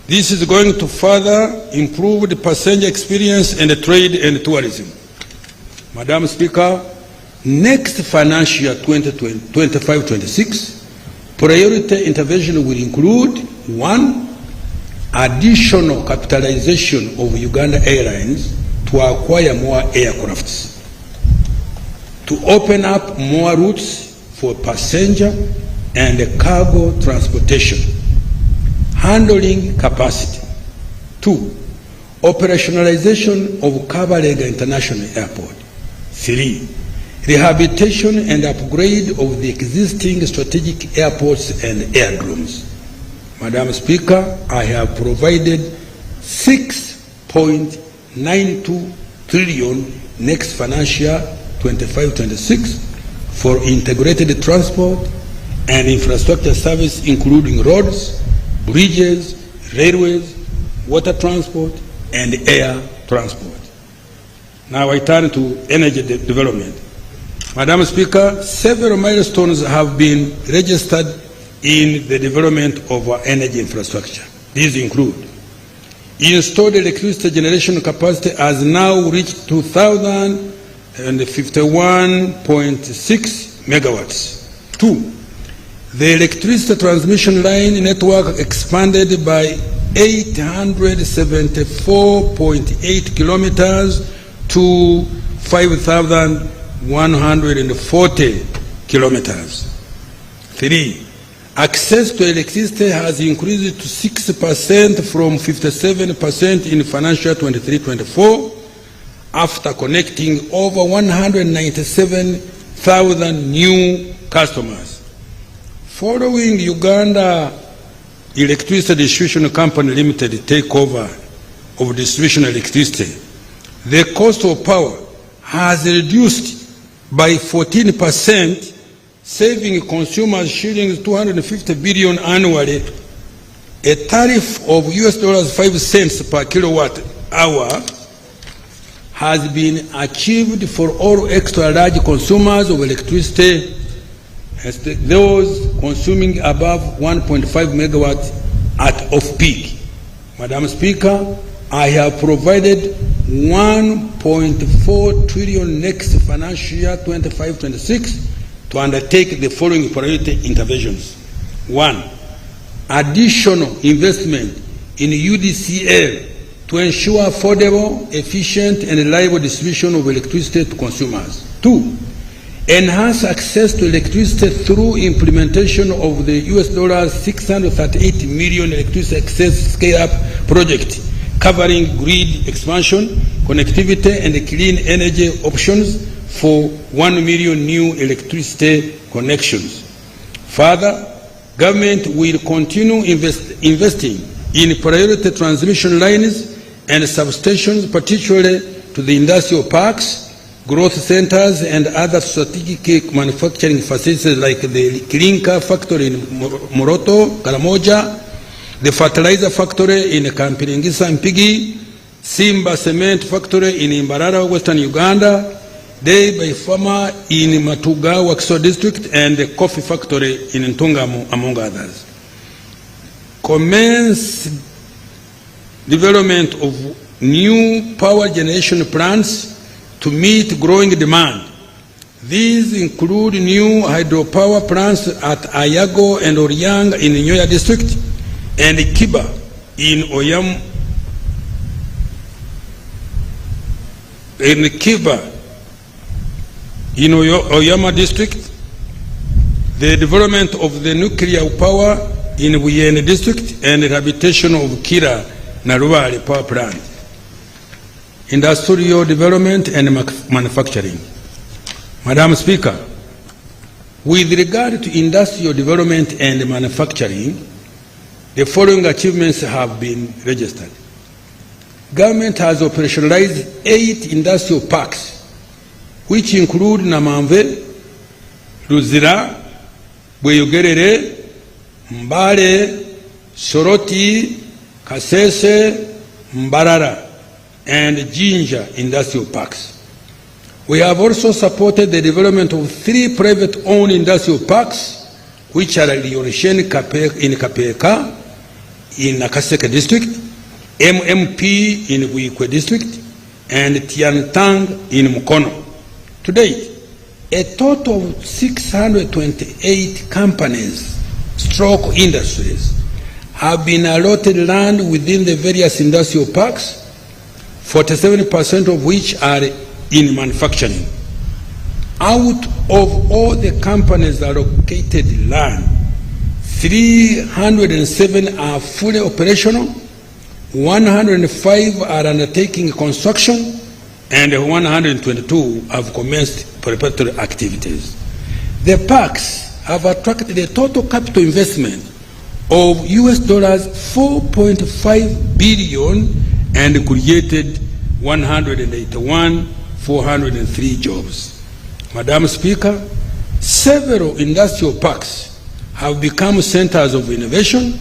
This is going to further improve the passenger experience and the trade and tourism. Madam Speaker, next financial year 2025-26, priority intervention will include 1, additional capitalization of Uganda Airlines to acquire more aircrafts, to open up more routes for passenger and cargo transportation. Handling capacity. 2. Operationalization of Kabalega International Airport. 3. Rehabilitation and upgrade of the existing strategic airports and aerodromes. Madam Speaker, I have provided 6.92 trillion next financial 25-26 for integrated transport and infrastructure service, including roads, bridges, railways, water transport, and air transport. Now I turn to energy development. Madam Speaker, several milestones have been registered in the development of our energy infrastructure. These include: installed electricity generation capacity has now reached 2,051.6 megawatts. 2. The electricity transmission line network expanded by 874.8 kilometers to 5,140 kilometers. 3. Access to electricity has increased to 6% from 57% in financial 23-24 after connecting over 197,000 new customers. Following Uganda Electricity Distribution Company Limited takeover of distribution electricity, the cost of power has reduced by 14%, saving consumers shillings 250 billion annually. A tariff of US$5 cents per kilowatt hour has been achieved for all extra large consumers of electricity, those consuming above 1.5 megawatts at off-peak. Madam Speaker, I have provided 1.4 trillion next financial year 25-26 to undertake the following priority interventions. 1. Additional investment in UDCL to ensure affordable, efficient, and reliable distribution of electricity to consumers. 2. Enhance access to electricity through implementation of the US$638 million electricity access scale-up project covering grid expansion, connectivity, and clean energy options for 1 million new electricity connections. Further, government will continue investing in priority transmission lines and substations, particularly to the industrial parks, growth centers, and other strategic manufacturing facilities like the clinker factory in Moroto, Karamoja, the fertilizer factory in Kampiringisa, Mpigi, Simba cement factory in Imbarara, Western Uganda, Day by Farmer in Matuga, Wakiso district, and the coffee factory in Ntungamo, among others. Commence development of new power generation plants to meet growing demand. These include new hydropower plants at Ayago and Oryang in Nyoya district and Kiba in Oyama district, the development of the nuclear power in Buyene district, and the rehabilitation of Kira Narwari power plant. Industrial development and manufacturing. Madam Speaker, with regard to industrial development and manufacturing, the following achievements have been registered. Government has operationalized 8 industrial parks, which include Namamve, Luzira, Bweyogerere, Mbale, Soroti, Kasese, Mbarara, and Jinja industrial parks. We have also supported the development of 3 private-owned industrial parks, which are Lioneshen in Kapeka in Nakaseka district, MMP in Buikwe district, and Tiantang in Mukono. To date, a total of 628 companies, stroke industries, have been allotted land within the various industrial parks, 47% of which are in manufacturing. Out of all the companies allocated land, 307 are fully operational, 105 are undertaking construction, and 122 have commenced preparatory activities. The parks have attracted a total capital investment of US dollars 4.5 billion and created 181,403 jobs. Madam Speaker, several industrial parks have become centers of innovation,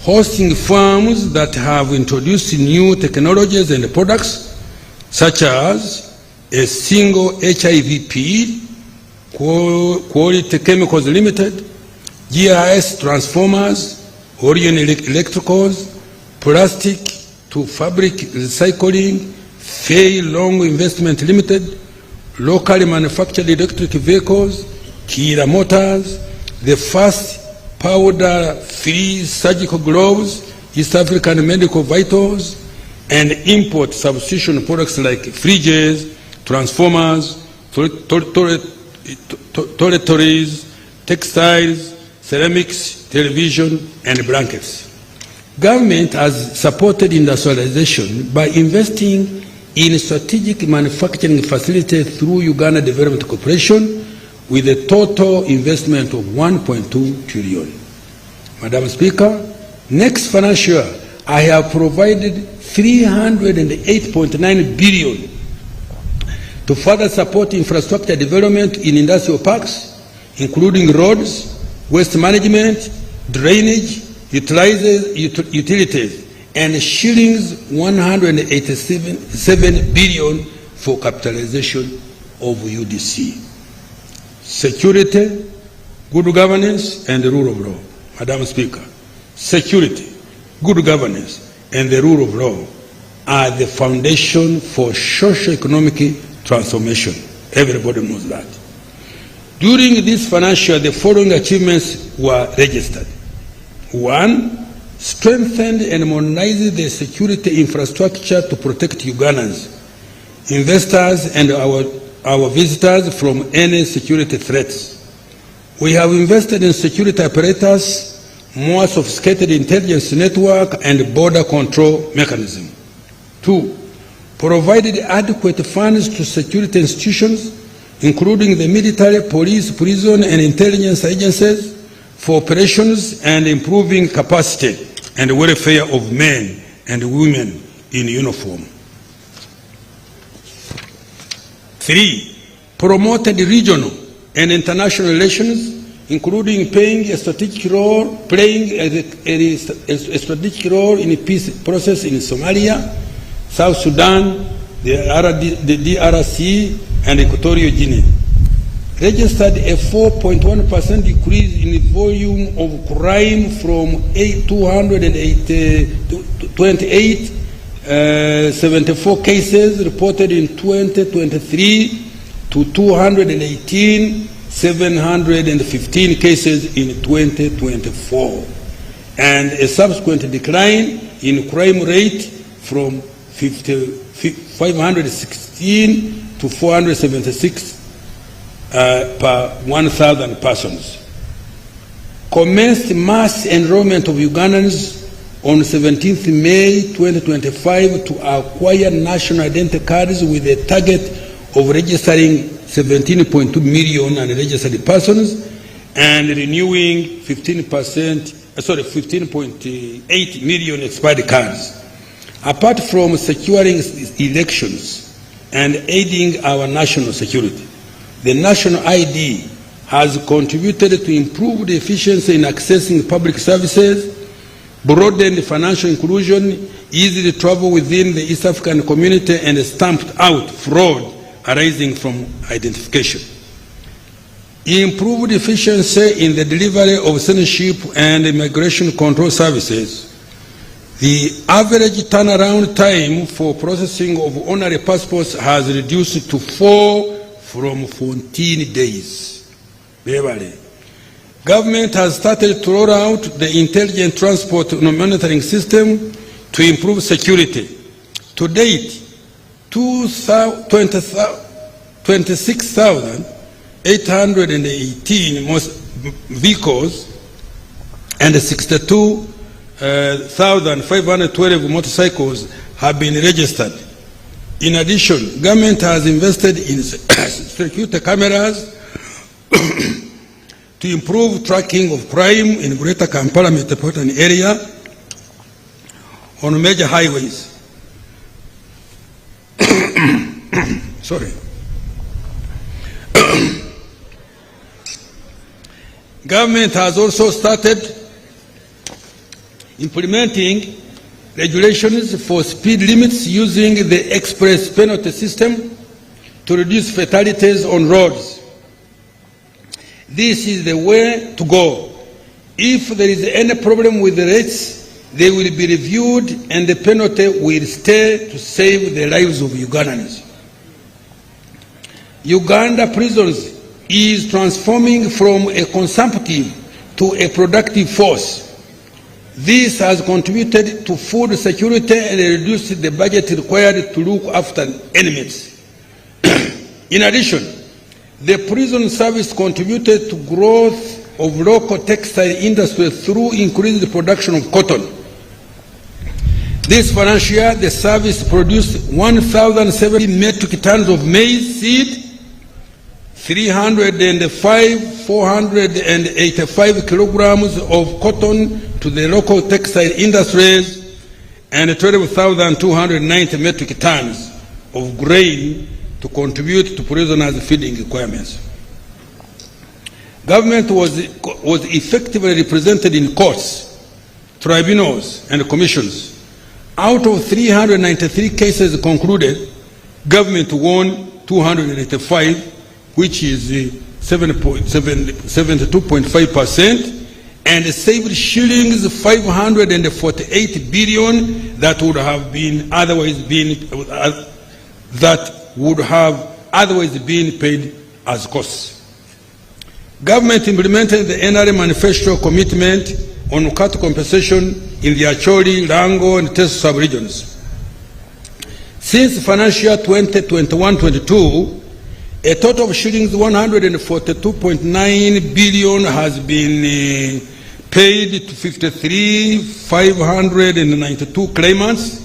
hosting firms that have introduced new technologies and products, such as a single HIV-PED, Quality Chemicals Limited, GIS Transformers, Orion Electricals, Plastic to Fabric Recycling, Fay Long Investment Limited, locally manufactured electric vehicles, Kira Motors, the first powder-free surgical gloves, East African medical vitals, and import substitution products like fridges, transformers, toiletries, textiles, ceramics, television, and blankets. Government has supported industrialization by investing in strategic manufacturing facilities through Uganda Development Corporation with a total investment of 1.2 trillion. Madam Speaker, next financial year, I have provided 308.9 billion to further support infrastructure development in industrial parks, including roads, waste management, drainage, utilities, and shillings 187 billion for capitalization of UDC. Security, good governance, and the rule of law. Madam Speaker, security, good governance, and the rule of law are the foundation for socio-economic transformation. Everybody knows that. During this financial year, the following achievements were registered. 1, strengthened and modernized the security infrastructure to protect Ugandans, investors, and our visitors from any security threats. We have invested in security apparatus, more sophisticated intelligence network, and border control mechanism. 2, provided adequate funds to security institutions, including the military, police, prison, and intelligence agencies, for operations and improving capacity and welfare of men and women in uniform. 3, promoted regional and international relations, including playing a strategic role in the peace process in Somalia, South Sudan, the DRC, and Equatorial Guinea. Registered a 4.1% decrease in the volume of crime from 274 cases reported in 2023 to 218,715 cases in 2024, and a subsequent decline in crime rate from 516 to 476 per 1,000 persons. Commenced mass enrollment of Ugandans on 17th May 2025 to acquire national identity cards with a target of registering 17.2 million unregistered persons and renewing 15.8 million expired cards. Apart from securing elections and aiding our national security, the national ID has contributed to improve the efficiency in accessing public services, broadened financial inclusion, easily travel within the East African community, and stamped out fraud arising from identification. Improved efficiency in the delivery of citizenship and immigration control services. The average turnaround time for processing of honorary passports has reduced to 4 from 14 days. Government has started to roll out the intelligent transport monitoring system to improve security. To date, 26,818 vehicles and 62,512 motorcycles have been registered. In addition, government has invested in security cameras to improve tracking of crime in Greater Kampala metropolitan area on major highways. Sorry. Government has also started implementing regulations for speed limits using the express penalty system to reduce fatalities on roads. This is the way to go. If there is any problem with the rates, they will be reviewed and the penalty will stay to save the lives of Ugandans. Uganda prisons is transforming from a consumptive to a productive force. This has contributed to food security and reduced the budget required to look after inmates. In addition, the prison service contributed to growth of local textile industry through increased production of cotton. This financial year, the service produced 1,070 metric tons of maize seed, 485 kilograms of cotton to the local textile industries, and 12,290 metric tons of grain to contribute to prisoners' feeding requirements. Government was effectively represented in courts, tribunals, and commissions. Out of 393 cases concluded, government won 285, which is 72.5%, and saved shillings 548 billion that would have otherwise been paid as costs. Government implemented the NRA manifesto commitment on cattle compensation in the Acholi, Rango, and Teso sub-regions. Since financial year 2021-22, a total of shillings 142.9 billion has been paid to 53,592 claimants.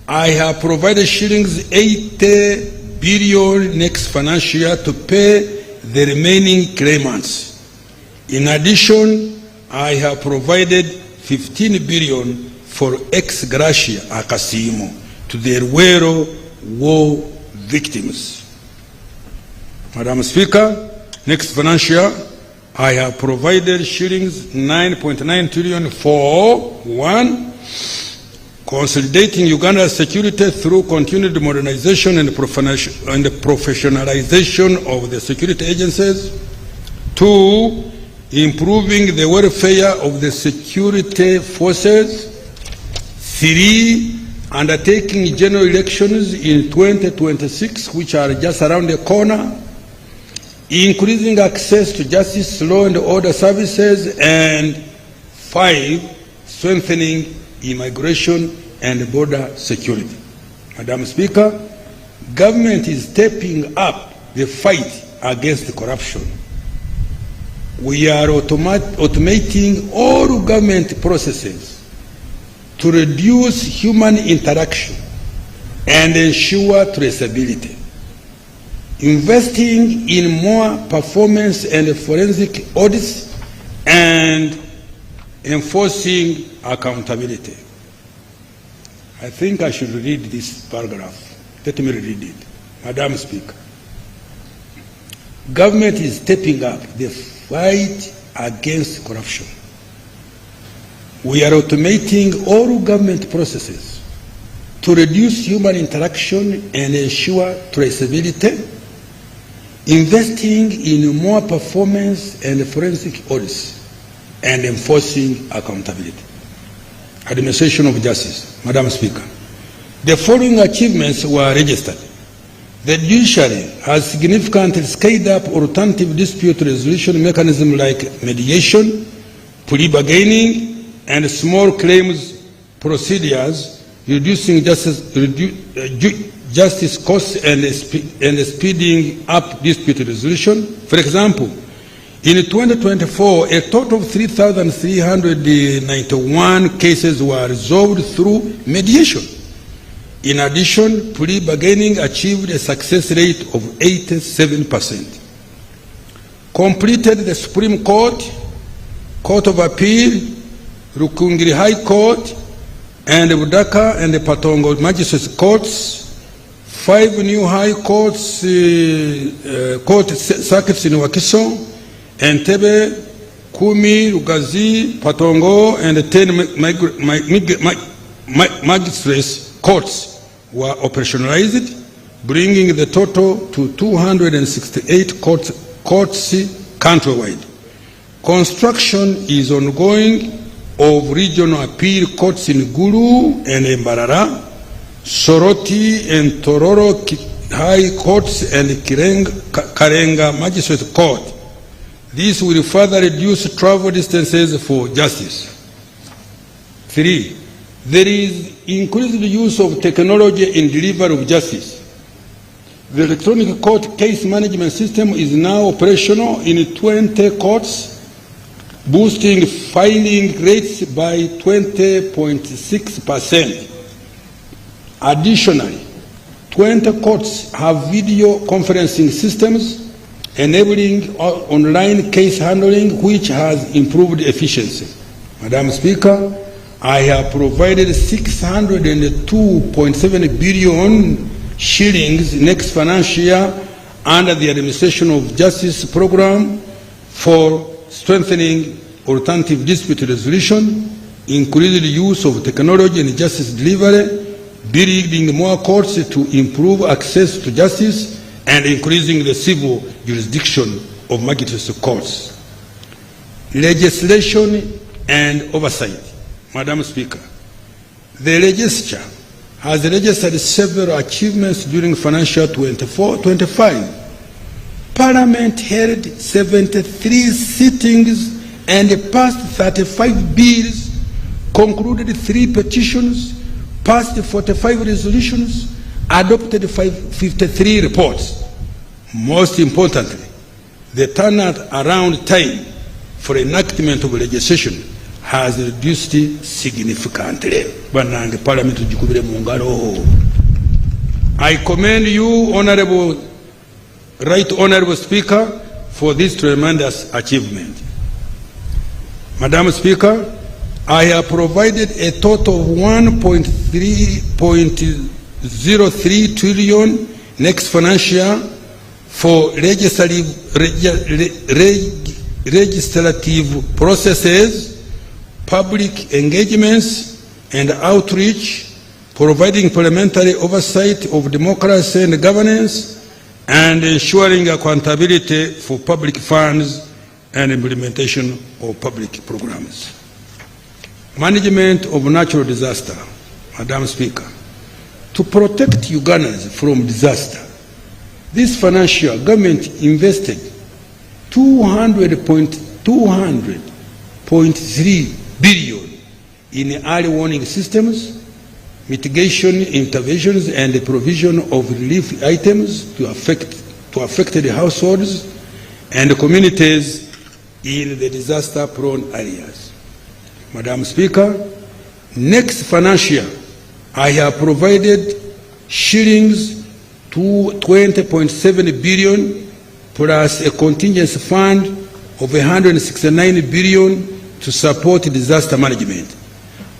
I have provided shillings 80 billion next financial year to pay the remaining claimants. In addition, I have provided 15 billion for ex gratia Akasimo to the Ruero war victims. Madam Speaker, next financial year, I have provided shillings 9.9 trillion for 1. Consolidating Uganda's security through continued modernization and professionalization of the security agencies. 2. Improving the welfare of the security forces. 3. Undertaking general elections in 2026, which are just around the corner. Increasing access to justice, law and order services. And 5. Strengthening immigration and border security. Madam Speaker, government is stepping up the fight against corruption. We are automating all government processes to reduce human interaction and ensure traceability. Investing in more performance and forensic audits and enforcing accountability. I think I should read this paragraph. Let me read it. Madam Speaker, government is stepping up the fight against corruption. We are automating all government processes to reduce human interaction and ensure traceability, investing in more performance and forensic audits, and enforcing accountability. Administration of justice. Madam Speaker, the following achievements were registered. The judiciary has significantly scaled up alternative dispute resolution mechanisms like mediation, plea bargaining, and small claims procedures, reducing justice costs and speeding up dispute resolution. For example, In 2024, a total of 3,391 cases were resolved through mediation. In addition, plea bargaining achieved a success rate of 87%. Completed the Supreme Court, Court of Appeal, Rukungiri High Court, and Budaka and the Patongo Magistrates Courts, 5 new high courts, court circuits in Wakiso, Entebbe, Kumi, Lugazi, Patongo, and 10 magistrates courts were operationalized, bringing the total to 268 courts countrywide. Construction is ongoing of regional appeal courts in Gulu and Mbarara, Soroti and Tororo high courts and Karenga magistrate court. This will further reduce travel distances for justice. 3. There is increased use of technology in delivery of justice. The electronic court case management system is now operational in 20 courts, boosting filing rates by 20.6%. Additionally, 20 courts have video conferencing systems enabling online case handling, which has improved efficiency. Madam Speaker, I have provided 602.7 billion shillings next financial year under the Administration of Justice program for strengthening alternative dispute resolution, increasing the use of technology in justice delivery, building more courts to improve access to justice, and increasing the civil jurisdiction of magistrates courts. Legislation and oversight. Madam Speaker, the legislature has registered several achievements during financial 24-25. Parliament held 73 sittings and passed 35 bills, concluded 3 petitions, passed 45 resolutions, adopted 53 reports. Most importantly, the turnaround time for enactment of legislation has reduced significantly. I commend you, Right Honorable Speaker, for this tremendous achievement. Madam Speaker, I have provided a total of 1.03 trillion next financial year for legislative processes, public engagements and outreach, providing parliamentary oversight of democracy and governance, and ensuring accountability for public funds and implementation of public programs. Management of natural disaster. Madam Speaker, to protect Ugandans from disaster, this financial year government invested 200.3 billion in early warning systems, mitigation interventions, and the provision of relief items to affected households and communities in the disaster-prone areas. Madam Speaker, next financial year, I have provided shillings to 20.7 billion plus a contingency fund of 169 billion to support disaster management.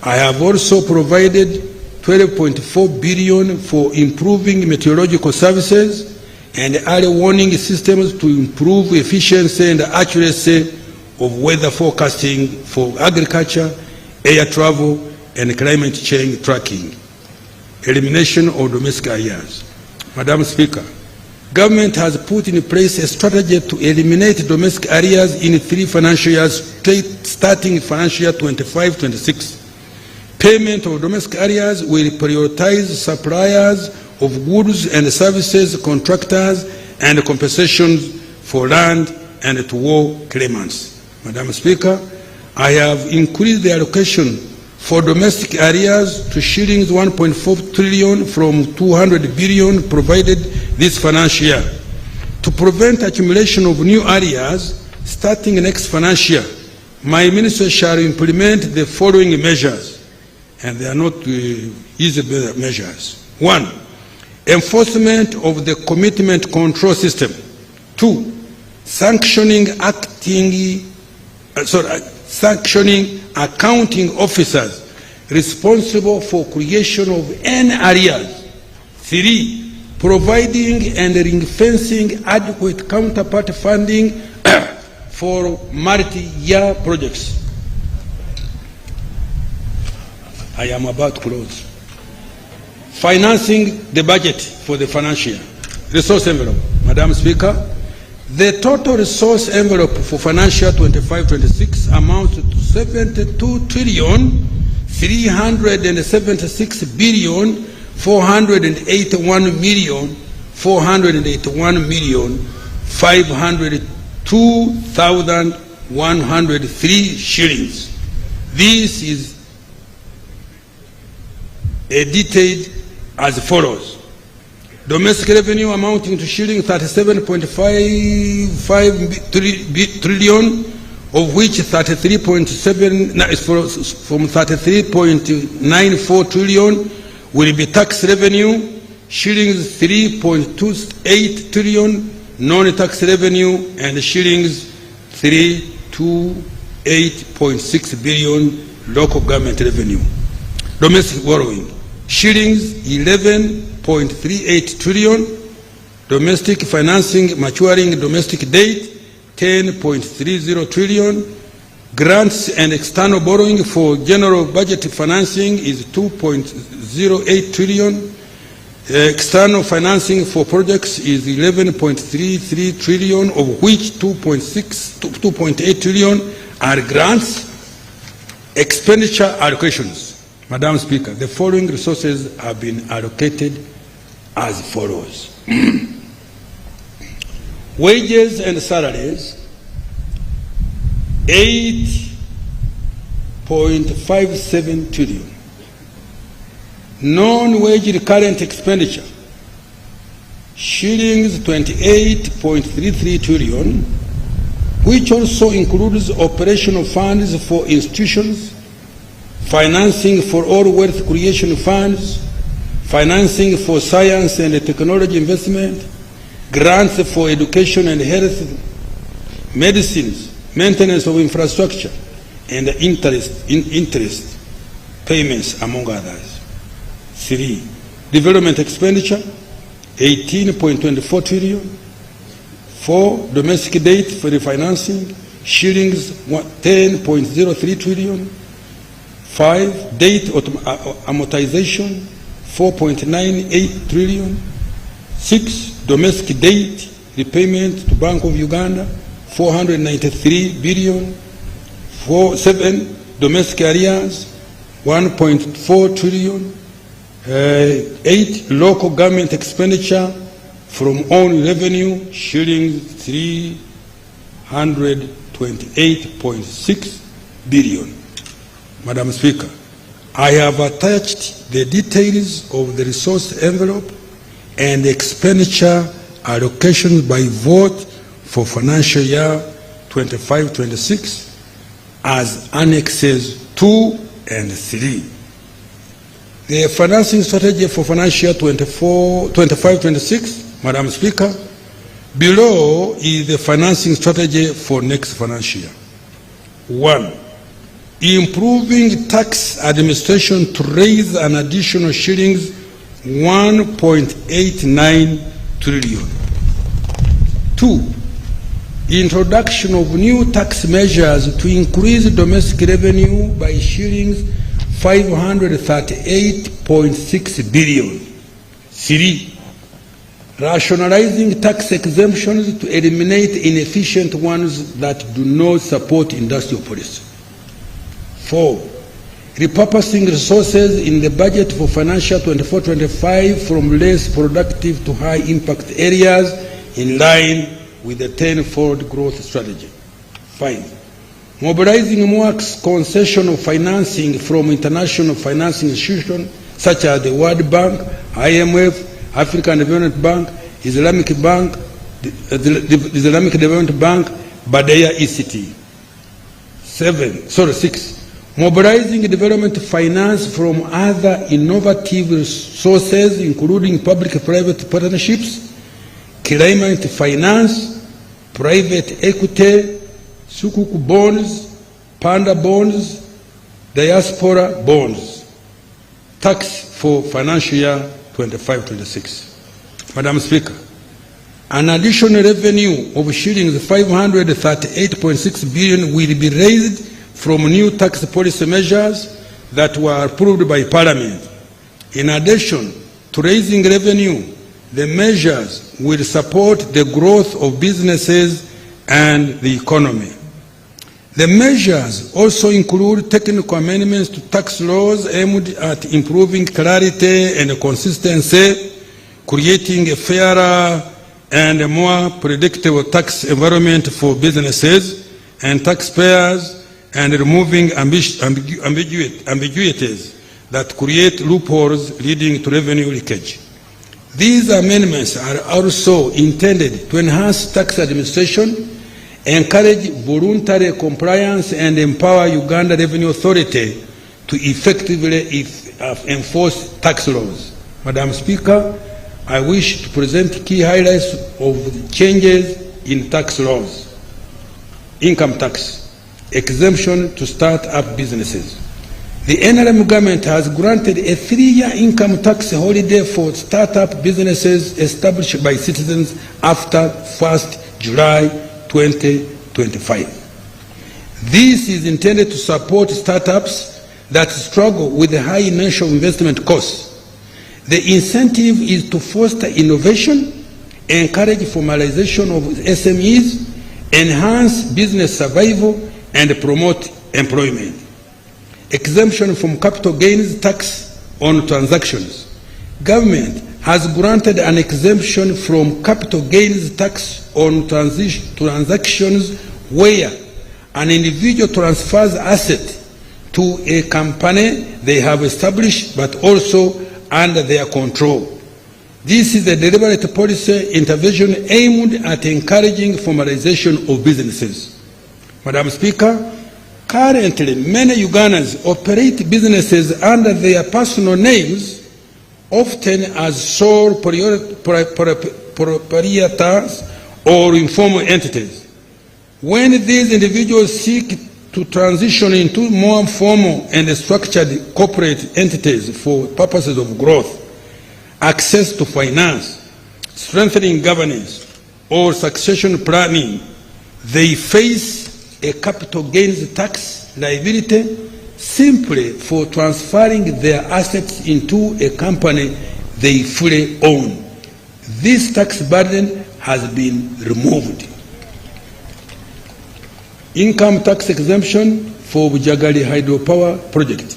I have also provided 12.4 billion for improving meteorological services and early warning systems to improve efficiency and accuracy of weather forecasting for agriculture, air travel, and climate change tracking. Elimination of domestic areas. Madam Speaker, government has put in place a strategy to eliminate domestic areas in 3 financial years starting financial year 25-26. Payment of domestic areas will prioritize suppliers of goods and services, contractors, and compensations for land and to war claimants. Madam Speaker, I have increased the allocation for domestic areas to shillings 1.4 trillion from 200 billion provided this financial year. To prevent accumulation of new areas, starting next financial year, my ministry shall implement the following measures, and they are not easy measures. 1, enforcement of the commitment control system. 2, sanctioning accounting officers responsible for creation of any arrears. 3, providing and ring-fencing adequate counterpart funding for multi-year projects. I am about to close. Financing the budget for the financial year. Resource envelope. Madam Speaker, the total resource envelope for financial 25-26 amounts to 72,481,502,103 shillings. This is detailed as follows. Domestic revenue amounting to shilling 37.55 trillion, of which 33.7 from 33.94 trillion will be tax revenue, shillings 3.28 trillion non-tax revenue, and shillings 328.6 billion local government revenue. Domestic borrowing, shillings 11.38 trillion, domestic financing maturing domestic debt 10.30 trillion, grants and external borrowing for general budget financing is 2.08 trillion, external financing for projects is 11.33 trillion, of which 2.8 trillion are grants. Expenditure allocations. Madam Speaker, the following resources have been allocated as follows. Wages and salaries, 8.57 trillion. Non-wage recurrent expenditure, shillings 28.33 trillion, which also includes operational funds for institutions, financing for all wealth creation funds, financing for science and technology investment, grants for education and health, medicines, maintenance of infrastructure, and interest payments, among others. 3, development expenditure, 18.24 trillion. 4, domestic debt for refinancing, shillings 10.03 trillion. 5, debt amortization, 4.98 trillion. 6, domestic debt repayment to Bank of Uganda, 493 billion. 7, domestic arrears, 1.4 trillion. 8, local government expenditure from own revenue, shillings 328.6 billion. Madam Speaker, I have attached the details of the resource envelope and expenditure allocations by vote for financial year 25-26 as annexes 2 and 3. The financing strategy for financial year 25-26, Madam Speaker, below is the financing strategy for next financial year. 1, improving tax administration to raise an additional shillings 1.89 trillion. 2, introduction of new tax measures to increase domestic revenue by shillings 538.6 billion. 3, rationalizing tax exemptions to eliminate inefficient ones that do not support industrial policy. 4, repurposing resources in the budget for financial 24-25 from less productive to high impact areas in line with the 10-fold growth strategy. 5, mobilizing more concessional financing from international financing institutions such as the World Bank, IMF, African Development Bank, Islamic Bank, the Islamic Development Bank, Badeya ECT. 6. Mobilizing development finance from other innovative sources, including public-private partnerships, climate finance, private equity, sukuk bonds, panda bonds, diaspora bonds. Tax for financial year 25-26. Madam Speaker, an additional revenue of shillings 538.6 billion will be raised from new tax policy measures that were approved by Parliament. In addition to raising revenue, the measures will support the growth of businesses and the economy. The measures also include technical amendments to tax laws aimed at improving clarity and consistency, creating a fairer and a more predictable tax environment for businesses and taxpayers, and removing ambiguities that create loopholes leading to revenue leakage. These amendments are also intended to enhance tax administration, encourage voluntary compliance, and empower Uganda Revenue Authority to effectively enforce tax laws. Madam Speaker, I wish to present key highlights of the changes in tax laws. Income tax, exemption to start-up businesses. The NRM government has granted a 3-year income tax holiday for start-up businesses established by citizens after 1st July 2025. This is intended to support startups that struggle with the high initial investment costs. The incentive is to foster innovation, encourage formalization of SMEs, enhance business survival, and promote employment. Exemption from capital gains tax on transactions. Government has granted an exemption from capital gains tax on transactions where an individual transfers asset to a company they have established but also under their control. This is a deliberate policy intervention aimed at encouraging formalization of businesses. Madam Speaker, currently many Ugandans operate businesses under their personal names, often as sole proprietors or informal entities. When these individuals seek to transition into more formal and structured corporate entities for purposes of growth, access to finance, strengthening governance, or succession planning, they face a capital gains tax liability simply for transferring their assets into a company they fully own. This tax burden has been removed. Income tax exemption for Bujagali hydropower project.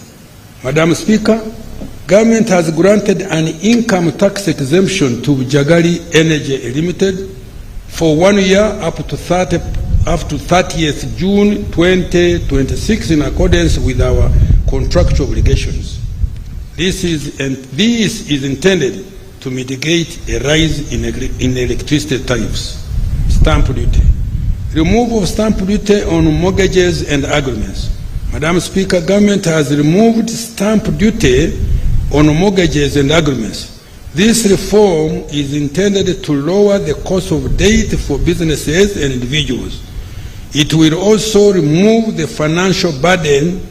Madam Speaker, government has granted an income tax exemption to Bujagali Energy Limited for 1 year up to 30th June 2026 in accordance with our contractual obligations. This is intended to mitigate a rise in electricity tariffs. Stamp duty. Removal of stamp duty on mortgages and agreements. Madam Speaker, government has removed stamp duty on mortgages and agreements. This reform is intended to lower the cost of debt for businesses and individuals. It will also remove the financial burden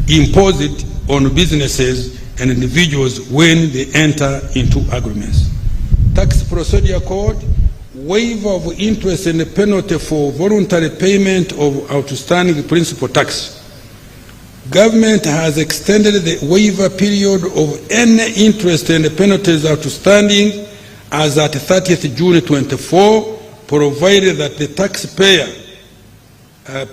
imposed on businesses and individuals when they enter into agreements. Tax Procedure Code, waiver of interest and penalty for voluntary payment of outstanding principal tax. Government has extended the waiver period of any interest and penalties outstanding as at 30th June 24, provided that the taxpayer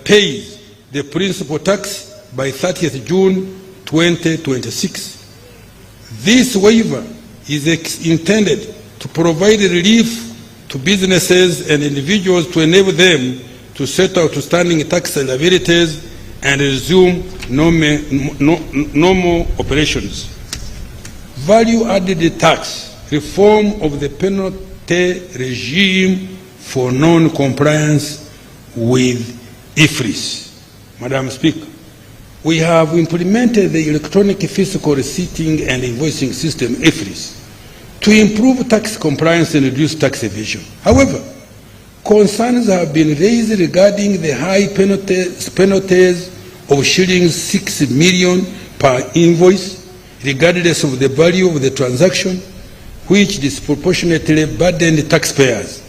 pays the principal tax by 30th June 2026. This waiver is intended to provide relief to businesses and individuals to enable them to settle outstanding tax liabilities and resume normal operations. Value-added tax, reform of the penalty regime for non-compliance with IFRIS. Madam Speaker, we have implemented the electronic fiscal receipting and invoicing system, IFRIS, to improve tax compliance and reduce tax evasion. However, concerns have been raised regarding the high penalties of shillings 6 million per invoice, regardless of the value of the transaction, which disproportionately burdened taxpayers.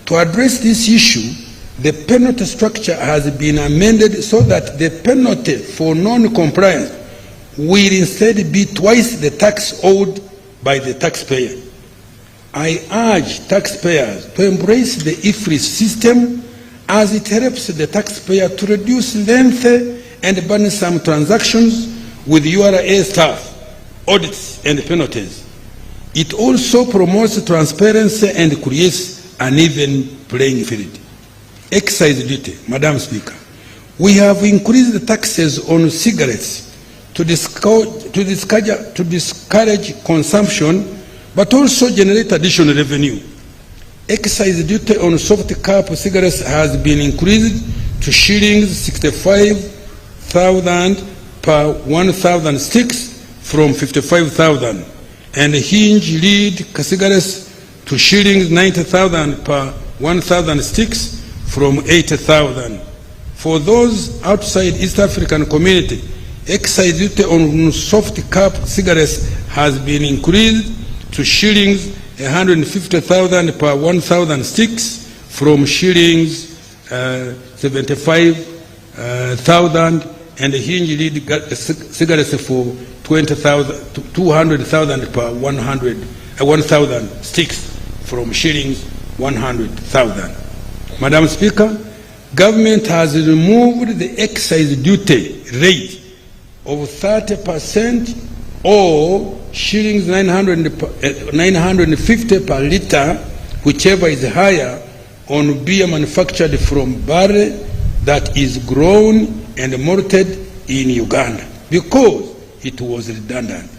To address this issue, the penalty structure has been amended so that the penalty for non-compliance will instead be twice the tax owed by the taxpayer. I urge taxpayers to embrace the IFRIS system as it helps the taxpayer to reduce lengthy and burdensome transactions with URA staff, audits, and penalties. It also promotes transparency and creates an even playing field. Excise duty, Madam Speaker. We have increased the taxes on cigarettes to discourage consumption, but also generate additional revenue. Excise duty on soft cap cigarettes has been increased to shillings 65,000 per 1,000 sticks from 55,000, and hinge lead cigarettes to shillings 90,000 per 1,000 sticks from 80,000. For those outside East African community, excise duty on soft cap cigarettes has been increased to shillings 150,000 per 1,000 sticks from shillings 75,000, and hinge lead cigarettes for 200,000 per 1,000 sticks from shillings 100,000. Madam Speaker, government has removed the excise duty rate of 30% or shillings 950 per litre, whichever is higher, on beer manufactured from barley that is grown and malted in Uganda, because it was redundant.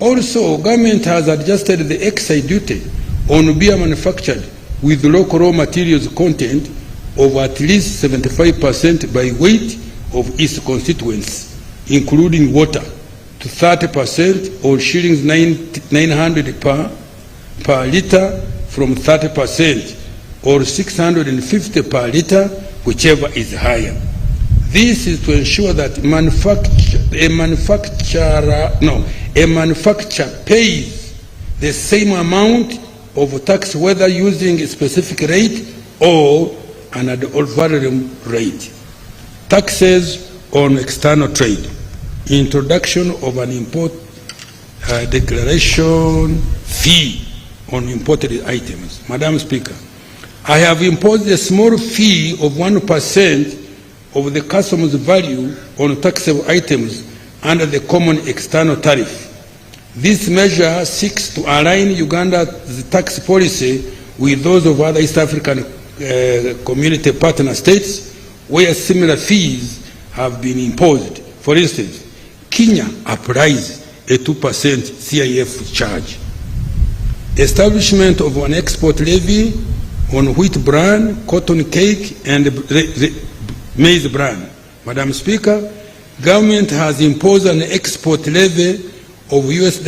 Also, government has adjusted the excise duty on beer manufactured with local raw materials content of at least 75% by weight of its constituents, including water, to 30% or shillings 900 per litre from 30% or 650 per litre, whichever is higher. This is to ensure that a manufacturer pays the same amount of tax whether using a specific rate or an ad valorem rate. Taxes on external trade. Introduction of an import declaration fee on imported items. Madam Speaker, I have imposed a small fee of 1% of the customs value on taxable items under the common external tariff. This measure seeks to align Uganda's tax policy with those of other East African community partner states where similar fees have been imposed. For instance, Kenya applies a 2% CIF charge. Establishment of an export levy on wheat bran, cotton cake, and maize bran. Madam Speaker, government has imposed an export levy of US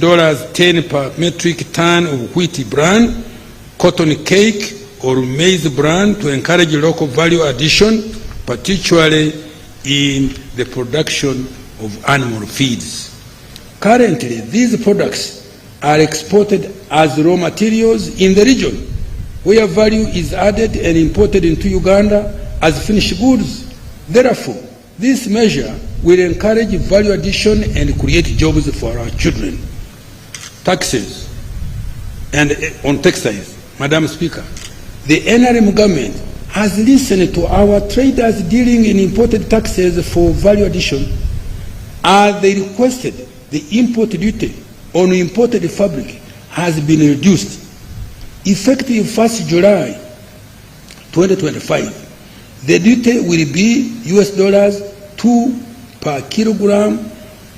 dollars 10 per metric ton of wheat bran, cotton cake, or maize bran to encourage local value addition, particularly in the production of animal feeds. Currently, these products are exported as raw materials in the region, where value is added and imported into Uganda as finished goods. Therefore, this measure will encourage value addition and create jobs for our children. Taxes and on textiles. Madam Speaker, the NRM government has listened to our traders dealing in imported taxes for value addition, as they requested the import duty on imported fabric has been reduced. Effective 1st July 2025, the duty will be $2 per kilogram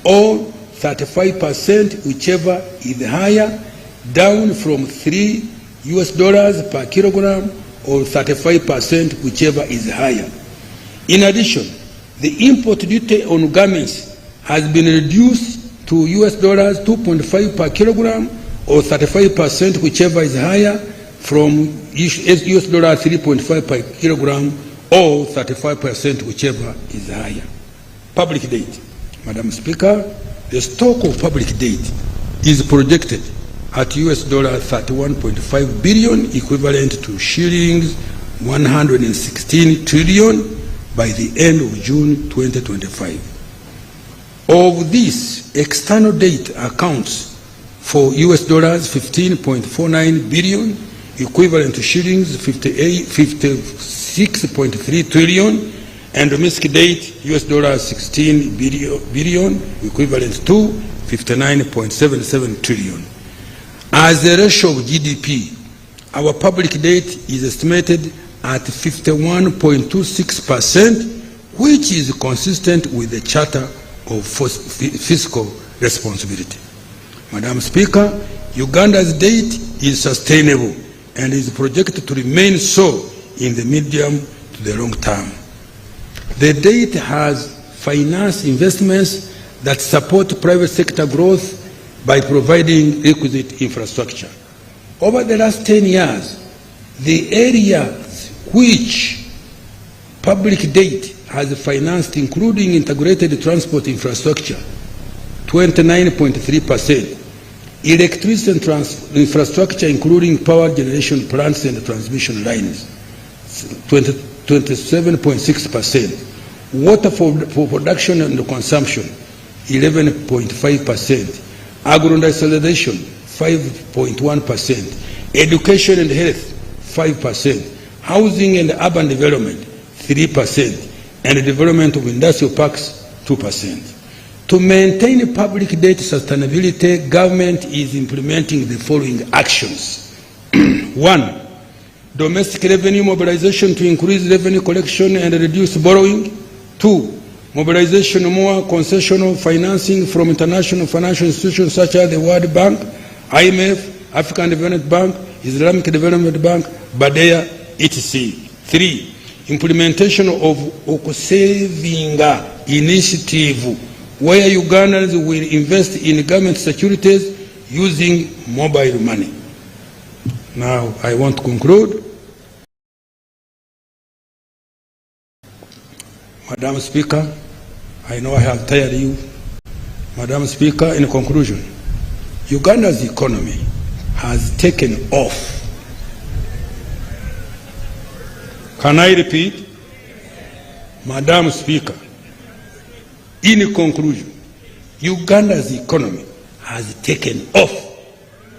or 35%, whichever is higher, down from $3 per kilogram or 35%, whichever is higher. In addition, the import duty on garments has been reduced to US dollars 2.5 per kilogram, or 35%, whichever is higher, from US dollar 3.5 per kilogram, or 35%, whichever is higher. Public debt. Madam Speaker, the stock of public debt is projected at US dollar 31.5 billion, equivalent to shillings 116 trillion by the end of June 2025. Of this, external debt accounts for US dollars 15.49 billion, equivalent to shillings 56.3 trillion, and domestic debt US dollars 16 billion, equivalent to 59.77 trillion. As a ratio of GDP, our public debt is estimated at 51.26%, which is consistent with the Charter of Fiscal Responsibility. Madam Speaker, Uganda's debt is sustainable and is projected to remain so in the medium to the long term. The debt has financed investments that support private sector growth by providing requisite infrastructure. Over the last 10 years, the areas which public debt has financed, including integrated transport infrastructure, 29.3%, electricity infrastructure, including power generation plants and transmission lines, 27.6%, water for production and consumption, 11.5%, agro-industrialization, 5.1%, education and health, 5%, housing and urban development, 3%, and development of industrial parks, 2%. To maintain public debt sustainability, government is implementing the following actions. 1. Domestic revenue mobilization to increase revenue collection and reduce borrowing. 2. Mobilization of more concessional financing from international financial institutions such as the World Bank, IMF, African Development Bank, Islamic Development Bank, Badea, etc. 3. Implementation of Okosaving initiative, where Ugandans will invest in government securities using mobile money. Now, I want to conclude. Madam Speaker, I know I have tired you. Madam Speaker, in conclusion, Uganda's economy has taken off. Can I repeat? Madam Speaker, in conclusion, Uganda's economy has taken off.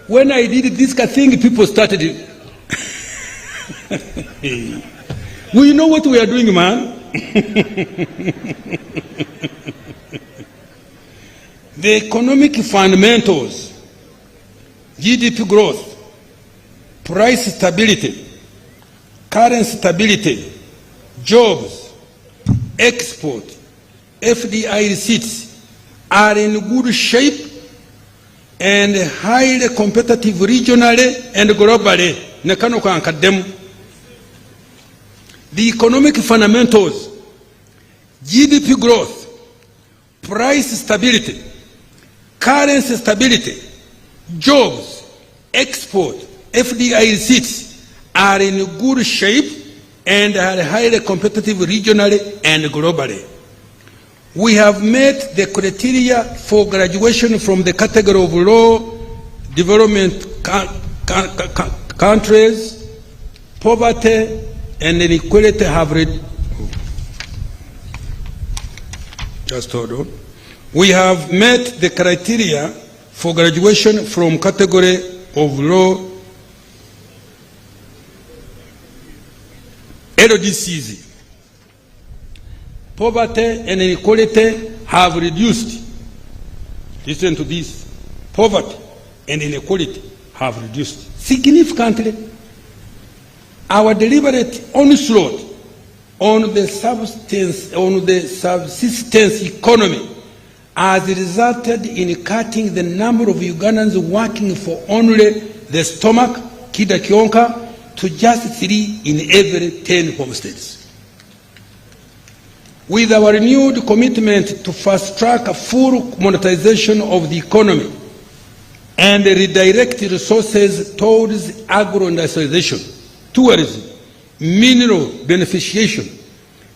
When I did this thing, people started it. We know what we are doing, man. The economic fundamentals, GDP growth, price stability, currency stability, jobs, export, FDI receipts are in good shape and highly competitive regionally and globally. The economic fundamentals, GDP growth, price stability, currency stability, jobs, export, FDI receipts are in good shape and are highly competitive regionally and globally. We have met the criteria for graduation from the category of low development countries. Poverty and inequality have just hold on. We have met the criteria for graduation from category of low LDCs. Poverty and inequality have reduced. Listen to this. Poverty and inequality have reduced significantly. Our deliberate onslaught on the subsistence economy has resulted in cutting the number of Ugandans working for only the stomach, kida kionka, to just 3 in every 10 homesteads. With our renewed commitment to fast-track a full monetization of the economy and redirect resources towards agro-industrialization, tourism, mineral beneficiation,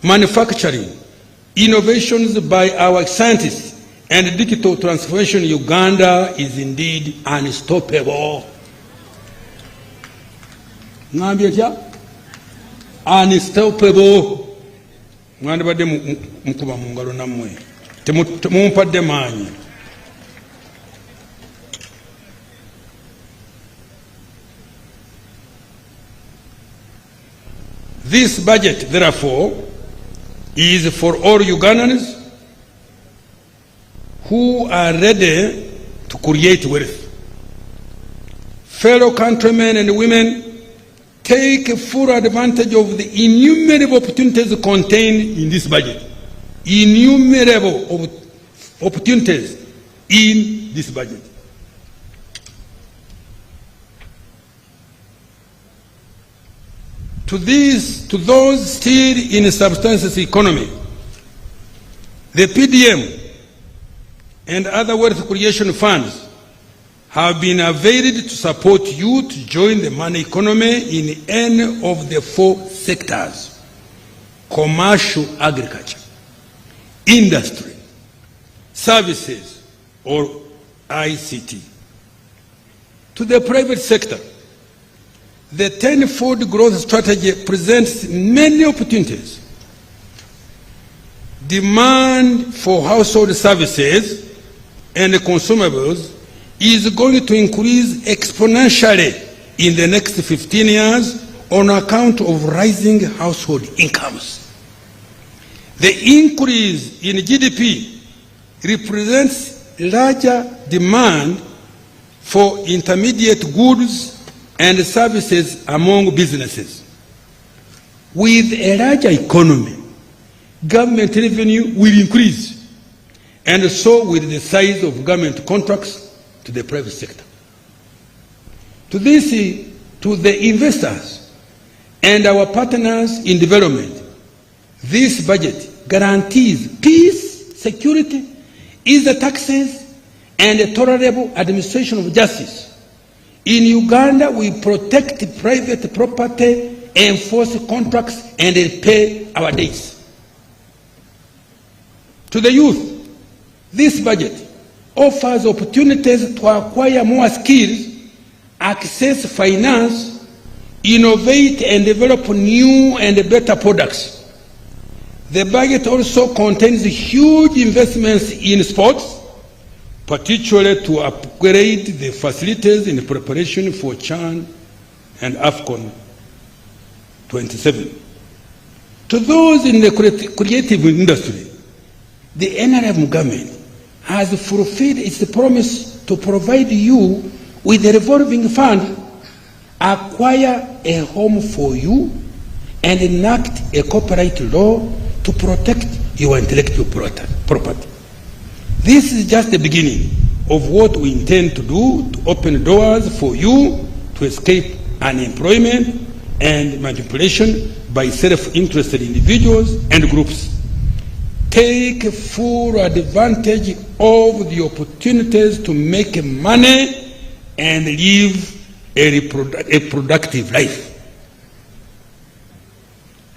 manufacturing, innovations by our scientists, and digital transformation, Uganda is indeed unstoppable. Unstoppable. Mwandibadde mukuba mu ngalo nammwe temumpadde maanyi. This budget, therefore, is for all Ugandans who are ready to create wealth. Fellow countrymen and women, take full advantage of the innumerable opportunities contained in this budget. Innumerable opportunities in this budget. To those still in subsistence economy, the PDM and other wealth creation funds have been availed to support you to join the money economy in any of the 4 sectors: commercial agriculture, industry, services, or ICT. To the private sector, the 10-fold growth strategy presents many opportunities. Demand for household services and consumables is going to increase exponentially in the next 15 years on account of rising household incomes. The increase in GDP represents larger demand for intermediate goods and services among businesses. With a larger economy, government revenue will increase, and so will the size of government contracts to the private sector. To the investors and our partners in development, this budget guarantees peace, security, easy taxes, and a tolerable administration of justice. In Uganda, we protect private property, enforce contracts, and pay our debts. To the youth, this budget offers opportunities to acquire more skills, access finance, innovate and develop new and better products. The budget also contains huge investments in sports, particularly to upgrade the facilities in preparation for CHAN and AFCON 27. To those in the creative industry, the NRM government has fulfilled its promise to provide you with a revolving fund, acquire a home for you, and enact a copyright law to protect your intellectual property. This is just the beginning of what we intend to do to open doors for you to escape unemployment and manipulation by self-interested individuals and groups. Take full advantage of the opportunities to make money and live a productive life.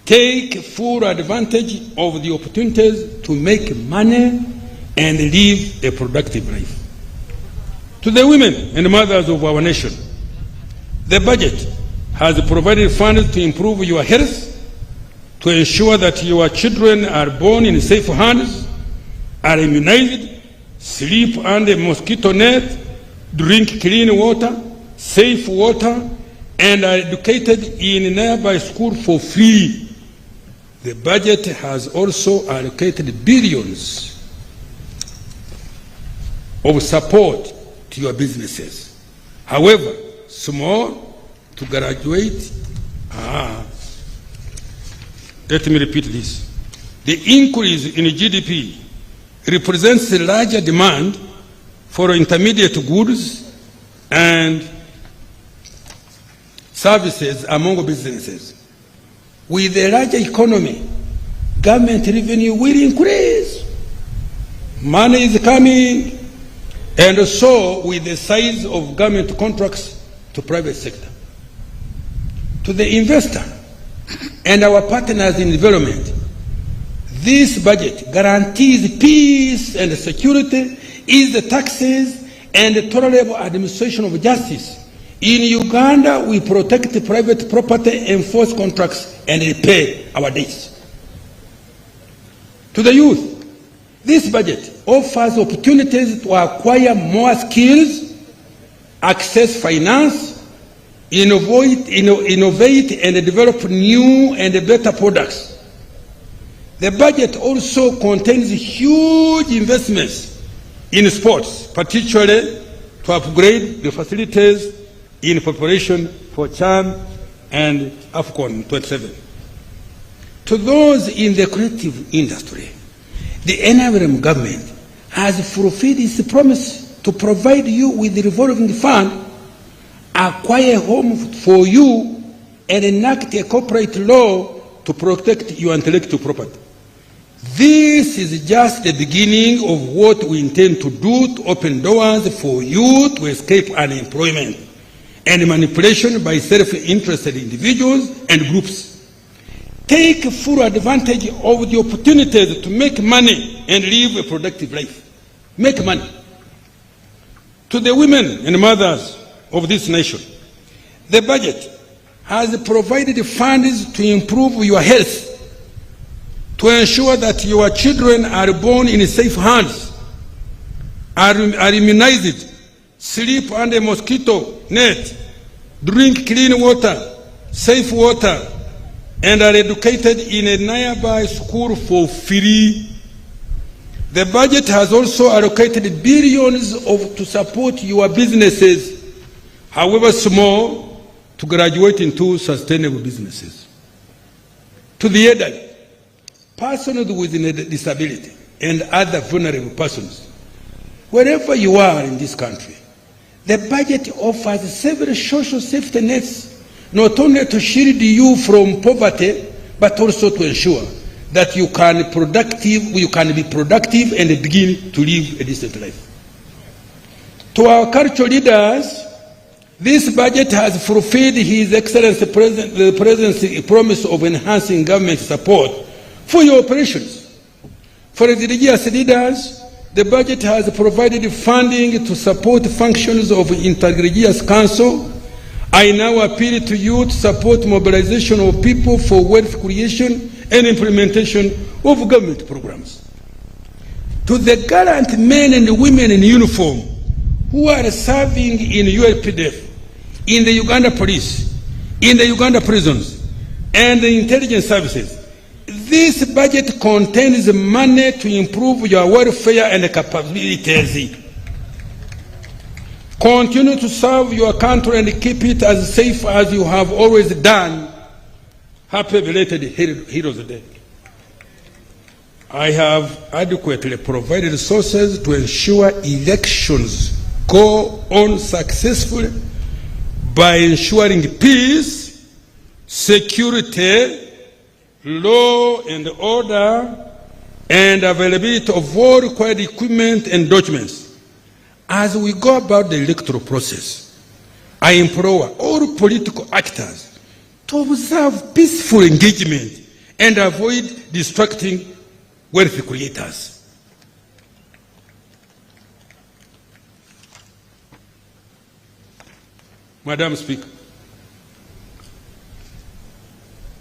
Take full advantage of the opportunities to make money and live a productive life. To the women and mothers of our nation, the budget has provided funds to improve your health, to ensure that your children are born in safe hands, are immunized, sleep under a mosquito net, drink clean water, safe water, and are educated in a nearby school for free. The budget has also allocated billions of support to your businesses. However, small to graduate, let me repeat this. The increase in GDP represents a larger demand for intermediate goods and services among businesses. With a larger economy, government revenue will increase. Money is coming, and so with the size of government contracts to private sector. To the investor and our partners in development, this budget guarantees peace and security, ease the taxes, and the tolerable administration of justice. In Uganda, we protect private property, enforce contracts, and repay our debts. To the youth, this budget offers opportunities to acquire more skills, access finance, innovate and develop new and better products. The budget also contains huge investments in sports, particularly to upgrade the facilities in preparation for CHAN and AFCON 27. To those in the creative industry, the NRM government has fulfilled its promise to provide you with the revolving fund, acquire a home for you, and enact a corporate law to protect your intellectual property. This is just the beginning of what we intend to do to open doors for you to escape unemployment and manipulation by self-interested individuals and groups. Take full advantage of the opportunities to make money and live a productive life. Make money. To the women and mothers of this nation, the budget has provided funds to improve your health, to ensure that your children are born in safe hands, are immunized, sleep under a mosquito net, drink clean water, safe water, and are educated in a nearby school for free. The budget has also allocated billions to support your businesses, however small, to graduate into sustainable businesses. To the elderly, persons with a disability, and other vulnerable persons, wherever you are in this country, the budget offers several social safety nets, not only to shield you from poverty, but also to ensure that you can be productive and begin to live a decent life. To our cultural leaders, this budget has fulfilled His Excellency the President's promise of enhancing government support for your operations. For the religious leaders, the budget has provided funding to support functions of Interreligious Council. I now appeal to you to support mobilization of people for wealth creation and implementation of government programs. To the gallant men and women in uniform who are serving in ULPDF, in the Uganda Police, in the Uganda prisons, and the intelligence services, this budget contains money to improve your welfare and capabilities. Continue to serve your country and keep it as safe as you have always done. Happy belated Heroes Day. I have adequately provided resources to ensure elections go on successfully by ensuring peace, security, law and order, and availability of all required equipment and documents. As we go about the electoral process, I implore all political actors to observe peaceful engagement and avoid distracting wealth creators. Madam Speaker,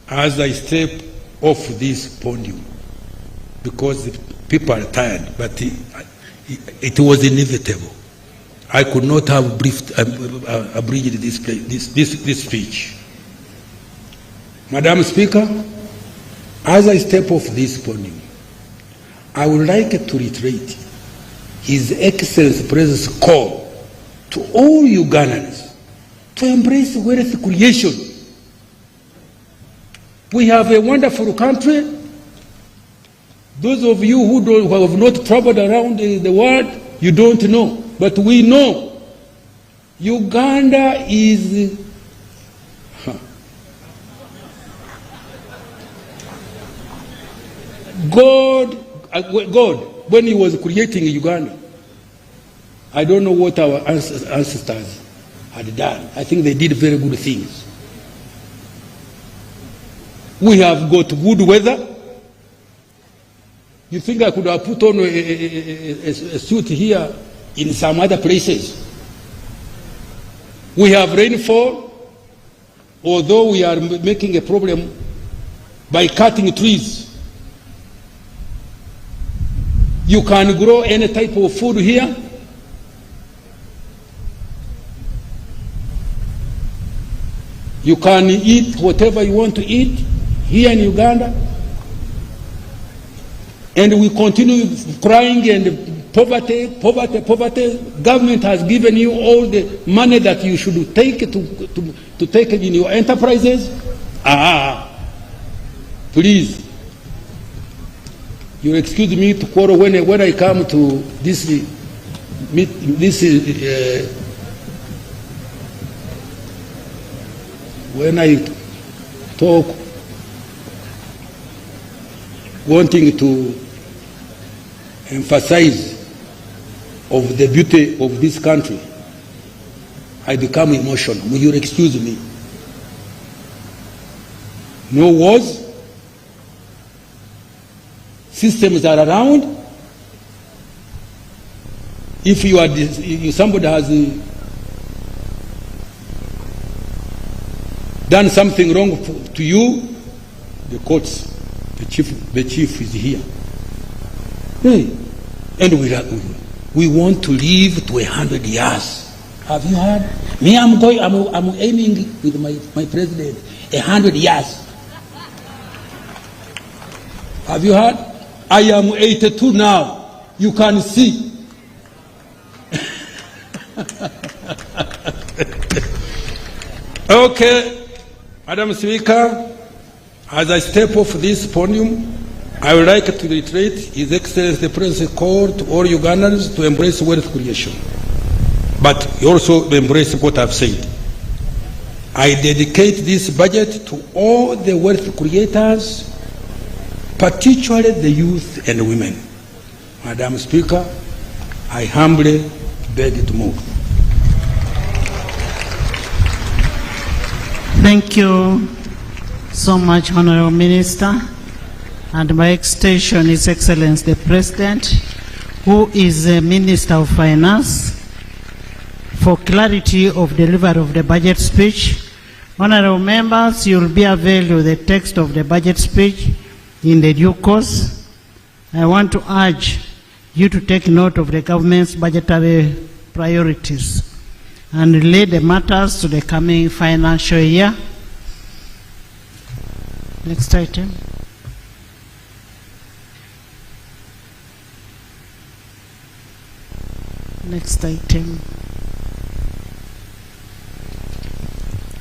as I step off this podium, because the people are tired, but it was inevitable. I could not have abridged this speech. Madam Speaker, as I step off this podium, I would like to reiterate His Excellency President's call to all Ugandans to embrace wealth creation. We have a wonderful country. Those of you who have not traveled around the world, you don't know. But we know Uganda God, when he was creating Uganda, I don't know what our ancestors had done. I think they did very good things. We have got good weather. You think I could have put on a suit here in some other places? We have rainfall, although we are making a problem by cutting trees. You can grow any type of food here. You can eat whatever you want to eat here in Uganda. And we continue crying and poverty. Government has given you all the money that you should take to take it in your enterprises. Please, you excuse me to quarrel when I come to when I talk, wanting to emphasize of the beauty of this country, I become emotional. Will you excuse me? No wars, systems are around. If you are somebody has done something wrong to you, the courts, the chief is here. Hey. And we want to live to 100 years. Have you heard? Me, I'm aiming with my president 100 years. Have you heard? I am 82 now. You can see. Okay. Madam Speaker, as I step off this podium, I would like to reiterate His Excellency the President called to all Ugandans to embrace wealth creation, but also to embrace what I've said. I dedicate this budget to all the wealth creators, particularly the youth and women. Madam Speaker, I humbly beg to move. Thank you so much, Honorable Minister. And by extension, His Excellency the President, who is the Minister of Finance, for clarity of delivery of the budget speech. Honorable members, you will be availed with the text of the budget speech in the due course. I want to urge you to take note of the government's budgetary priorities and relate the matters to the coming financial year. Next item. Next item.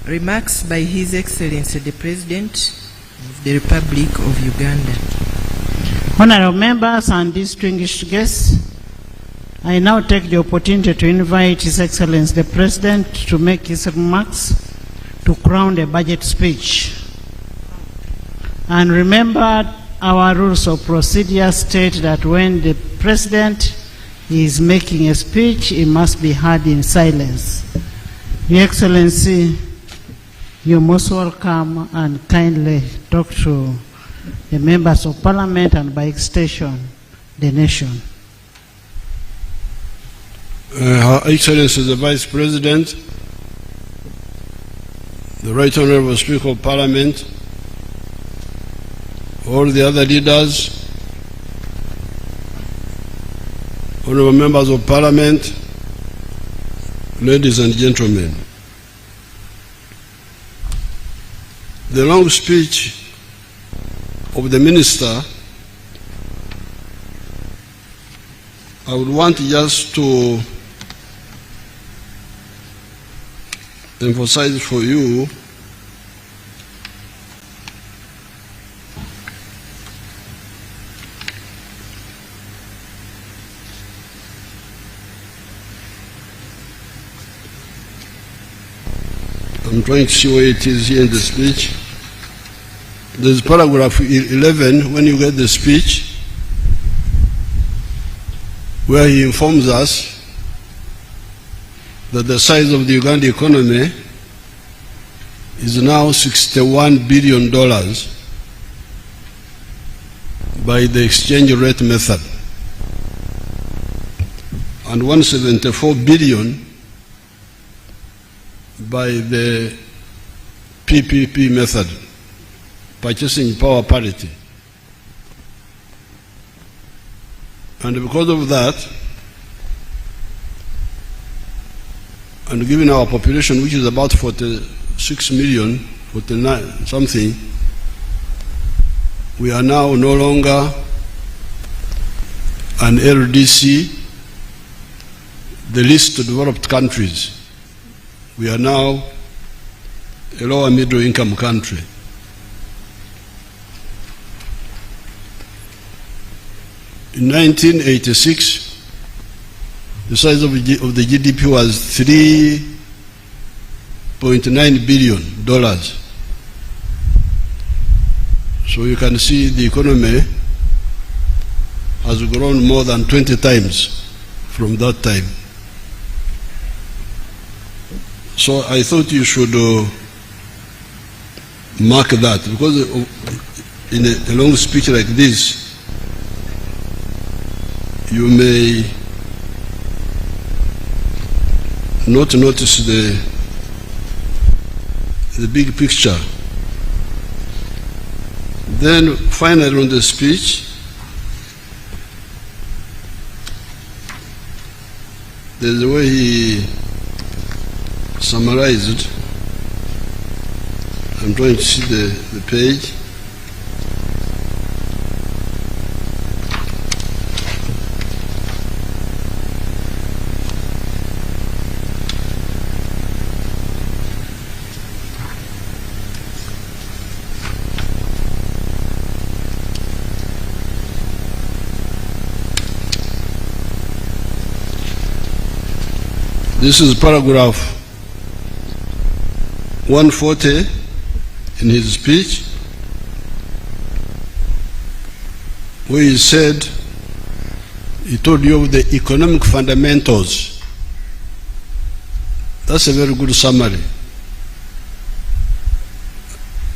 Remarks by His Excellency the President of the Republic of Uganda. Honorable members and distinguished guests, I now take the opportunity to invite His Excellency the President to make his remarks to crown the budget speech. And remember, our rules of procedure state that when the President is making a speech, it must be heard in silence. Your Excellency, you're most welcome, and kindly talk to the members of Parliament and by extension, the nation. Her Excellency the Vice President, the Right Honorable Speaker of Parliament, all the other leaders, honorable members of Parliament, ladies and gentlemen. The long speech of the Minister, I would want just to emphasize for you I'm trying to see where it is here in the speech. There's paragraph 11 when you get the speech, where he informs us that the size of the Uganda economy is now $61 billion by the exchange rate method, and $174 billion by the PPP method, purchasing power parity. And because of that, and given our population, which is about 46 million, 49 something, we are now no longer an LDC, the least developed countries. We are now a lower middle income country. In 1986, the size of the GDP was $3.9 billion. So you can see the economy has grown more than 20 times from that time. So I thought you should mark that, because in a long speech like this, you may not notice the big picture. Then finally on the speech, there's the way he summarized. I'm trying to see the page. This is paragraph 140 in his speech, where he said, he told you of the economic fundamentals. That's a very good summary.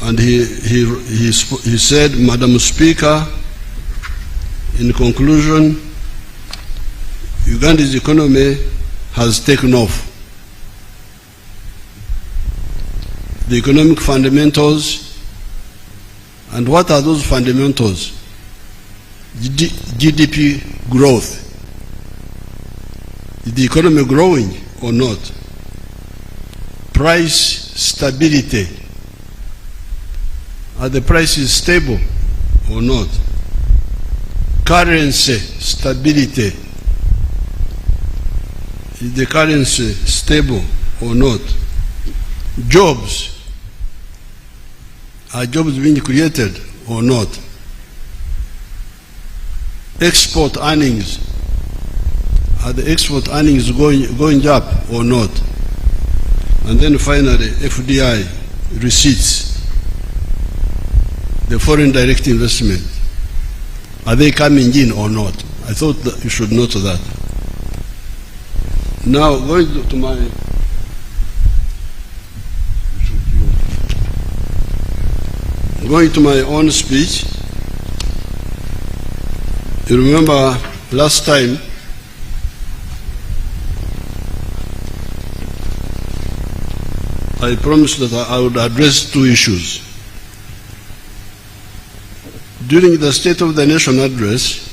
And he said, Madam Speaker, in conclusion, Uganda's economy has taken off. The economic fundamentals, and what are those fundamentals? GDP growth. Is the economy growing or not? Price stability. Are the prices stable or not? Currency stability. Is the currency stable or not? Jobs. Are jobs being created or not? Export earnings. Are the export earnings going up or not? And then finally, FDI receipts. The foreign direct investment. Are they coming in or not? I thought that you should note that. Now, going to my own speech, you remember last time I promised that I would address two issues. During the State of the Nation address,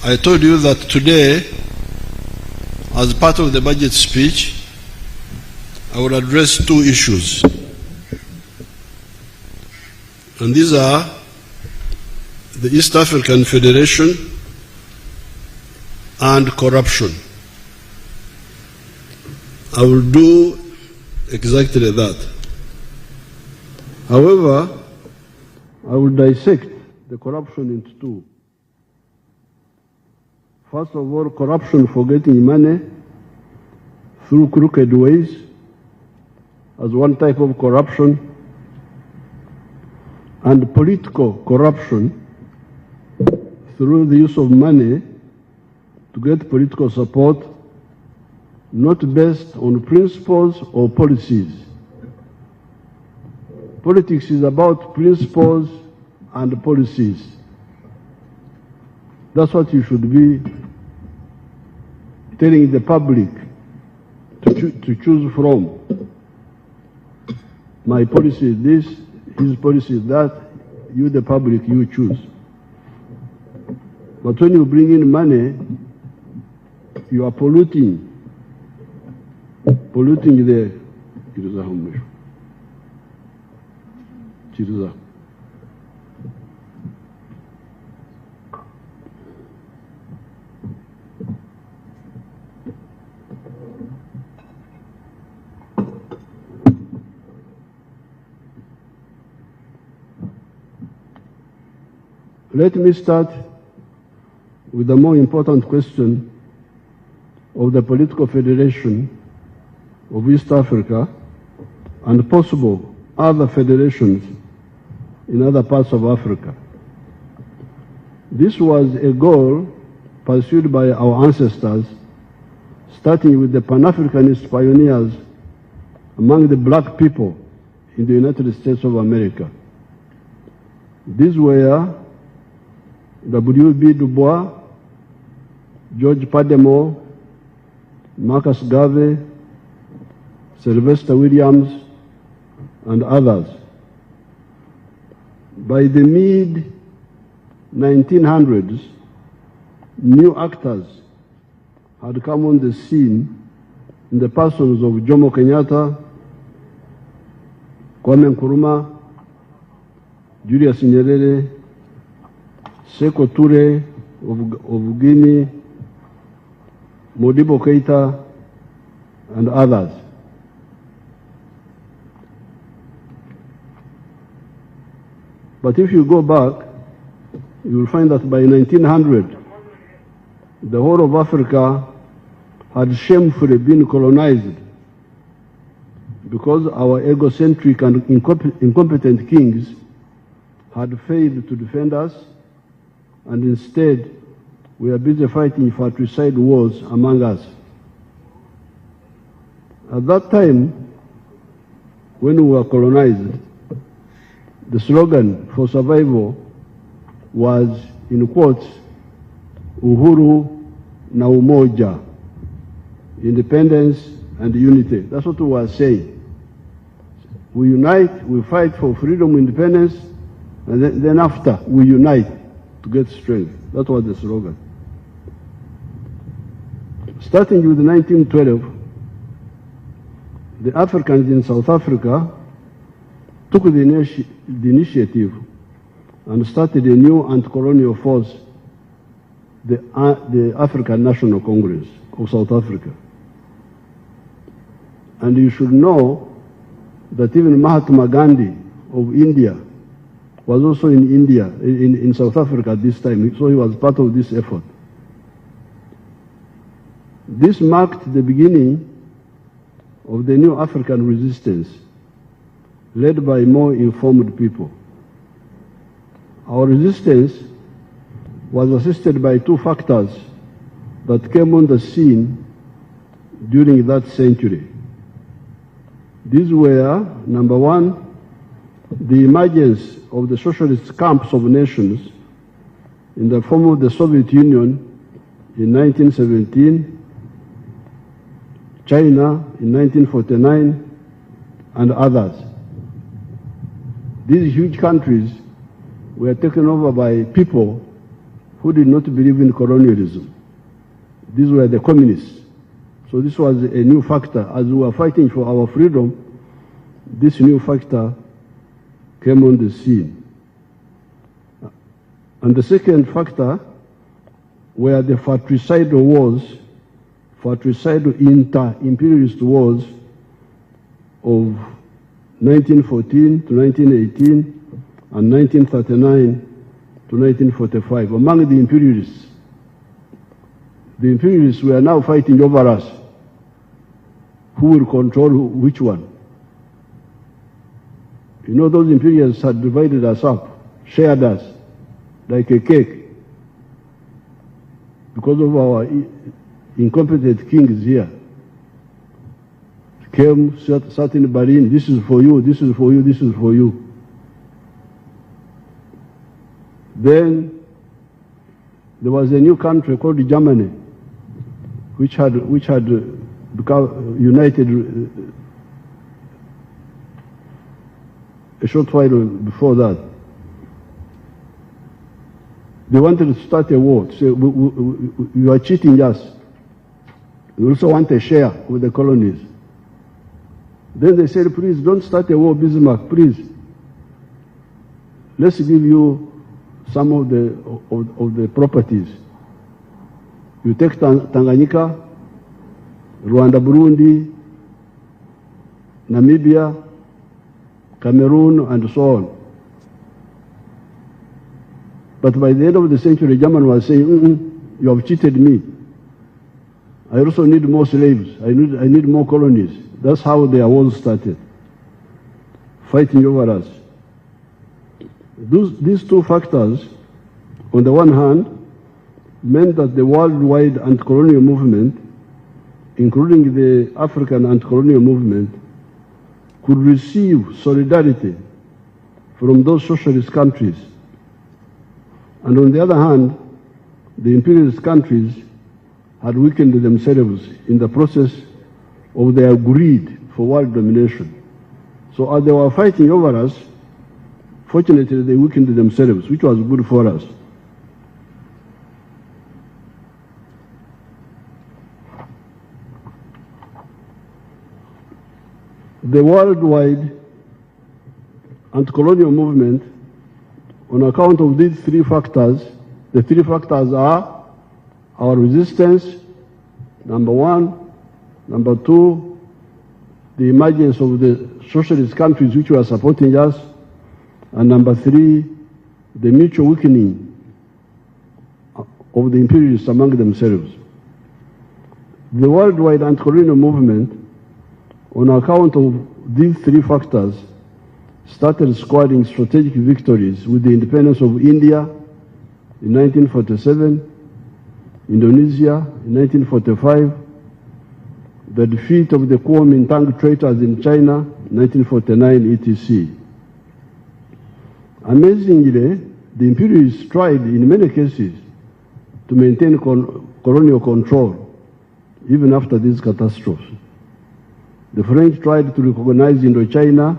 I told you that today, as part of the budget speech, I will address two issues. And these are the East African Federation and corruption. I will do exactly that. However, I will dissect the corruption into two. First of all, corruption for getting money through crooked ways as one type of corruption. and political corruption through the use of money to get political support, not based on principles or policies. Politics is about principles and policies. That's what you should be telling the public to choose from. My policy is this, his policy is that, you the public, you choose. But when you bring in money, you are polluting the Let me start with the more important question of the political federation of East Africa and possible other federations in other parts of Africa. This was a goal pursued by our ancestors, starting with the Pan-Africanist pioneers among the black people in the United States of America. These were W.B. Du Bois, George Padmore, Marcus Garvey, Sylvester Williams, and others. By the mid-1900s, new actors had come on the scene in the persons of Jomo Kenyatta, Kwame Nkrumah, Julius Nyerere, Sekou Toure of Guinea, Modibo Keita, and others. But if you go back, you will find that by 1900, the whole of Africa had shamefully been colonized because our egocentric and incompetent kings had failed to defend us, and instead we are busy fighting fratricide wars among us. At that time, when we were colonized, the slogan for survival was, in quotes, Uhuru na Umoja, independence and unity. That's what we were saying. We unite, we fight for freedom, independence, and then after we unite to get strength. That was the slogan. Starting with 1912, the Africans in South Africa took the initiative and started a new anti-colonial force, the African National Congress of South Africa. And you should know that even Mahatma Gandhi of India was also in India, in South Africa at this time, so he was part of this effort. This marked the beginning of the new African resistance, led by more informed people. Our resistance was assisted by two factors that came on the scene during that century. These were, number one, the emergence of the socialist camps of nations in the form of the Soviet Union in 1917, China in 1949, and others. These huge countries were taken over by people who did not believe in colonialism. These were the communists. So this was a new factor. As we were fighting for our freedom, this new factor came on the scene. And the second factor were the fratricidal wars, fratricidal inter-imperialist wars of 1914 to 1918 and 1939 to 1945 among the imperialists. The imperialists were now fighting over us. Who will control which one? You know, those imperialists had divided us up, shared us like a cake because of our incompetent kings here. Came, sat in Berlin, this is for you, this is for you, this is for you. Then there was a new country called Germany, which had become united a short while before that. They wanted to start a war. So you are cheating us. We also want a share with the colonies. Then they said, please don't start a war, Bismarck, please. Let's give you some of the properties. You take Tanganyika, Rwanda, Burundi, Namibia, Cameroon, and so on. But by the end of the century, Germany was saying, you have cheated me. I also need more slaves. I need more colonies. That's how their wars started, fighting over us. These two factors, on the one hand, meant that the worldwide anti-colonial movement, including the African anti-colonial movement, could receive solidarity from those socialist countries. And on the other hand, the imperialist countries had weakened themselves in the process of their greed for world domination. So as they were fighting over us, fortunately they weakened themselves, which was good for us. The worldwide anti-colonial movement, on account of these three factors, the three factors are our resistance, number one; number two, the emergence of the socialist countries which were supporting us; and number three, the mutual weakening of the imperialists among themselves. The worldwide anti-colonial movement, on account of these three factors, started scoring strategic victories with the independence of India in 1947, Indonesia in 1945, the defeat of the Kuomintang traitors in China, 1949, etc. Amazingly, the imperialists tried in many cases to maintain colonial control even after these catastrophes. The French tried to recognize Indochina,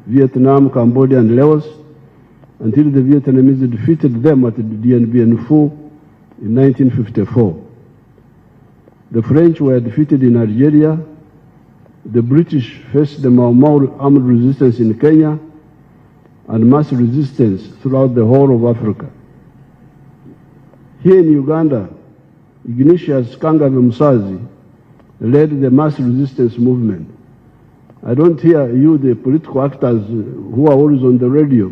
Vietnam, Cambodia, and Laos until the Vietnamese defeated them at Dien Bien Phu in 1954. The French were defeated in Algeria. The British faced the Mau Mau armed resistance in Kenya and mass resistance throughout the whole of Africa. Here in Uganda, Ignatius Kangabe Musazi led the mass resistance movement. I don't hear you, the political actors who are always on the radio,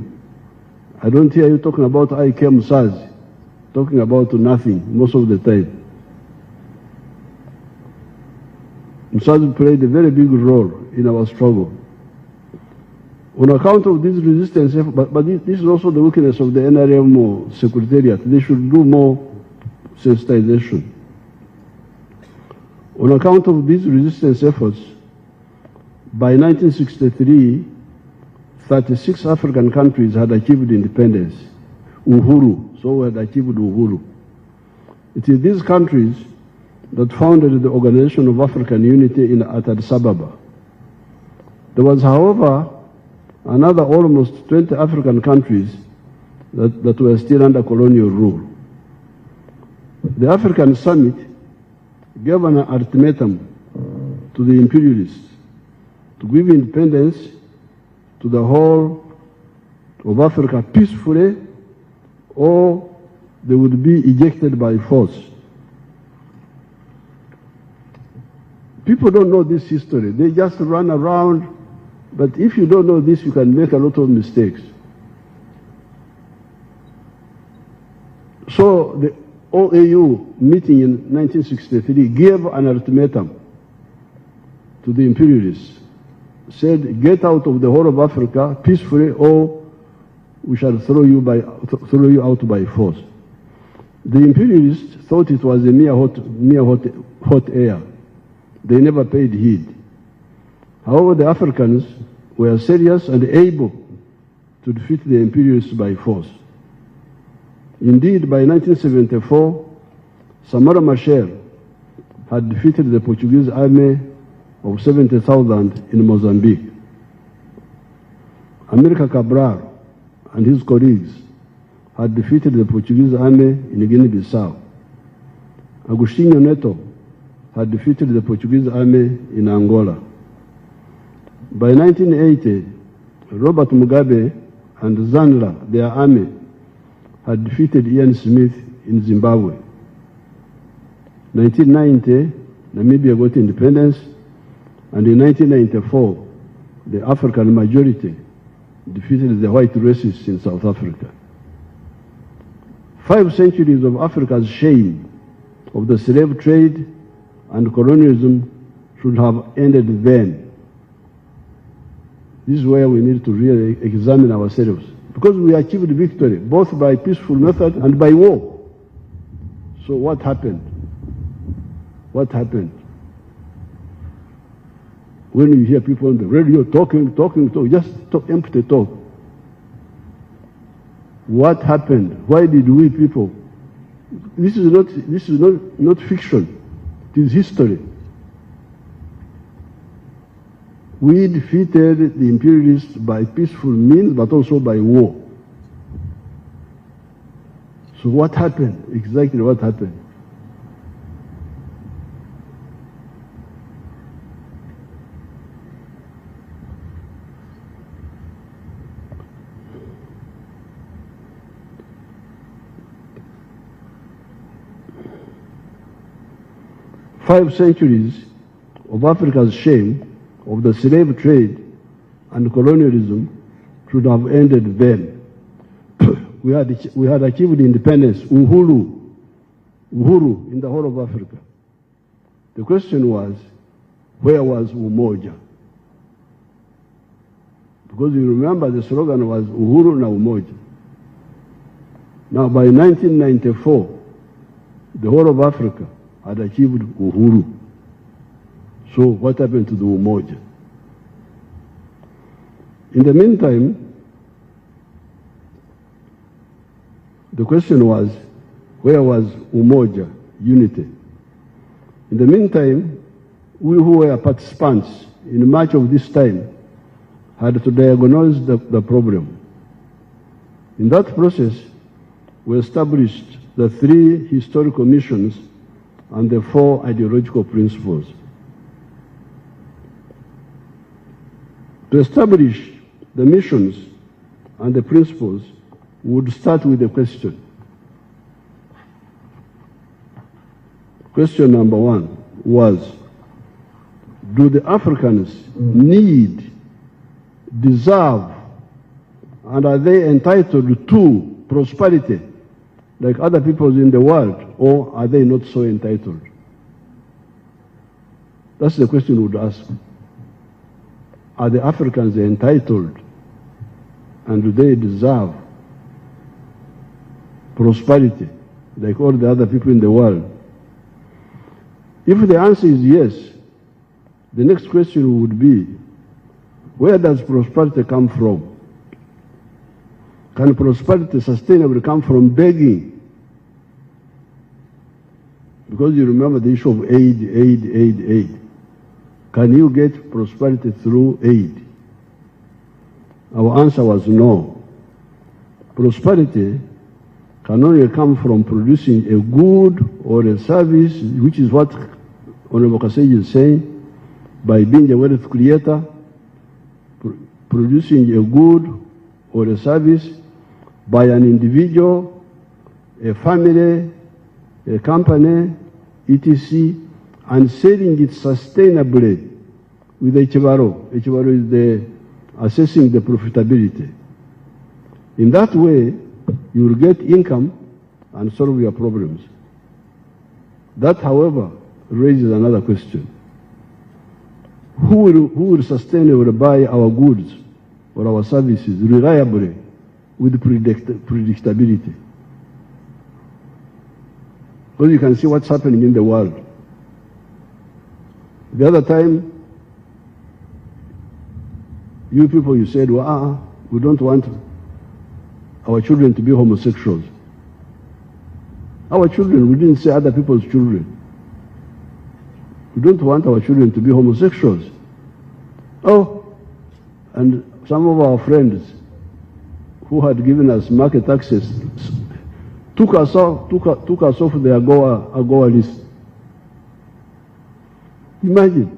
I don't hear you talking about I.K. Musazi, talking about nothing most of the time. Musazi played a very big role in our struggle. On account of this resistance, but this is also the weakness of the NRM Secretariat. They should do more sensitization. On account of these resistance efforts, by 1963, 36 African countries had achieved independence, Uhuru, so we had achieved Uhuru. It is these countries that founded the Organization of African Unity at Addis Ababa. There was, however, another almost 20 African countries that were still under colonial rule. The African Summit gave an ultimatum to the imperialists to give independence to the whole of Africa peacefully, or they would be ejected by force. People don't know this history. They just run around, but if you don't know this, you can make a lot of mistakes. So the OAU meeting in 1963 gave an ultimatum to the imperialists said, get out of the whole of Africa peacefully, or we shall throw you out by force. The imperialists thought it was a mere hot air. They never paid heed. However, the Africans were serious and able to defeat the imperialists by force. Indeed, by 1974, Samora Machel had defeated the Portuguese army of 70,000 in Mozambique. Amílcar Cabral and his colleagues had defeated the Portuguese army in Guinea-Bissau. Agostinho Neto had defeated the Portuguese army in Angola. By 1980, Robert Mugabe and Zanla, their army, had defeated Ian Smith in Zimbabwe. 1990, Namibia got independence, and in 1994, the African majority defeated the white racists in South Africa. 5 centuries of Africa's shame of the slave trade and colonialism should have ended then. This is where we need to really examine ourselves, because we achieved victory both by peaceful method and by war. So what happened? What happened? When you hear people on the radio talking, just talk, empty talk. What happened? Why did we people? This is not fiction. It is history. We defeated the imperialists by peaceful means, but also by war. So what happened? Exactly what happened? Five centuries of Africa's shame of the slave trade and colonialism should have ended then. we had achieved independence, uhuru in the whole of Africa. The question was, where was Umoja? Because you remember the slogan was Uhuru na Umoja. Now by 1994, the whole of Africa had achieved Uhuru. So what happened to the Umoja? In the meantime, the question was, where was Umoja, unity? In the meantime, we who were participants in much of this time had to diagnose the problem. In that process, we established the 3 historical missions and the 4 ideological principles. To establish the missions and the principles, we would start with a question. Question number 1 was, do the Africans need, deserve, and are they entitled to prosperity like other peoples in the world, or are they not so entitled? That's the question we would ask. Are the Africans entitled, and do they deserve prosperity like all the other people in the world? If the answer is yes, the next question would be, where does prosperity come from? Can prosperity sustainably come from begging? Because you remember the issue of aid. Can you get prosperity through aid? Our answer was no. Prosperity can only come from producing a good or a service, which is what Honorable Kasej is saying, by being a wealth creator, producing a good or a service by an individual, a family, a company, etc., and selling it sustainably with Echibaro. Echibaro is the assessing the profitability. In that way, you will get income and solve your problems. That, however, raises another question. who will sustain or buy our goods or our services reliably with predictability. Because you can see what's happening in the world. The other time, you people, you said, well, we don't want our children to be homosexuals. Our children, we didn't say other people's children. We don't want our children to be homosexuals. Oh, and some of our friends who had given us market access took us off the AGOA list. Imagine.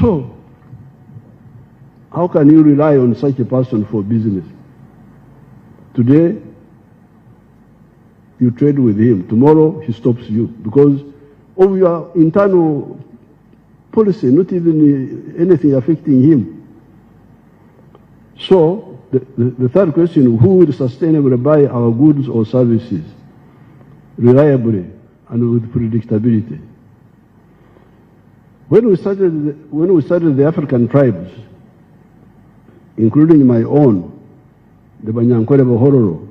So, how can you rely on such a person for business? Today, you trade with him. Tomorrow, he stops you because of your internal policy, not even anything affecting him. So, the third question, who will sustainably buy our goods or services reliably and with predictability? When we started the African tribes, including my own, the Banyankwere Bahororo,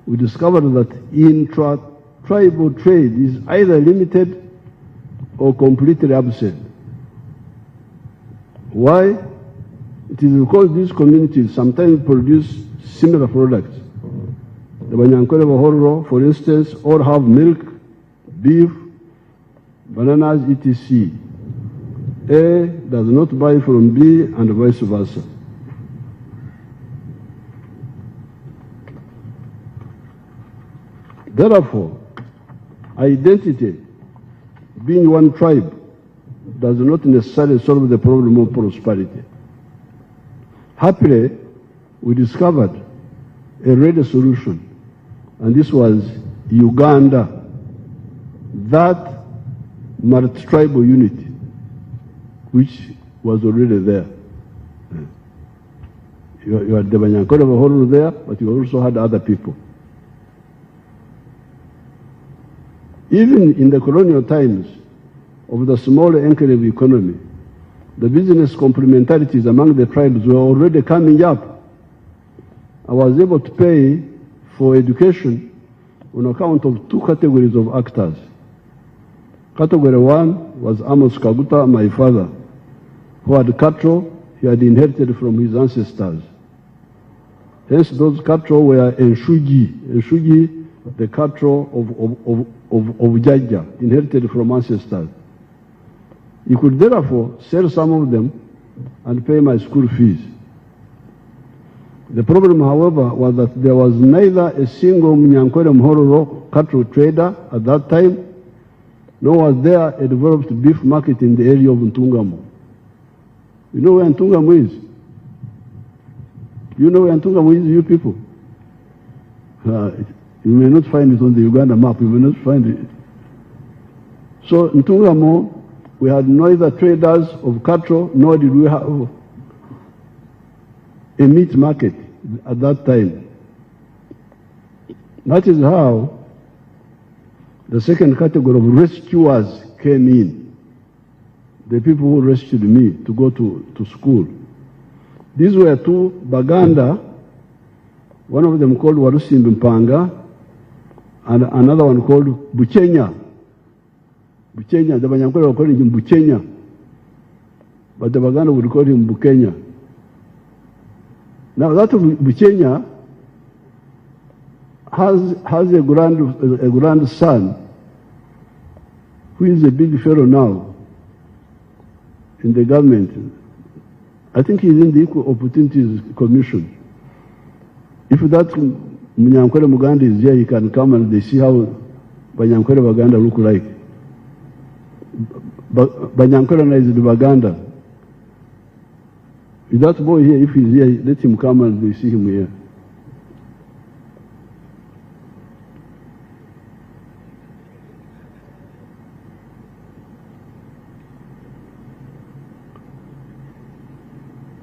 we discovered that intra-tribal trade is either limited or completely absent. Why? It is because these communities sometimes produce similar products. The Banyankwere Bahororo, for instance, all have milk, beef, bananas, etc. A does not buy from B and vice versa. Therefore, identity, being one tribe, does not necessarily solve the problem of prosperity. Happily, we discovered a ready solution, and this was Uganda, that multi-tribal unity, which was already there. You had the Banyankwere Bahororo there, but you also had other people. Even in the colonial times of the small enclave economy, the business complementarities among the tribes were already coming up. I was able to pay for education on account of two categories of actors. Category one was Amos Kaguta, my father, who had cattle he had inherited from his ancestors. Hence, those cattle were Enshuji, the cattle of Jaja, inherited from ancestors. He could therefore sell some of them and pay my school fees. The problem, however, was that there was neither a single Munyankwere Mhororo cattle trader at that time, nor was there a developed beef market in the area of Ntungamo. You know where Ntungamo is? You know where Ntungamo is, you people? You may not find it on the Uganda map, you may not find it. So Ntungamo, we had neither traders of cattle, nor did we have a meat market at that time. That is how the second category of rescuers came in. The people who rescued me to go to school. These were two Baganda, one of them called Warusimbi Mpanga, and another one called Buchenya. Buchenya, the Banyankwere were calling him Buchenya, but the Baganda would call him Bukenya. Now that of Buchenya has a grandson who is a big fellow now in the government. I think he's in the Equal Opportunities Commission. If that Munyankwere Muganda is here, he can come and they see how Banyankwere Baganda look like. Banyankwere is the Baganda. If that boy here, if he's here, let him come and they see him here.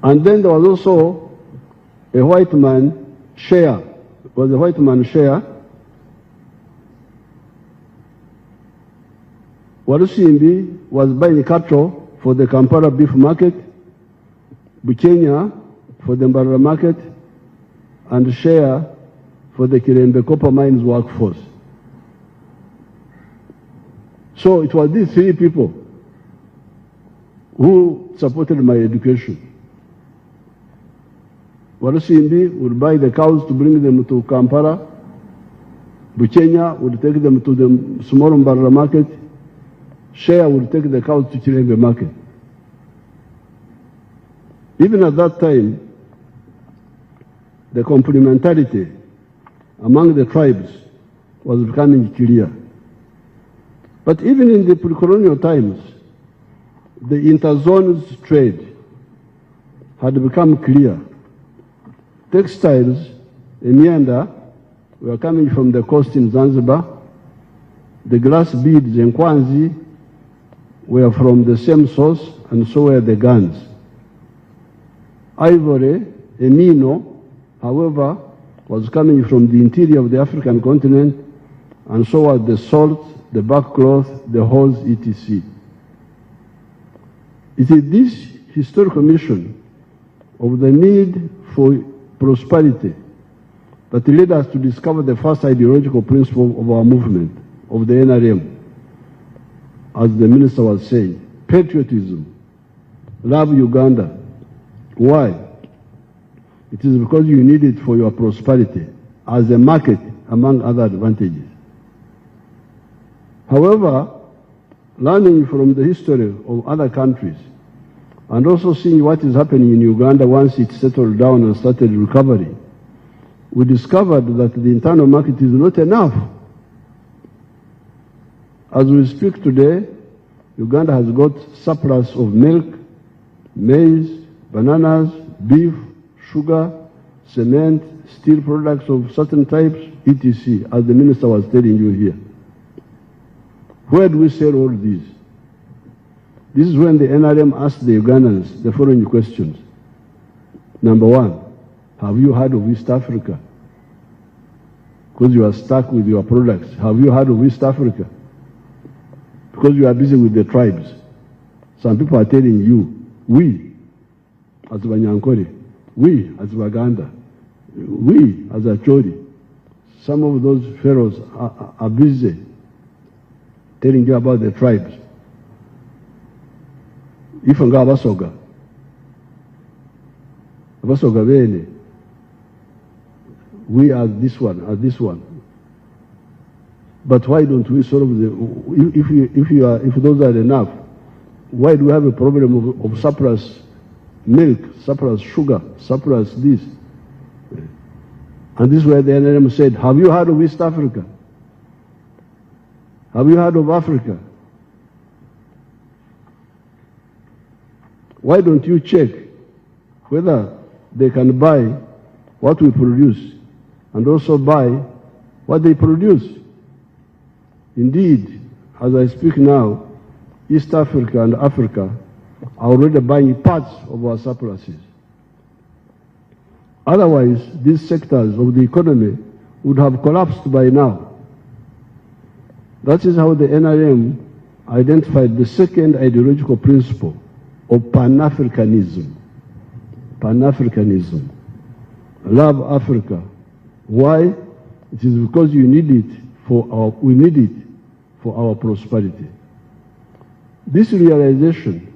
And then there was also a white man, Shea. Was a white man, Shea. Walusimbi was buying cattle for the Kampala beef market, Bukenya for the Mbarara market, and Share for the Kirembe copper mines workforce. So it was these three people who supported my education. Walusimbi would buy the cows to bring them to Kampala. Bukenya would take them to the small Mbarara market. Share would take the cows to Kirembe market. Even at that time, the complementarity among the tribes was becoming clear. But even in the pre-colonial times, the interzones trade had become clear. Textiles in Nyanda were coming from the coast in Zanzibar. The glass beads in Kwanzi were from the same source, and so were the guns. Ivory, Emino, however, was coming from the interior of the African continent, and so was the salt, the backcloth, the hulls, etc. It is this historical mission of the need for prosperity that led us to discover the first ideological principle of our movement, of the NRM, as the minister was saying, patriotism, love Uganda. Why? It is because you need it for your prosperity as a market, among other advantages. However, learning from the history of other countries and also seeing what is happening in Uganda once it settled down and started recovery, we discovered that the internal market is not enough. As we speak today, Uganda has got surplus of milk, maize, bananas, beef, sugar, cement, steel products of certain types, etc., as the minister was telling you here. Where do we sell all these? This is when the NRM asked the Ugandans the following questions. Number one, have you heard of East Africa? Because you are stuck with your products. Have you heard of East Africa? Because you are busy with the tribes. Some people are telling you, we, as Banyankore, we, as Baganda, we, as Acholi, some of those pharaohs are busy telling you about the tribes. If nga Abasoga bene, we are this one. But why don't we solve if those are enough, why do we have a problem of surplus milk, surplus sugar, surplus this? And this is where the NRM said, have you heard of East Africa? Have you heard of Africa? Why don't you check whether they can buy what we produce and also buy what they produce? Indeed, as I speak now, East Africa and Africa are already buying parts of our surpluses. Otherwise, these sectors of the economy would have collapsed by now. That is how the NRM identified the second ideological principle of Pan-Africanism. Pan-Africanism. Love Africa. Why? It is because we need it for our prosperity. This realization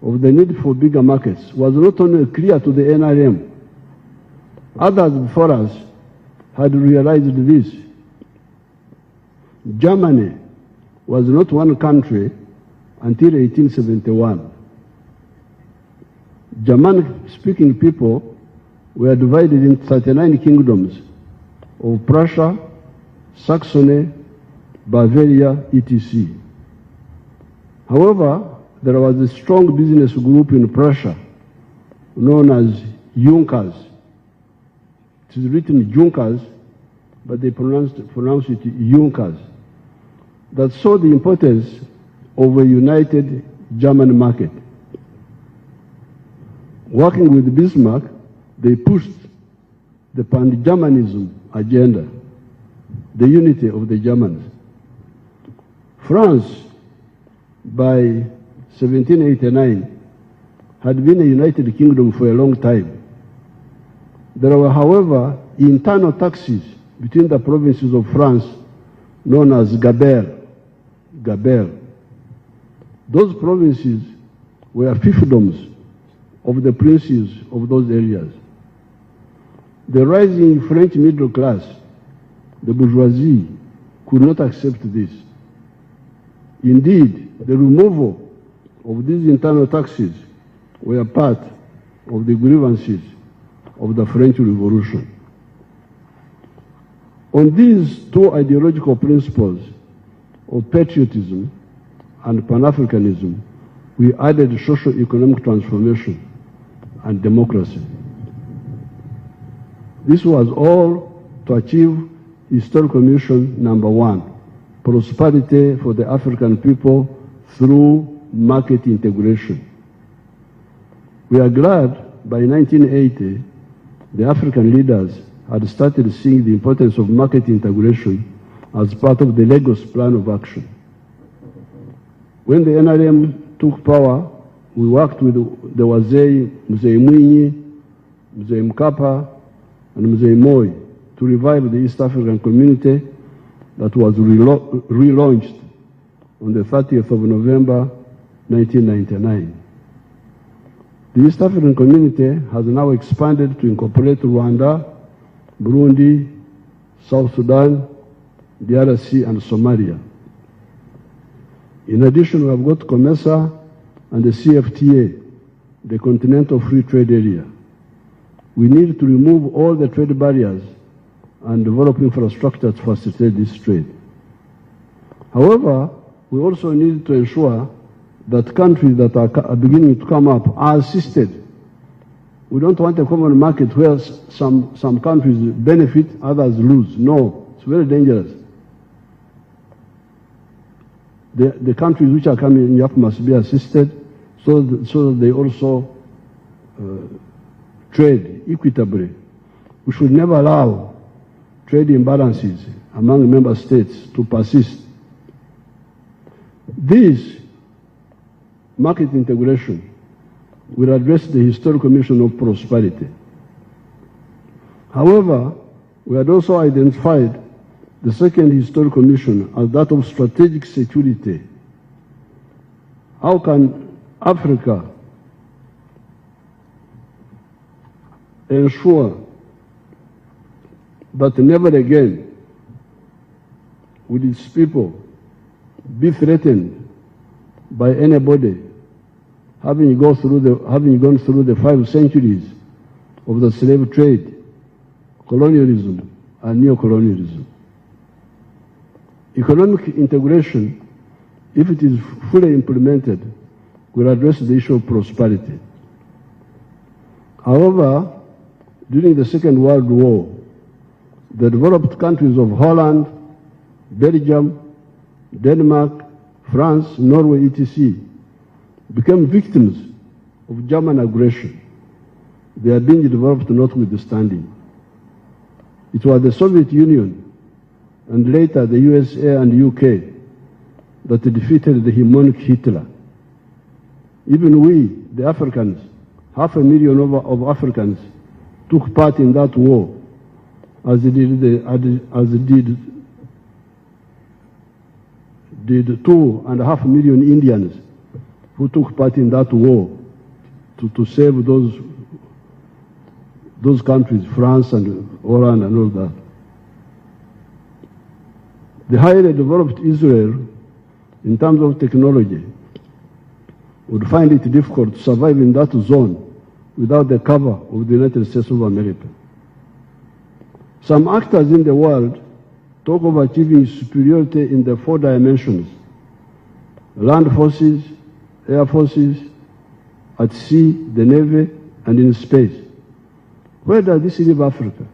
of the need for bigger markets was not only clear to the NRM, others before us had realized this. Germany was not one country until 1871. German-speaking people were divided into 39 kingdoms of Prussia, Saxony, Bavaria, etc. However, there was a strong business group in Prussia known as Junkers. It is written Junkers, but they pronounce it Junkers, that saw the importance of a united German market. Working with Bismarck, they pushed the Pan-Germanism agenda, the unity of the Germans. France by 1789 had been a united kingdom for a long time. There were, however, internal taxes between the provinces of France known as Gabelle. Those provinces were fiefdoms of the princes of those areas. The rising French middle class, the bourgeoisie, could not accept this. Indeed, the removal of these internal taxes were part of the grievances of the French Revolution. On these two ideological principles of patriotism and Pan-Africanism, we added socio-economic transformation and democracy. This was all to achieve historical mission number 1, prosperity for the African people through market integration. We are glad by 1980, the African leaders had started seeing the importance of market integration as part of the Lagos Plan of Action. When the NRM took power, we worked with the Wazee, Mzee Mwinyi, Mzee Mkapa, and Mzee Moi to revive the East African community that was relaunched on the 30th of November 1999. The East African community has now expanded to incorporate Rwanda, Burundi, South Sudan, DRC, and Somalia. In addition, we have got COMESA and the CFTA, the Continental Free Trade Area. We need to remove all the trade barriers and develop infrastructure to facilitate this trade. However, we also need to ensure that countries that are beginning to come up are assisted. We don't want a common market where some countries benefit, others lose. No, it's very dangerous. The countries which are coming up must be assisted so that they also trade equitably. We should never allow trade imbalances among member states to persist. This market integration will address the historical mission of prosperity. However, we had also identified the second historical mission as that of strategic security. How can Africa ensure that never again will its people be threatened by anybody having gone through the 5 centuries of the slave trade, colonialism, and neocolonialism? Economic integration, if it is fully implemented, will address the issue of prosperity. However, during the Second World War, the developed countries of Holland, Belgium, Denmark, France, Norway, etc. became victims of German aggression. They are being developed notwithstanding. It was the Soviet Union and later the USA and UK that defeated the hegemonic Hitler. Even we, the Africans, 500,000 of Africans took part in that war, as did 2.5 million Indians who took part in that war to save those countries, France and Holland and all that. The highly developed Israel, in terms of technology, would find it difficult to survive in that zone without the cover of the United States of America. Some actors in the world talk of achieving superiority in the 4 dimensions: land forces, air forces, at sea, the navy, and in space. Where does this leave Africa?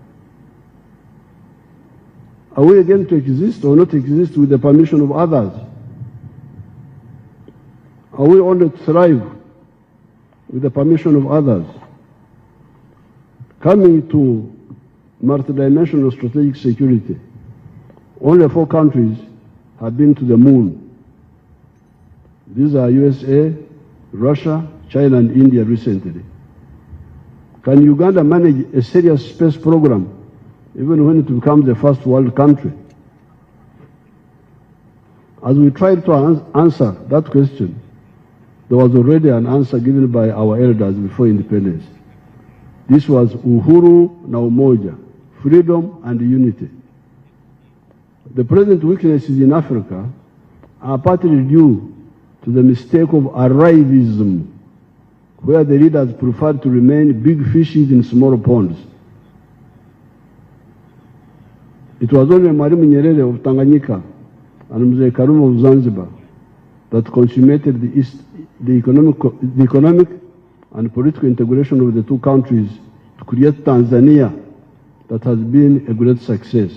Are we going to exist or not exist with the permission of others? Are we only to thrive with the permission of others? Coming to multidimensional strategic security, only 4 countries have been to the moon. These are USA, Russia, China, and India recently. Can Uganda manage a serious space program even when it becomes a first world country? As we tried to answer that question, there was already an answer given by our elders before independence. This was Uhuru na Umoja, freedom and unity. The present weaknesses in Africa are partly due to the mistake of arrivism, where the leaders prefer to remain big fishes in small ponds. It was only Mwalimu Nyerere of Tanganyika and Mzee Karume of Zanzibar that consummated the economic and political integration of the two countries to create Tanzania that has been a great success.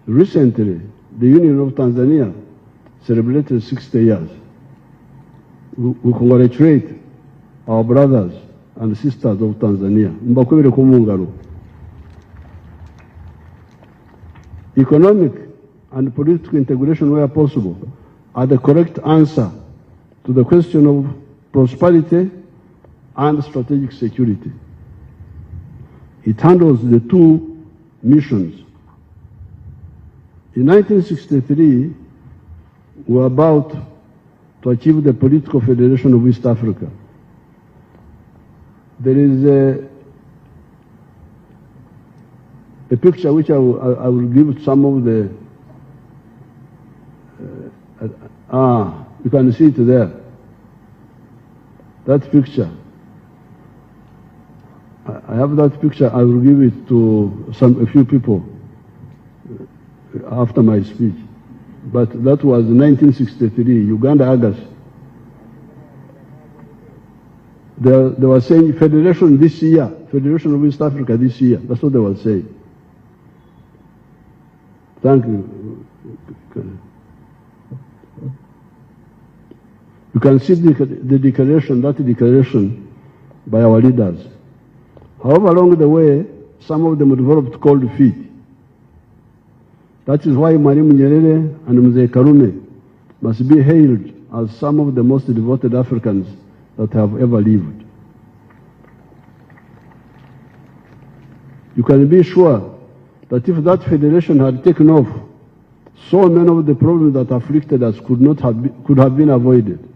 Recently, the Union of Tanzania celebrated 60 years. We congratulate our brothers and sisters of Tanzania. Mbakwebere kumungalo. Economic and political integration, where possible, are the correct answer to the question of prosperity and strategic security. It handles the two missions. In 1963, we were about to achieve the political federation of East Africa. There is a picture which I will give some of the, you can see it there. That picture. I have that picture. I will give it to a few people after my speech. But that was 1963, Uganda, August. They were saying federation this year, Federation of East Africa this year. That's what they were saying. Thank you. You can see the declaration, that declaration by our leaders. However, along the way, some of them developed cold feet. That is why Mwalimu Nyerere and Mzee Karume must be hailed as some of the most devoted Africans that have ever lived. You can be sure that if that federation had taken off, so many of the problems that afflicted us could have been avoided.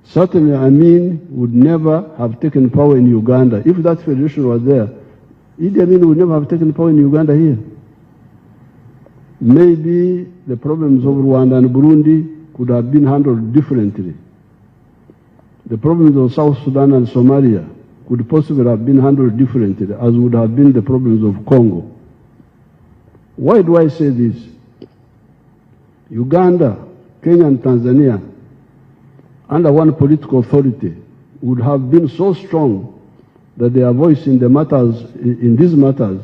Certainly, Amin would never have taken power in Uganda. If that federation was there, Idi Amin would never have taken power in Uganda here. Maybe the problems of Rwanda and Burundi could have been handled differently. The problems of South Sudan and Somalia could possibly have been handled differently, as would have been the problems of Congo. Why do I say this? Uganda, Kenya, and Tanzania, under one political authority, would have been so strong that their voice in these matters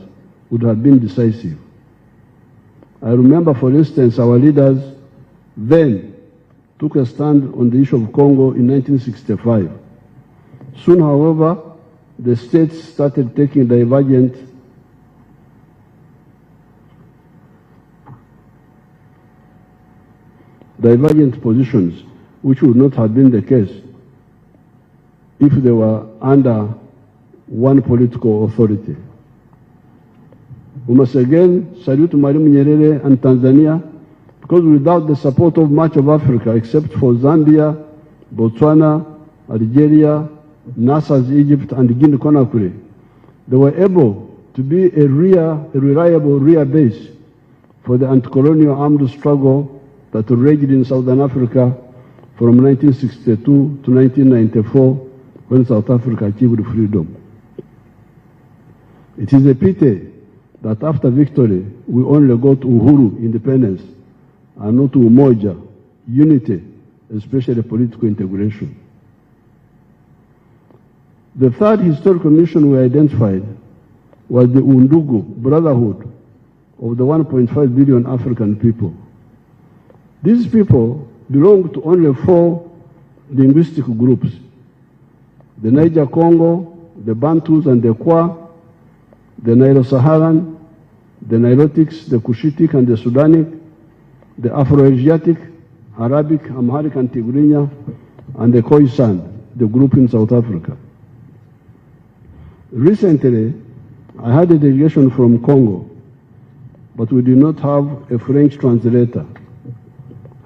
would have been decisive. I remember, for instance, our leaders then took a stand on the issue of Congo in 1965. Soon, however, the states started taking divergent positions, which would not have been the case if they were under one political authority. We must again salute Mwalimu Nyerere and Tanzania, because without the support of much of Africa, except for Zambia, Botswana, Algeria, Nasser's Egypt, and Guinea-Conakry, they were able to be a reliable rear base for the anti-colonial armed struggle that raged in Southern Africa from 1962 to 1994, when South Africa achieved freedom. It is a pity that after victory, we only got Uhuru, independence, and not Umoja, unity, especially political integration. The third historical mission we identified was the Undugu, brotherhood of the 1.5 billion African people. These people belong to only 4 linguistic groups: the Niger-Congo, the Bantus and the Kwa, the Nilo-Saharan, the Nilotics, the Cushitic and the Sudanic, the Afro-Asiatic, Arabic, Amharic, and Tigrinya, and the Khoisan, the group in South Africa. Recently, I had a delegation from Congo, but we did not have a French translator.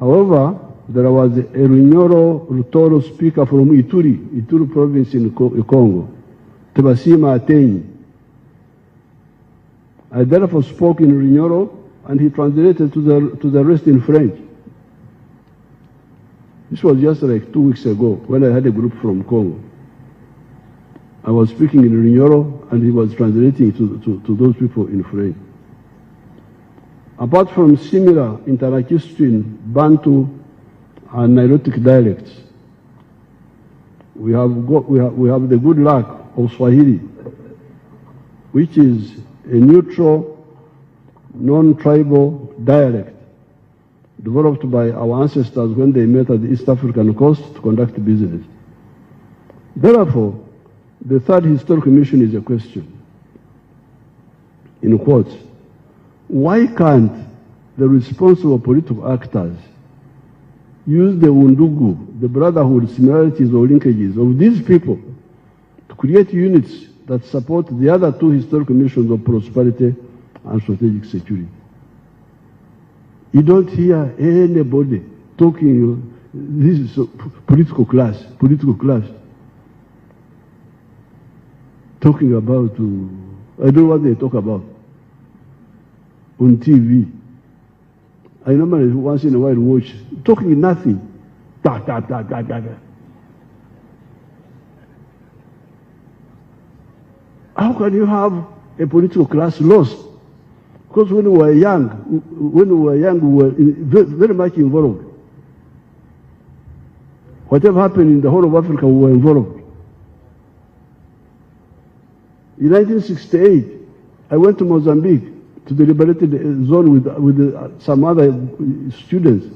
However, there was a Runyoro Rutoro speaker from Ituri province in Congo, Tebasima Atenyi. I therefore spoke in Runyoro, and he translated to the rest in French. This was just like 2 weeks ago when I had a group from Congo. I was speaking in Runyoro, and he was translating to those people in French. Apart from similar Interakistian, Bantu, and Nilotic dialects, we have the good luck of Swahili, which is a neutral, non-tribal dialect developed by our ancestors when they met at the East African coast to conduct business. Therefore, the third historical mission is a question, in quotes. Why can't the responsible political actors use the undugu, the brotherhood, similarities or linkages of these people to create units that support the other two historical missions of prosperity and strategic security? You don't hear anybody talking, this is political class, talking about, I don't know what they talk about on TV. I normally once in a while watch, talking nothing. Da, da, da, da, da, da. How can you have a political class lost? Because when we were young, we were very much involved. Whatever happened in the whole of Africa, we were involved. In 1968, I went to Mozambique, to the liberated zone with some other students.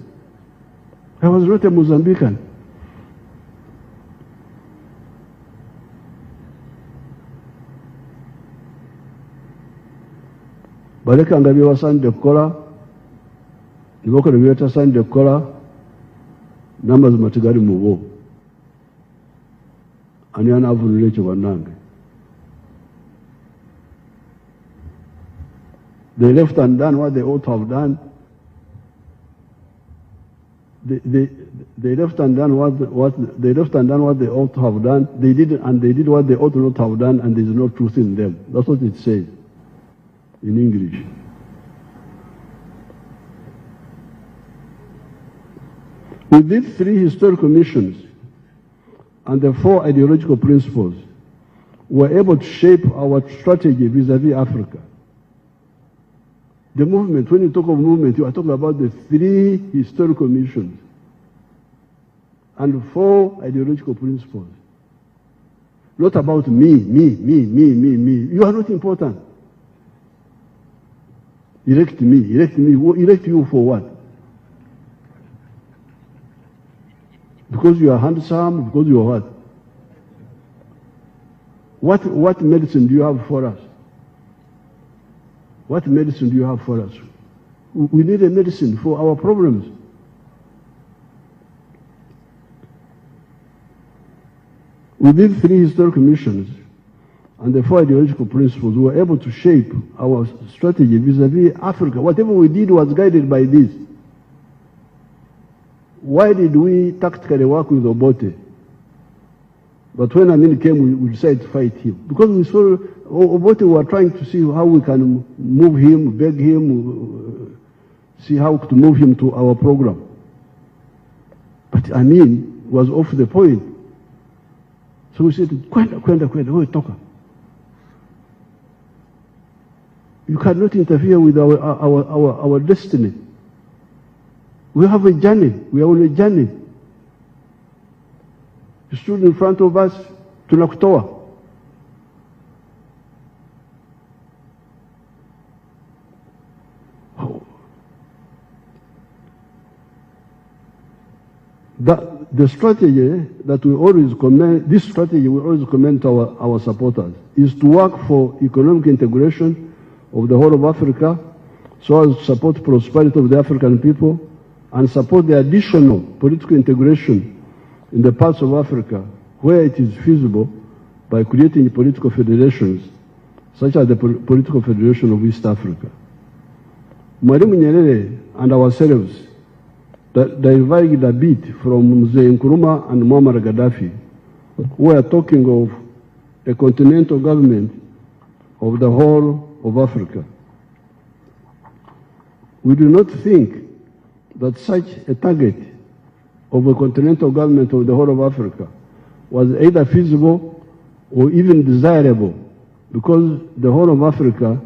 I was not a Mozambican. Baleka ngabi wasande kola, niboko nibeta sande kola, namazi matigari muwo. Ani ana avunulecho wanange. They left undone what they ought to have done. They left undone what they ought to have done. They did what they ought not to have done, and there is no truth in them. That's what it says in English. With these three historical missions and the four ideological principles, we were able to shape our strategy vis-à-vis Africa. The movement, when you talk of movement, you are talking about the three historical missions and four ideological principles. Not about me. You are not important. Elect me. Elect you for what? Because you are handsome, because you are what? What medicine do you have for us? What medicine do you have for us? We need a medicine for our problems. With these three historical missions and the four ideological principles, we were able to shape our strategy vis-à-vis Africa. Whatever we did was guided by this. Why did we tactically work with Obote? But when Amin came, we decided to fight him. Because we saw Obote, we were trying to see how we can move him, beg him, see how to move him to our program. But Amin was off the point. So we said, Kwenda, talk. You cannot interfere with our destiny. We have a journey. We are on a journey. You stood in front of us, tunakutoa. The strategy that we always commend, this strategy we always commend to our supporters, is to work for economic integration of the whole of Africa, so as to support prosperity of the African people, and support the additional political integration in the parts of Africa where it is feasible by creating political federations, such as the Political Federation of East Africa. Mwalimu Nyerere and ourselves diverged a bit from Mzee Nkrumah and Muammar Gaddafi, who were talking of a continental government of the whole of Africa. We do not think that such a target of a continental government of the whole of Africa was either feasible or even desirable, because the whole of Africa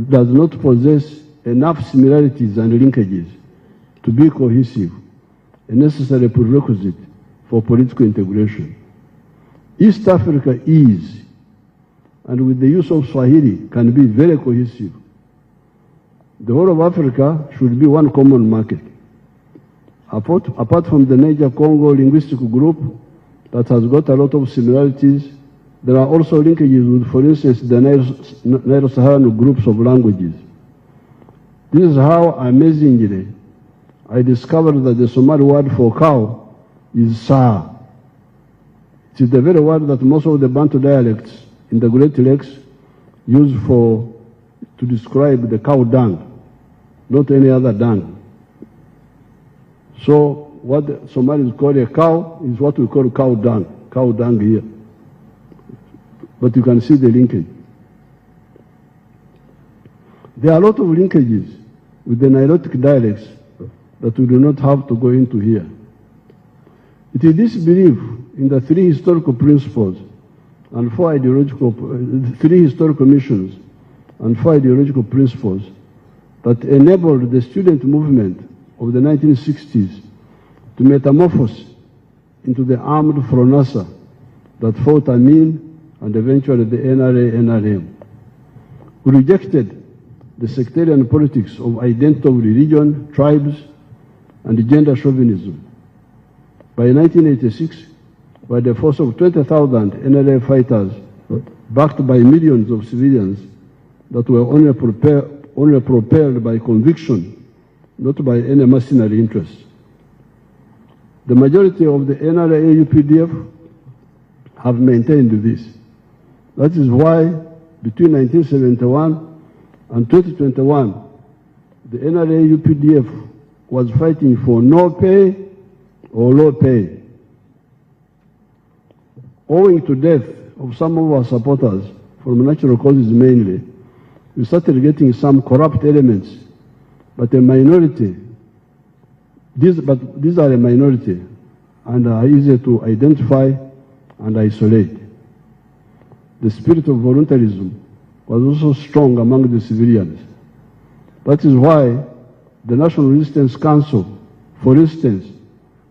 does not possess enough similarities and linkages to be cohesive, a necessary prerequisite for political integration. East Africa is, and with the use of Swahili, can be very cohesive. The whole of Africa should be one common market. Apart from the Niger-Congo linguistic group that has got a lot of similarities, there are also linkages with, for instance, the Nilo-Saharan groups of languages. This is how, amazingly, I discovered that the Somali word for cow is Saa. It is the very word that most of the Bantu dialects in the Great Lakes use to describe the cow dung, not any other dung. So what the Somalis call a cow is what we call cow dung here. But you can see the linkage. There are a lot of linkages with the Nilotic dialects that we do not have to go into here. It is this belief in the three historical principles and three historical missions and four ideological principles that enabled the student movement of the 1960s to metamorphose into the armed Fronasa that fought Amin and eventually the NRA-NRM. We rejected the sectarian politics of identity of religion, tribes, and gender chauvinism. By 1986, by the force of 20,000 NRA fighters, backed by millions of civilians that were only propelled by conviction, not by any mercenary interests. The majority of the NRA-UPDF have maintained this. That is why between 1971 and 2021, the NRA-UPDF was fighting for no pay or low pay. Owing to death of some of our supporters, from natural causes mainly, we started getting some corrupt elements, but a minority. These are a minority and are easy to identify and isolate. The spirit of voluntarism was also strong among the civilians. That is why the National Resistance Council, for instance,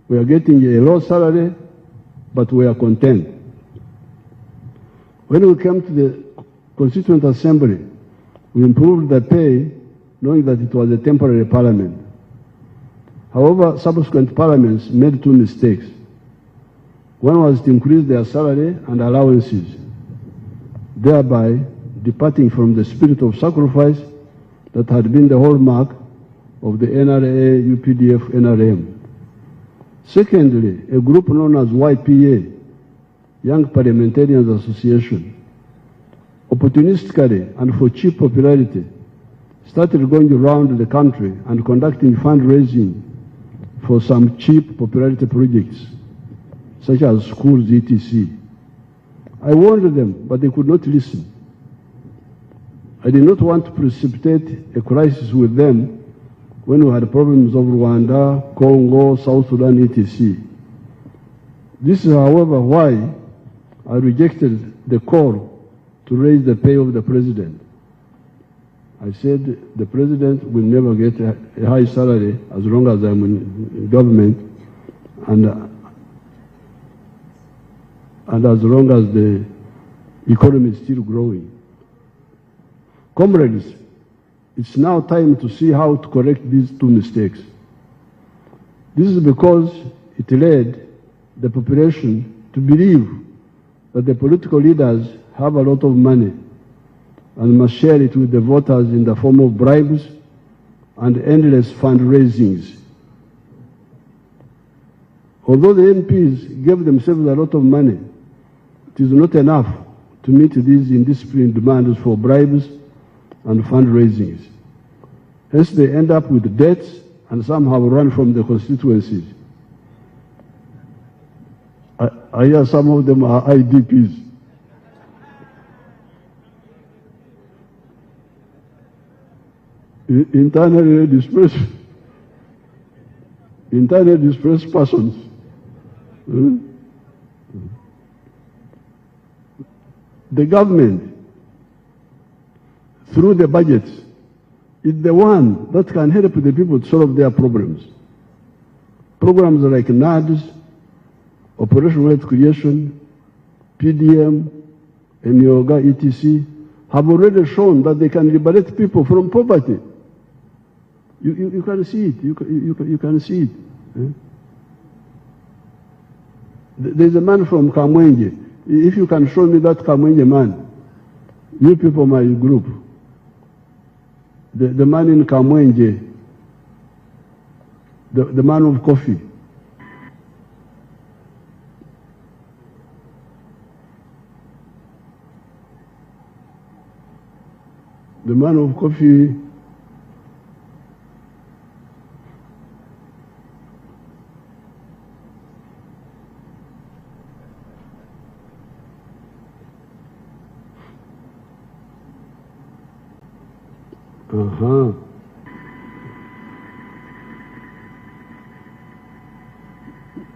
we are getting a low salary, but we are content. When we came to the Constituent Assembly, we improved the pay, knowing that it was a temporary parliament. However, subsequent parliaments made two mistakes. One was to increase their salary and allowances, thereby departing from the spirit of sacrifice that had been the hallmark of the NRA, UPDF, NRM. Secondly, a group known as YPA, Young Parliamentarians Association, opportunistically and for cheap popularity, started going around the country and conducting fundraising for some cheap popularity projects, such as schools, etc. I warned them, but they could not listen. I did not want to precipitate a crisis with them when we had problems of Rwanda, Congo, South Sudan, etc. This is, however, why I rejected the call to raise the pay of the president. I said the president will never get a high salary as long as I'm in government and as long as the economy is still growing. Comrades, it's now time to see how to correct these two mistakes. This is because it led the population to believe that the political leaders have a lot of money and must share it with the voters in the form of bribes and endless fundraisings. Although the MPs gave themselves a lot of money, it is not enough to meet these indisciplined demands for bribes and fundraisings. Hence, they end up with debts and somehow run from the constituencies. I hear some of them are IDPs. Internally displaced persons. The government, through the budget, is the one that can help the people to solve their problems. Programs like NADS, Operation Wealth Creation, PDM, Emyoga, etc., have already shown that they can liberate people from poverty. You can see it. You can see it. There's a man from Kamwenge. If you can show me that Kamwenge man, you people, my group, the man in Kamwenge, the man of coffee. The man of coffee.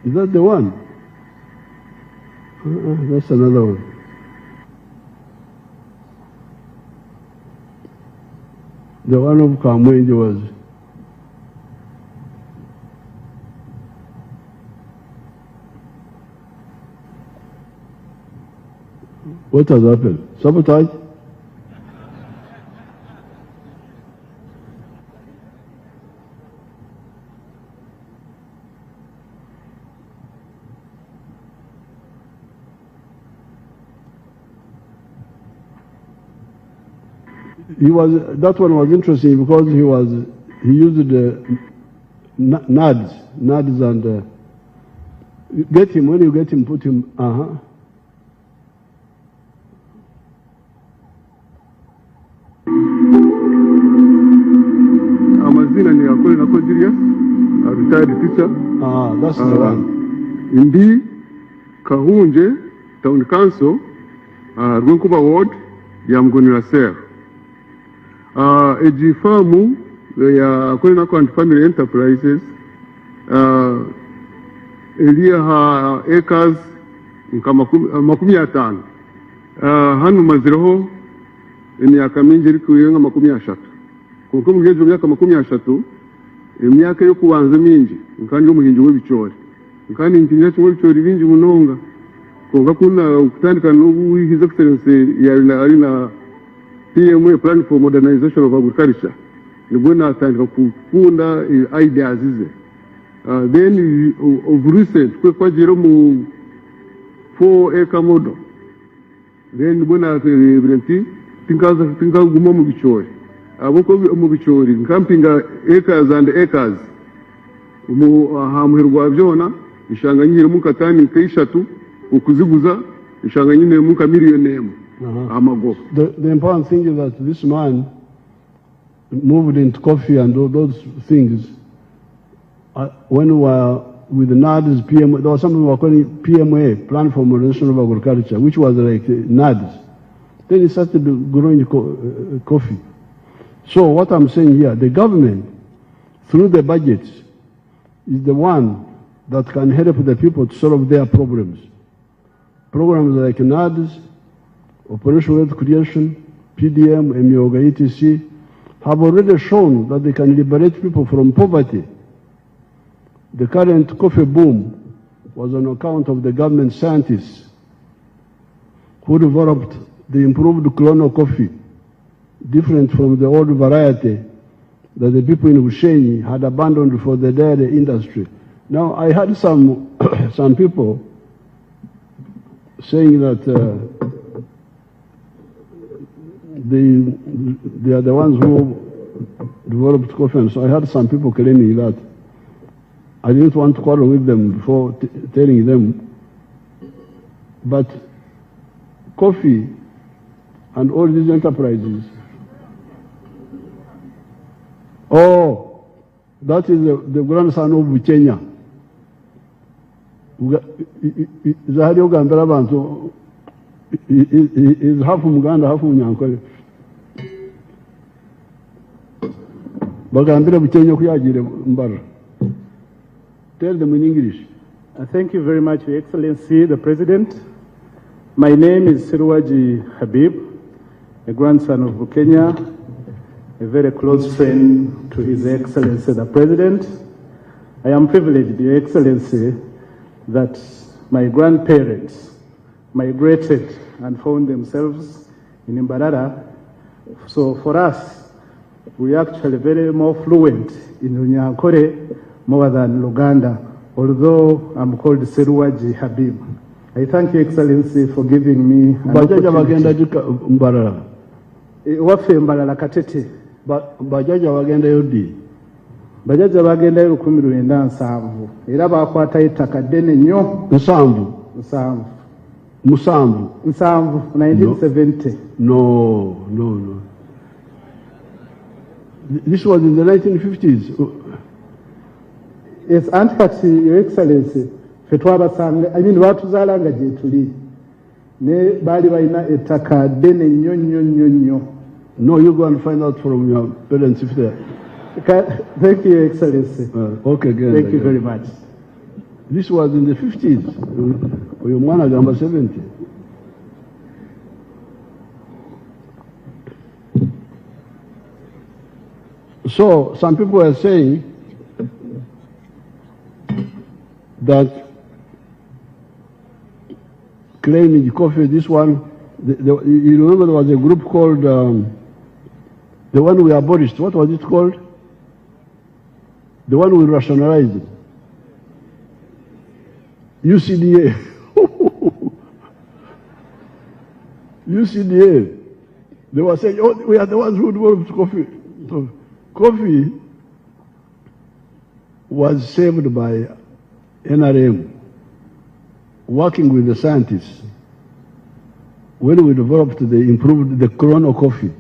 Is that the one? That's another one. The one of Kamwenge was what has happened? Sabotage? That one was interesting because he used the NADS and get him, when you get him, put him, Amazina ni Akole Nakodirias, a retired teacher. That's the one. Indi Kahunje, Town Council, Rwenkuba Ward, Yamgonira Ser. Ejifamu ya Akole Nako and Family Enterprises, Elia ha acres makumi atano. Hanu maziroho emyaka mingi iri kuyenga 30. Kuko mugeje myaka 30 emyaka yo kubanza mingi nkandi umuhinji w'ebichori nkandi ntinya cyo w'ebichori bingi munonga konga kuna kutandika no His Excellency ari na PMA Plan for Modernization of Agriculture nibona atandika kukunda ideas ize then of recent kwa jero mu 4-acre model then nibona evidently tinga guma mu bichori aboko mu bichori nkampinga acres and acres mu hamuherwa byona ishanga nyire mu katani kayishatu ukuziguza ishanga nyine mu kamiliyoni amago. The important thing is that this man moved into coffee and all those things when we were with the NADS PMA. There was something we were calling PMA, Plan for Modernization of Agriculture, which was like NADS. Then he started growing coffee. So what I'm saying here, the government, through the budget, is the one that can help the people to solve their problems. Programs like NADS, Operation Wealth Creation, PDM, Emyoga, etc., have already shown that they can liberate people from poverty. The current coffee boom was on account of the government scientists who developed the improved clonal coffee, different from the old variety that the people in Ushenyi had abandoned for the dairy industry. Now, I had some people saying that they are the ones who developed coffee, and so I had some people claiming that I didn't want to quarrel with them before telling them. But coffee and all these enterprises, oh, that is the grandson of Buchenya. Zahari Uganda Bantu is half Muganda, half Munyankole. Bagambira Buchenya kuyagire mbara. Tell them in English. Thank you very much, Your Excellency, the President. My name is Sirwaji Habib, a grandson of Bukenya, a very close friend to His Excellency, the President. I am privileged, Your Excellency, that my grandparents migrated and found themselves in Mbarara. So for us, we are actually very more fluent in Runyankore more than Luganda, although I'm called Sirwaji Habib. I thank Your Excellency for giving me an opportunity. Wafe Mbarara Katete. Bajaja wagenda yodi. Bajaja bagenda 17 era bakwata ettaka ddene nnyo. Nsanvu 1970. No. This was in the 1950s. Yes, anti Your Excellency, fetwabasanga, I mean batuzalanga gye tuli. Ne bali balina ettaka ddene nnyo. No, you go and find out from your parents if they are. Thank you, Your Excellency. Okay, good. Thank you very much. This was in the 50s. Your man number 70. So some people are saying that claiming coffee, this one, you remember there was a group called, the one we abolished, what was it called? The one we rationalized. UCDA. UCDA. They were saying, oh, we are the ones who developed coffee. So, coffee was saved by NRM, working with the scientists. When we developed improved the Chrono coffee,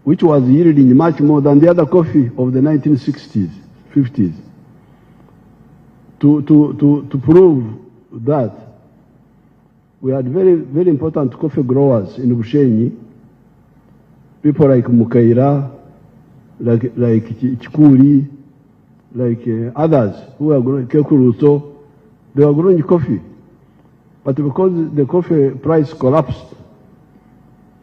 which was yielding much more than the other coffee of the 1960s, 50s. To prove that, we had very, very important coffee growers in Bushenyi, people like Mukaira, like Chikuri, like others who were growing, Kekuruto, they were growing coffee. But because the coffee price collapsed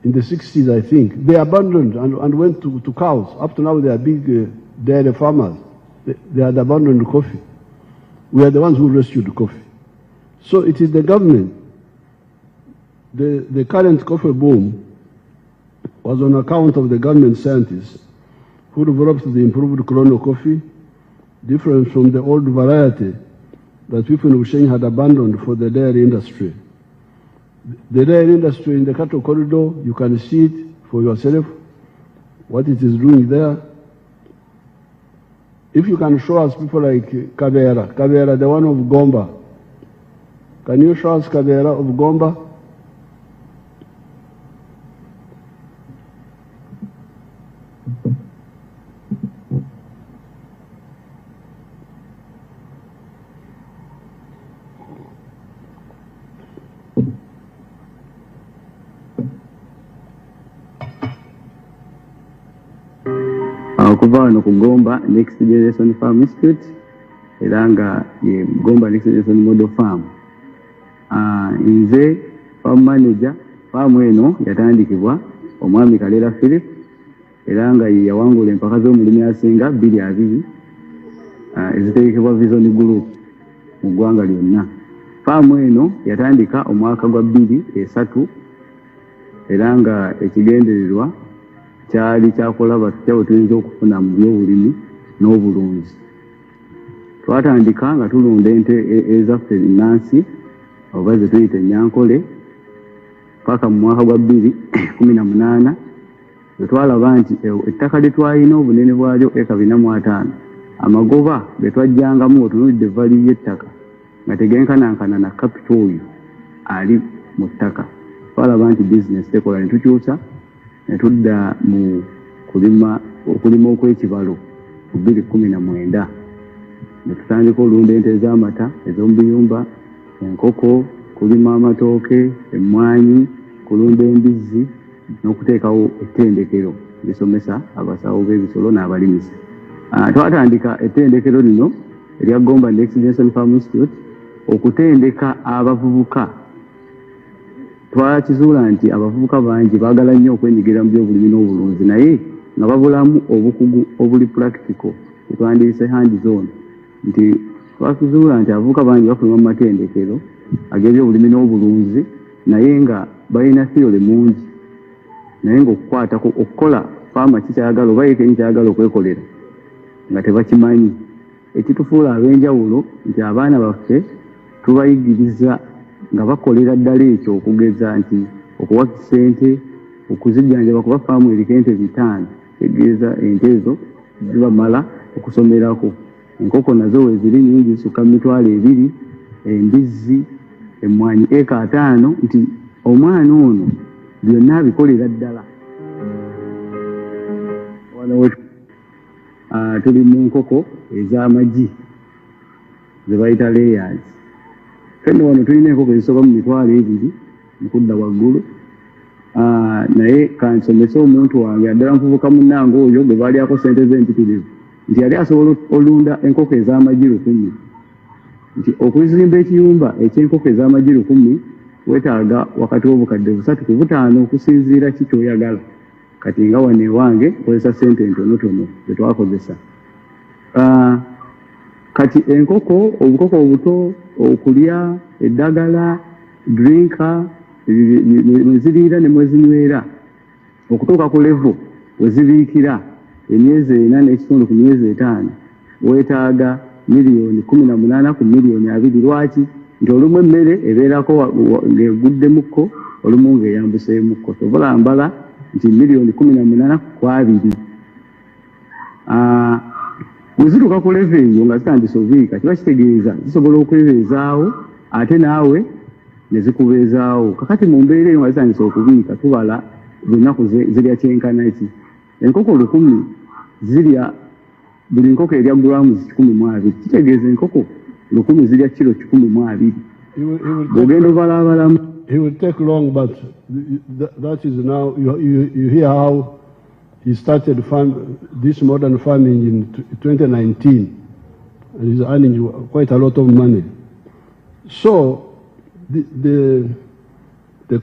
in the 60s, I think, they abandoned and went to cows. Up to now, they are big dairy farmers. They had abandoned coffee. We are the ones who rescued coffee. So it is the government. The current coffee boom was on account of the government scientists who developed the improved Chrono coffee, different from the old variety that people in Bushenyi had abandoned for the dairy industry. The dairy industry in the cattle corridor, you can see it for yourself, what it is doing there. If you can show us people like Kabera, the one of Gomba. Can you show us Kabera of Gomba? Okuva wano ku Gomba Next Generation Farm Institute era nga ye Gomba Next Generation Model Farm. Nze farm manager, farm eno yatandikibwa omwami Kalera Philip era nga ye yawangula empaka z'omulimi asinga 220 eziteekebwa Vision Group mu ggwanga lyonna. Farm eno yatandika omwaka gwa 2003 era nga ekigendererwa kyali kyakulaba tutya tuyinza okufuna mu byobulimi n'obulunzi. Twatandika nga tulunda ente ezaffe ennansi oba ze tuyita Enyankole paka mu mwaka gwa 2018 bwe twalaba nti ettaka lye twalina obunene bwalyo eka 405 amagoba ge twajjangamu otunulidde value y'ettaka nga tegenkanankana na capital oyo ali mu ttaka. Twalaba nti business tekola, ne tukyusa ne tudda mu okulima okw'ekibalo mu 2019. Ne tutandika olunda ente ez'amata ez'omubuyumba, enkoko, kulima amatooke, emmwanyi, kulunda embizzi n'okuteekawo ettendekero lisomesa abasawo b'ebisolo n'abalimisa. Twatandika ettendekero lino erya Gomba Next Generation Farm Institute okutendeka abavubuka. Twakizuula nti abavubuka bangi baagala nnyo okwenyigira mu by'obulimi n'obulunzi naye nga babulamu obukugu obuli practical twandiyise hand zone. Nti twakizuula nti abavubuka bangi bafuluma mu matendekero ag'ebyobulimi n'obulunzi naye nga balina theory mungi, naye ng'okukwatako okukola faama kikyayagala oba yekenyi kyayagala okwekolera nga tebakimanyi. Ekitufuula ab'enjawulo nti abaana baffe tubayigiriza nga bakolera ddala ekyo, okugeza nti okuwakisa ente, okuzijjanjaba kuba faamu eriko ente 5, tegeeza ente ezo zibamala okusomerako. Enkoko nazo weziri nyingi zisukka mu 2,000, embizzi, emmwanyi eka 5, nti omwana ono byonna abikolera ddala. Tuli mu nkoko ez'amagi ze bayita layers. Fenno wano tulina enkoko ezisoba mu 2,000 mu kudda waggulu. Naye kansomesa omuntu wange addala nfubuka munnange oyo gwe baalyako ssente z'empitirivu nti yali asobola olunda enkoko ez'amagi 1,000. Nti okuzimba ekiyumba eky'enkoko ez'amagi 1,000 weetaaga wakati w'obukadde 3 ku 5 okusinziira ki ky'oyagala. Kati nga wano ewange nkozesa ssente ntonotono ze twakozesa. Kati enkoko, obukoko obuto, okulya, eddagala, drinka, mweziriira ne mwezinywera, okutuuka ku level wezibiikira emyezi 4 n'ekitundu ku myezi 5, weetaaga miliyoni 18 ku miliyoni 2. Lwaki? Nti olumu emmere ebeerako ng'eguddemukko, olumu ng'eyambuseemukko. Tobalambala nti miliyoni 18 ku 2. Wezituuka ku level eyo nga zitandise obubiika, kiba kitegeeza zisobola okwebeezaawo ate naawe ne zikubeezaawo. Kakati mu mbeera eyo nga zitandise okubiika tubala lunaku zirya kyenkana ki. Enkoko 1,000 zirya, buli nkoko erya grams 12. Kitegeeza enkoko 1,000 zirya kilo 12. Bw'ogenda obalaabalamu. He will take long, but that is now, you hear how he started this modern farming in 2019. And he's earning quite a lot of money. So, the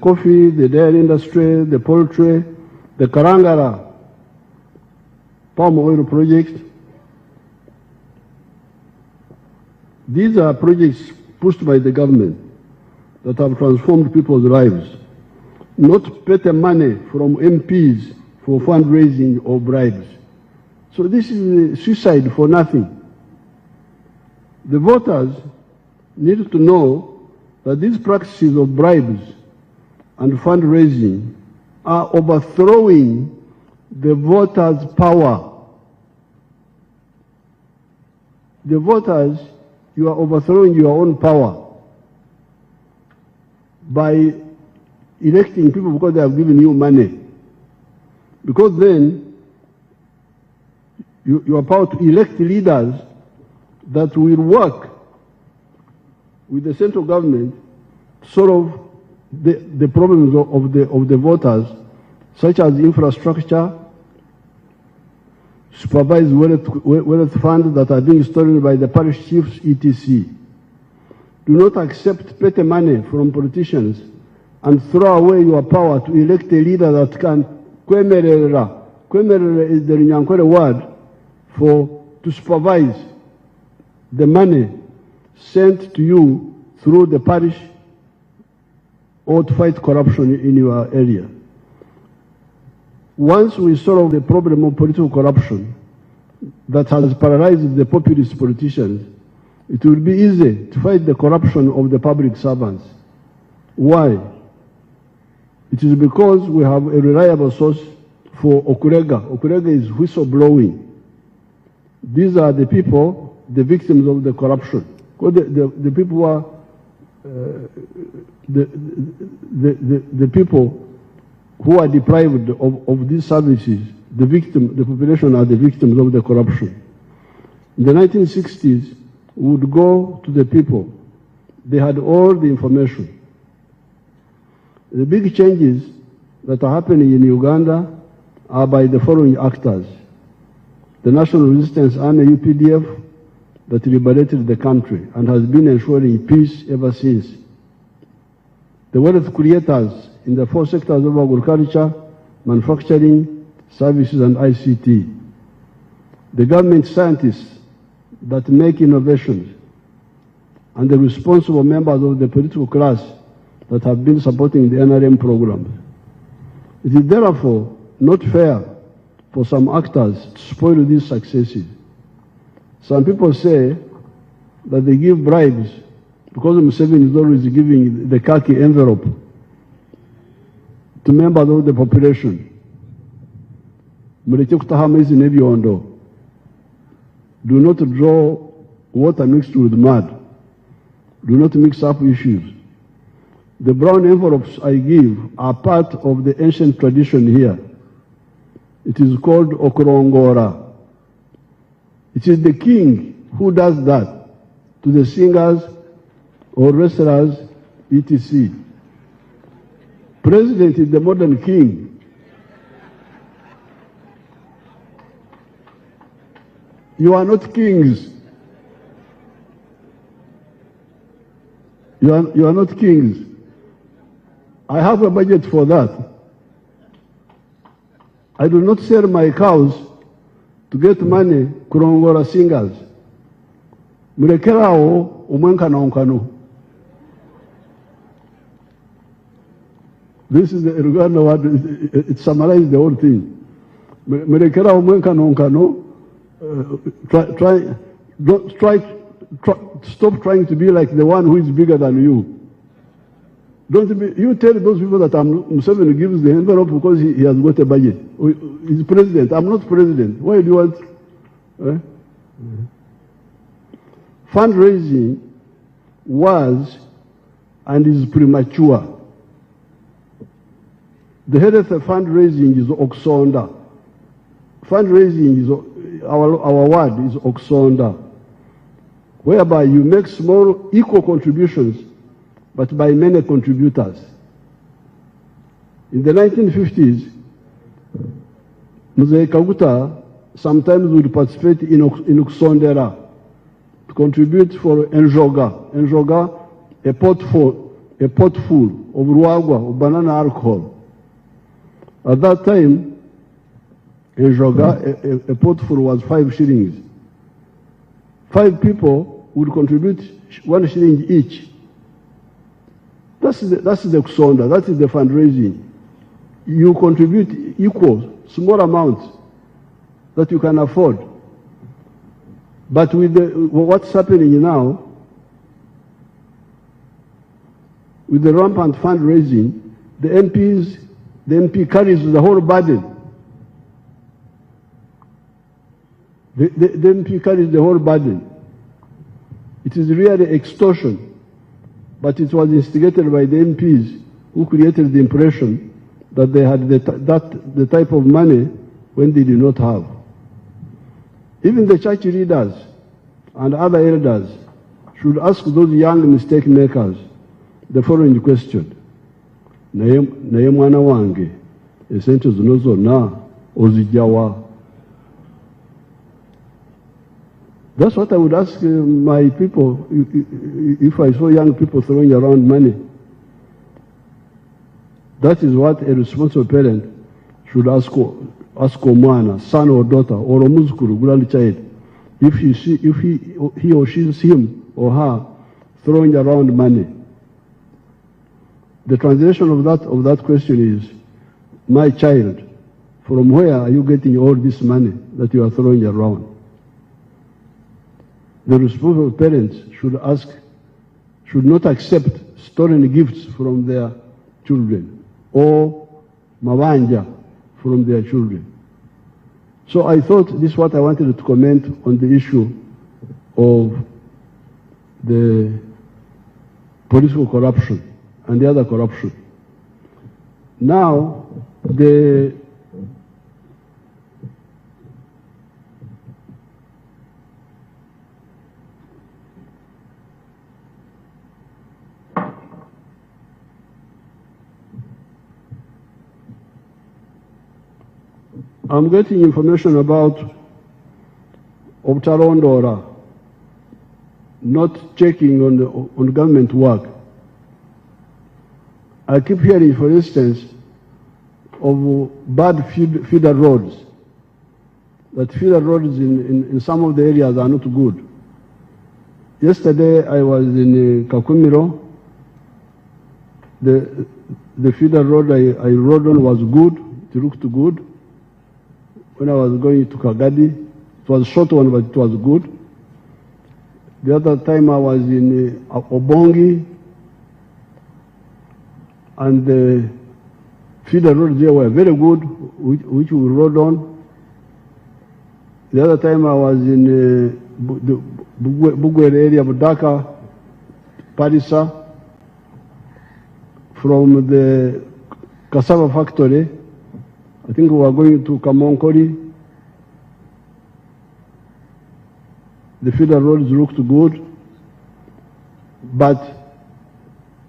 coffee, the dairy industry, the poultry, the Karangara palm oil project, these are projects pushed by the government that have transformed people's lives, not petty money from MPs for fundraising or bribes. So this is suicide for nothing. The voters need to know that these practices of bribes and fundraising are overthrowing the voters' power. The voters, you are overthrowing your own power by electing people because they have given you money. Because then you are power to elect leaders that will work with the central government to solve the problems of the voters, such as infrastructure, supervised wealth funds that are being stolen by the parish chiefs, etc. Do not accept petty money from politicians and throw away your power to elect a leader that can kwemerera. Kwemerera is the Runyankore word for to supervise the money sent to you through the parish or to fight corruption in your area. Once we solve the problem of political corruption that has paralyzed the populist politicians, it will be easy to fight the corruption of the public servants. Why? It is because we have a reliable source for Okurega. Okurega is whistleblowing. These are the people, the victims of the corruption. The people who are the people who are deprived of these services, the population are the victims of the corruption. In the 1960s, we would go to the people. They had all the information. The big changes that are happening in Uganda are by the following actors. The National Resistance Army, UPDF, that liberated the country and has been ensuring peace ever since. The wealth creators in the four sectors of agriculture, manufacturing, services, and ICT. The government scientists that make innovations, and the responsible members of the political class that have been supporting the NRM programs. It is therefore not fair for some actors to spoil these successes. Some people say that they give bribes because Museveni is always giving the khaki envelope to members of the population. Mureke kutaha amaizi n'ebyondo. Do not draw water mixed with mud. Do not mix up issues. The brown envelopes I give are part of the ancient tradition here. It is called Okorongora. It is the king who does that to the singers or wrestlers, etc. President is the modern king. You are not kings. You are not kings. I have a budget for that. I do not sell my cows to get money kurongora singers. Murekerao umwenkano onkano. This is the Uganda word. It summarizes the whole thing. Murekerao umwenkano onkano. Stop trying to be like the one who is bigger than you. You tell those people that Museveni gives the envelope because he has got a budget. He's president. I'm not president. Why do you want? Fundraising was and is premature. The head of the fundraising is Oksonda. Fundraising is our word is Oksonda, whereby you make small equal contributions but by many contributors. In the 1950s, Mzee Kaguta sometimes would participate in Oksondera to contribute for Enjoga. Enjoga, a pot full of ruagwa, of banana alcohol. At that time, Enjoga, a pot full was 5 shillings. 5 people would contribute 1 shilling each. That's the Oksonda, that is the fundraising. You contribute equal, small amounts that you can afford. But with what's happening now, with the rampant fundraising, the MP carries the whole burden. The MP carries the whole burden. It is really extortion. But it was instigated by the MPs who created the impression that they had the type of money when they did not have. Even the church leaders and other elders should ask those young mistake makers the following question. Naye mwana wange, esente zino zonna ozijjawa? That's what I would ask my people if I saw young people throwing around money. That is what a responsible parent should ask Omwana, son or daughter, or a muzukuru, grandchild, if he or she sees him or her throwing around money. The translation of that question is, my child, from where are you getting all this money that you are throwing around? The responsible parents should not accept stolen gifts from their children or mabanja from their children. So I thought this is what I wanted to comment on the issue of the political corruption and the other corruption. Now, I'm getting information about Obtarondora not checking on government work. I keep hearing, for instance, of bad feeder roads. That feeder roads in some of the areas are not good. Yesterday I was in Kakumiro. The feeder road I rode on was good. It looked good. When I was going to Kagadi, it was a short one, but it was good. The other time I was in Obongi, and the feeder roads there were very good, which we rode on. The other time I was in the Bugwere area of Dhaka, Parisa, from the cassava factory. I think we were going to Kamonkori. The feeder roads looked good, but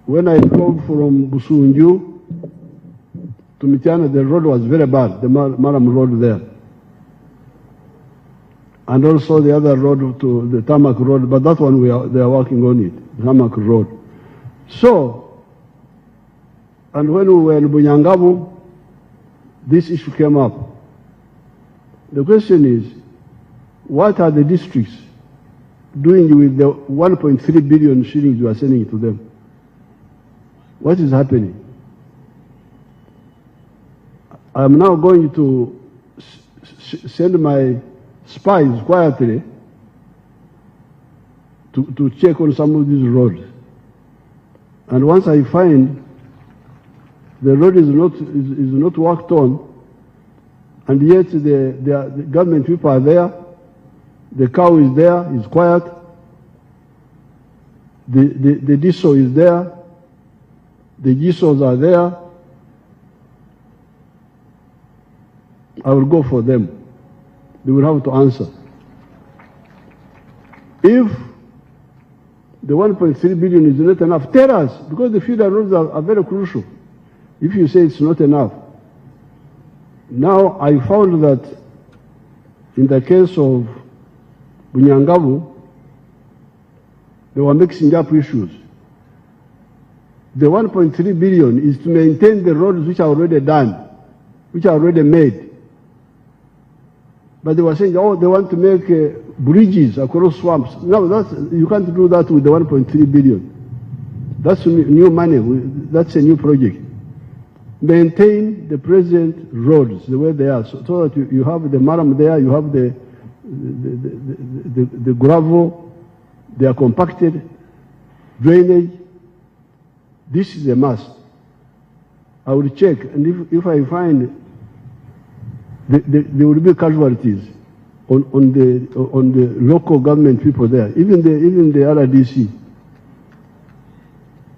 when I drove from Busunju to Mityana, the road was very bad, the Maram road there. And also the other road to the Tamak road, but that one they are working on it, Tamak road. So, and when we were in Bunyangabu, this issue came up. The question is, what are the districts doing with the 1.3 billion shillings you are sending to them? What is happening? I'm now going to send my spies quietly to check on some of these roads. And once I find the road is not worked on, and yet the government people are there, the cow is there, is quiet, the diesel is there, the GSOs are there, I will go for them. They will have to answer. If the 1.3 billion is not enough, tell us, because the feeder roads are very crucial. If you say it's not enough. Now I found that in the case of Bunyangabu, they were mixing up issues. The 1.3 billion is to maintain the roads which are already done, which are already made. But they were saying, oh, they want to make bridges across swamps. No, you can't do that with the 1.3 billion. That's new money. That's a new project. Maintain the present roads the way they are, so that you have the maram there, you have the gravel, they are compacted, drainage. This is a must. I will check, and if I find there will be casualties on the local government people there, even the RDC.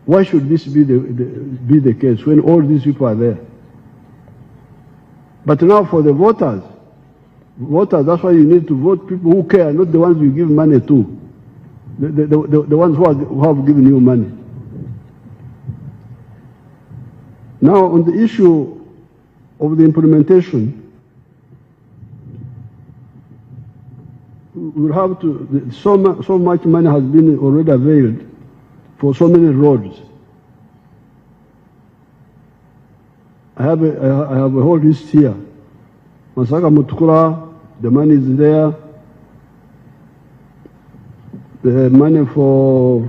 Why should this be the case when all these people are there? But now for the voters, that's why you need to vote people who care, not the ones you give money to, the ones who have given you money. Now on the issue of the implementation, we'll have to, so much money has been already availed for so many roads. I have a whole list here. Masaka Mutukura, the money is there. The money for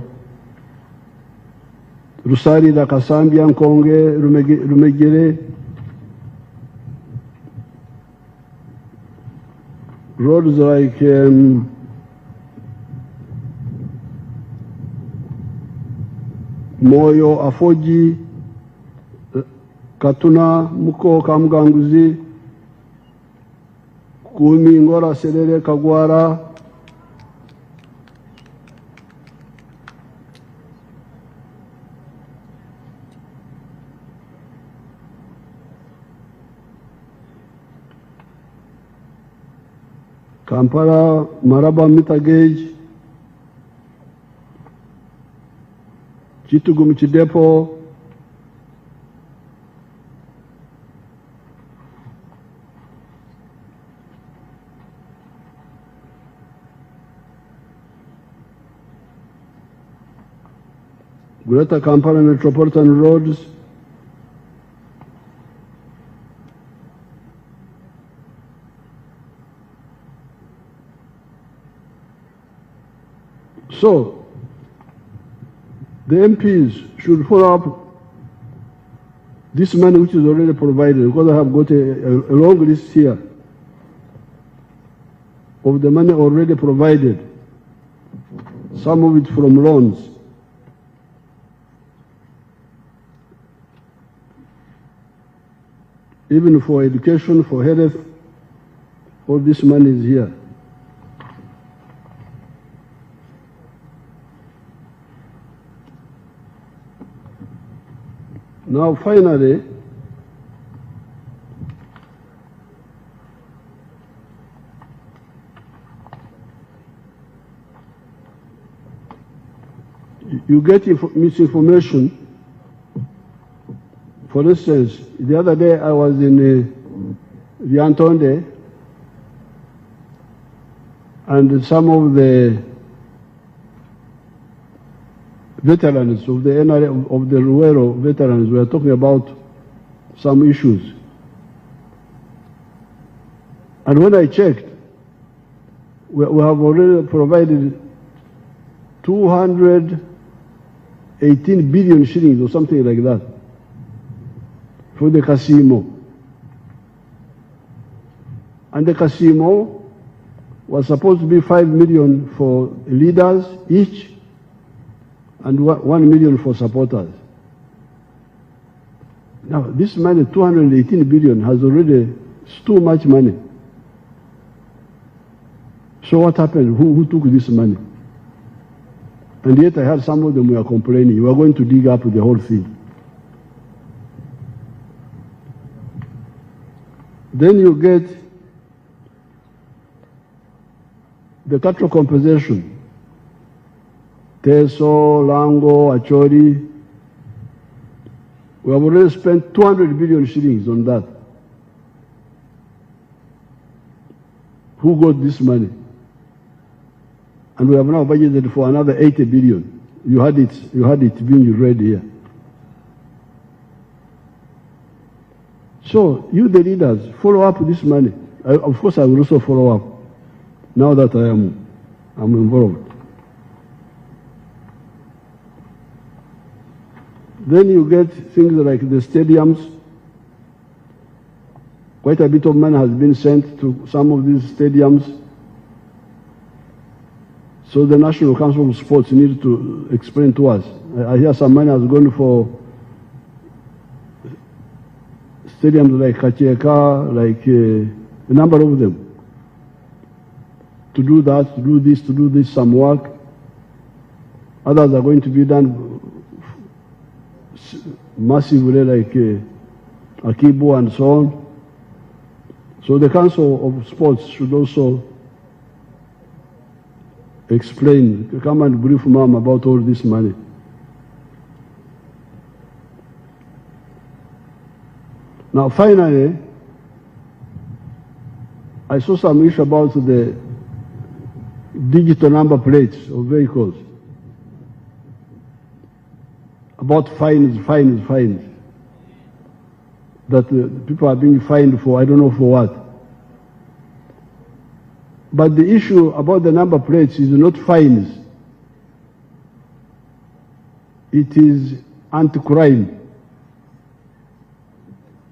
Rusari, Kasambi, Nkonge, Rumegere. Roads like Moyo, Afoji, Katuna, Muko, Kamganguzi, Kumi, Ngora, Serere, Kagwara. Kampala, Maraba, Meter Gauge. Chitugum, Chidepo. Greater Kampala Metropolitan Roads. So, the MPs should follow up this money which is already provided, because I have got a long list here of the money already provided, some of it from loans. Even for education, for health, all this money is here. Now finally, you get misinformation. For instance, the other day I was in Viantonde, and some of the veterans of the NRA, of the Luero veterans, were talking about some issues. And when I checked, we have already provided 218 billion shillings or something like that for the Casimo. And the Casimo was supposed to be 5 million for leaders each and 1 million for supporters. Now, this money, 218 billion, has already, it's too much money. So what happened? Who took this money? And yet I heard some of them were complaining. We are going to dig up the whole thing. Then you get the cattle compensation. Teso, Lango, Achori. We have already spent 200 billion shillings on that. Who got this money? And we have now budgeted for another 80 billion. You had it being read here. So, you the leaders, follow up this money. Of course, I will also follow up, now that I'm involved. Then you get things like the stadiums. Quite a bit of money has been sent to some of these stadiums. So the National Council of Sports needs to explain to us. I hear some money has gone for stadiums like Kacheka, like a number of them. To do that, to do this, some work. Others are going to be done massively, like Akibu and so on. So the Council of Sports should also explain, come and brief Mom about all this money. Now finally, I saw some issue about the digital number plates of vehicles. About fines. That people are being fined for, I don't know for what. But the issue about the number plates is not fines. It is anti-crime.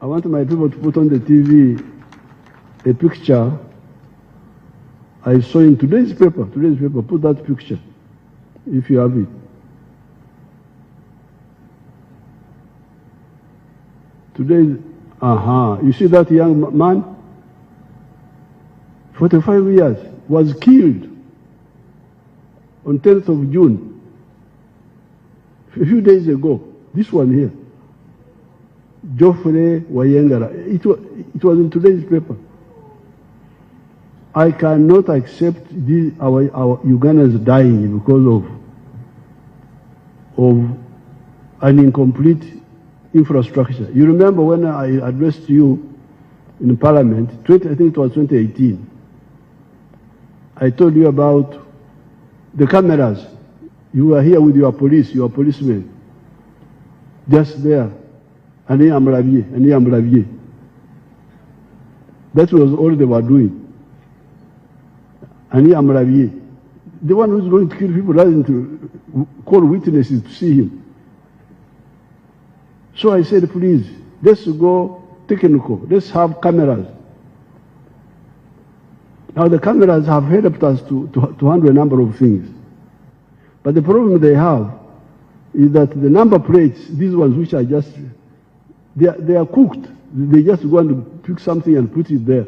I want my people to put on the TV a picture I saw in today's paper. Put that picture, if you have it. Today, you see that young man? 45 years, was killed on 10th of June, a few days ago. This one here, Geoffrey Wayengara. It was in today's paper. I cannot accept our Ugandans dying because of an incomplete infrastructure. You remember when I addressed you in Parliament, I think it was 2018, I told you about the cameras. You were here with your policemen, just there, and Amravie. That was all they were doing. And Amravie, the one who's going to kill people rather than to call witnesses to see him. So I said, please, let's go technical. Let's have cameras. Now the cameras have helped us to handle a number of things. But the problem they have is that the number plates, these ones which are just, they are cooked. They just go and pick something and put it there.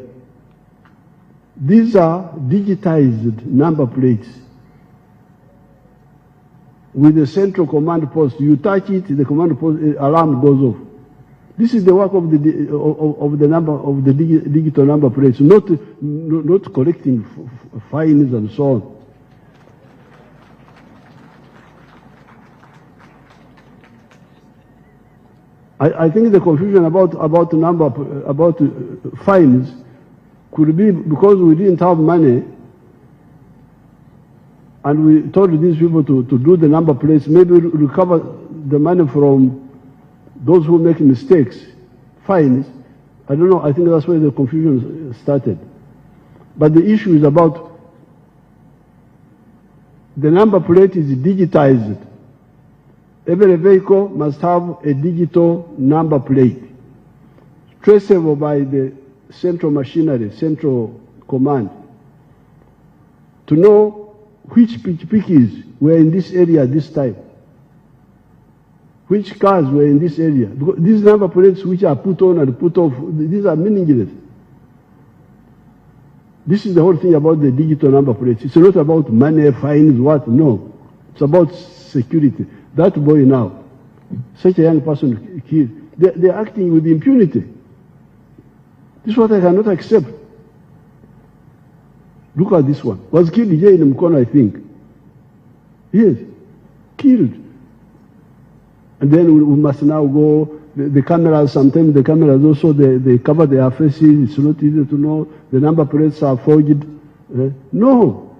These are digitized number plates with a central command post. You touch it, the command post alarm goes off. This is the work of the digital number plates, not collecting fines and so on. I think the confusion about fines could be because we didn't have money, and we told these people to do the number plates, maybe recover the money from those who make mistakes, fines. I don't know, I think that's where the confusion started. But the issue is about the number plate is digitized. Every vehicle must have a digital number plate, traceable by the central machinery, central command, to know which pikis were in this area at this time, which cars were in this area. Because these number plates which are put on and put off, these are meaningless. This is the whole thing about the digital number plates. It's not about money, fines, what, no. It's about security. That boy now, such a young person killed, they're acting with impunity. This is what I cannot accept. Look at this one. Was killed here in Mkono, I think. Yes, killed. And then we must now go, the cameras, sometimes the cameras also, they cover their faces. It's not easy to know. The number plates are forged. No.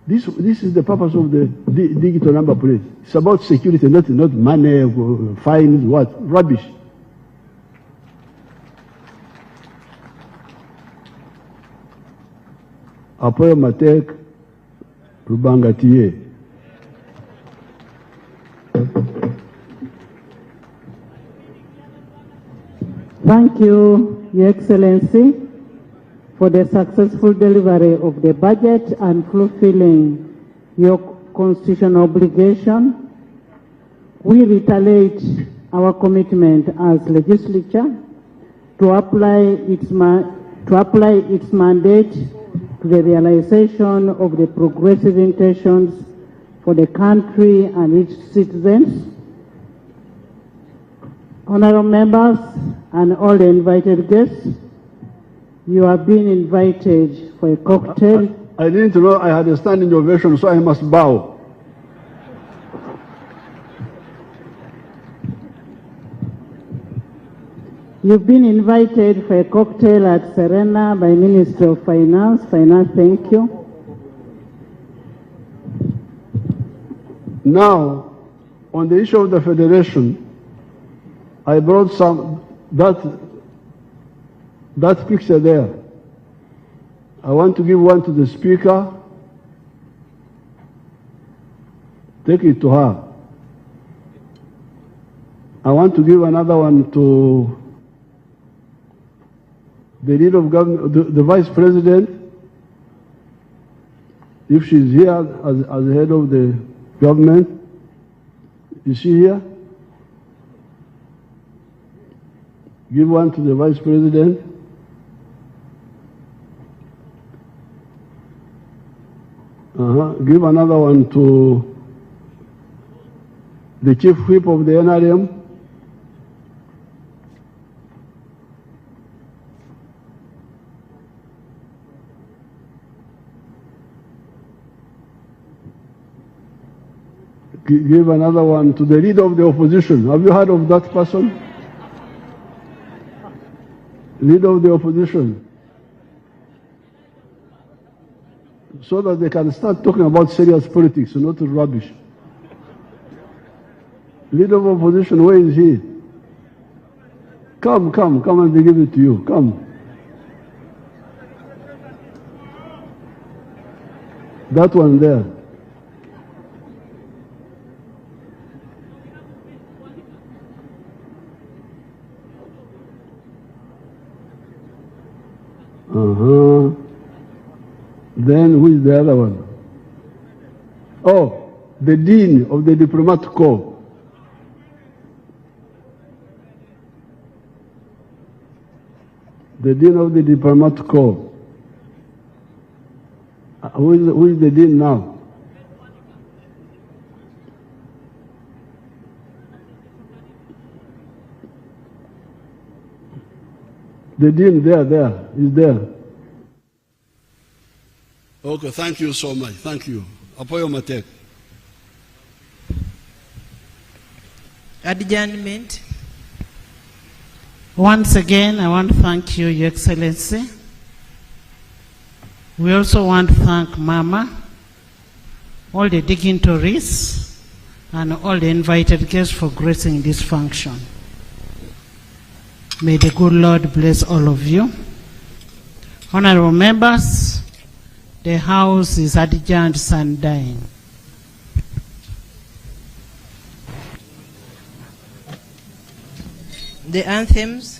This is the purpose of the digital number plate. It's about security, not money, fines, what? Rubbish. Apoyo Matek, Rubanga Tie. Thank you, Your Excellency, for the successful delivery of the budget and fulfilling your constitutional obligation. We reiterate our commitment as legislature to apply its mandate to the realization of the progressive intentions for the country and its citizens. Honorable members and all the invited guests, you have been invited for a cocktail. I didn't know I had a standing ovation, so I must bow. You've been invited for a cocktail at Serena by Minister of Finance. Thank you. Now, on the issue of the federation, I brought that picture there. I want to give one to the speaker. Take it to her. I want to give another one to the leader of government, the vice president, if she's here as head of the government. Is she here? Give one to the vice president. Give another one to the Chief Whip of the NRM. Give another one to the leader of the opposition. Have you heard of that person? Leader of the opposition. So that they can start talking about serious politics, not rubbish. Leader of opposition, where is he? Come and they give it to you. Come. That one there. Then who is the other one? Oh, the Dean of the Diplomat Corps. The Dean of the Diplomat Corps. Who is the Dean now? The Dean there, is there. Okay, thank you so much. Thank you. Apoyo Matek. Adjournment. Once again, I want to thank you, Your Excellency. We also want to thank Mama, all the dignitaries, and all the invited guests for gracing this function. May the good Lord bless all of you. Honorable members, the House is adjourned sundown. The anthems.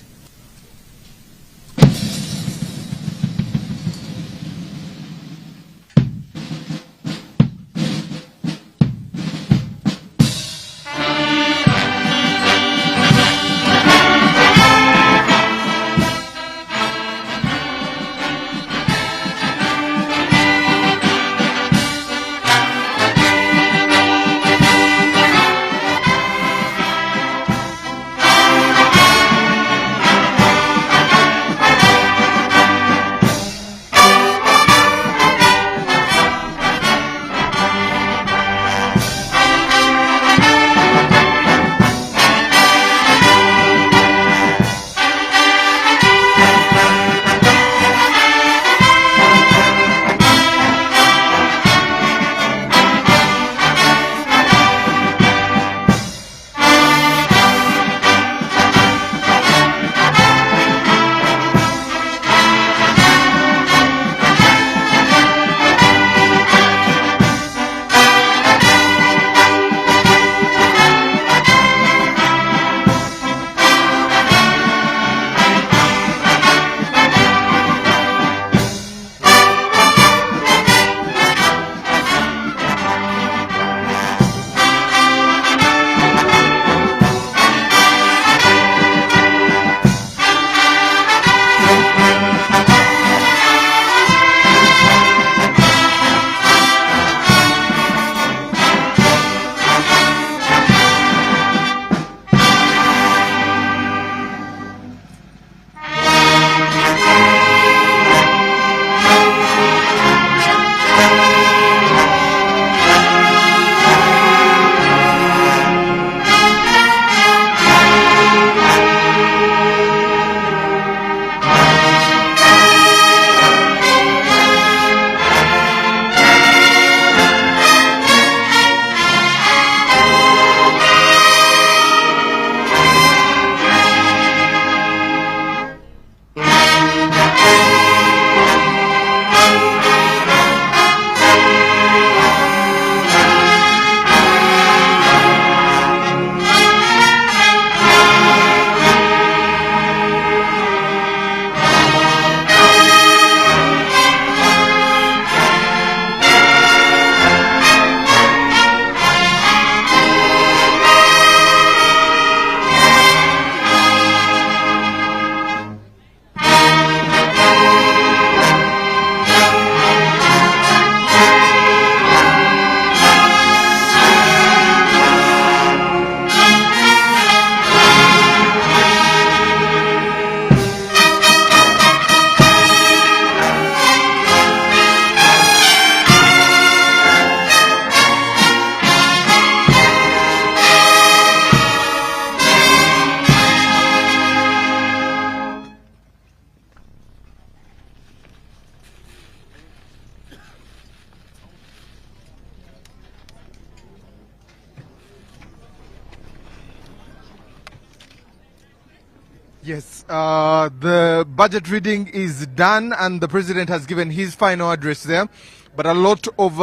Yes, the budget reading is done and the president has given his final address there, but a lot of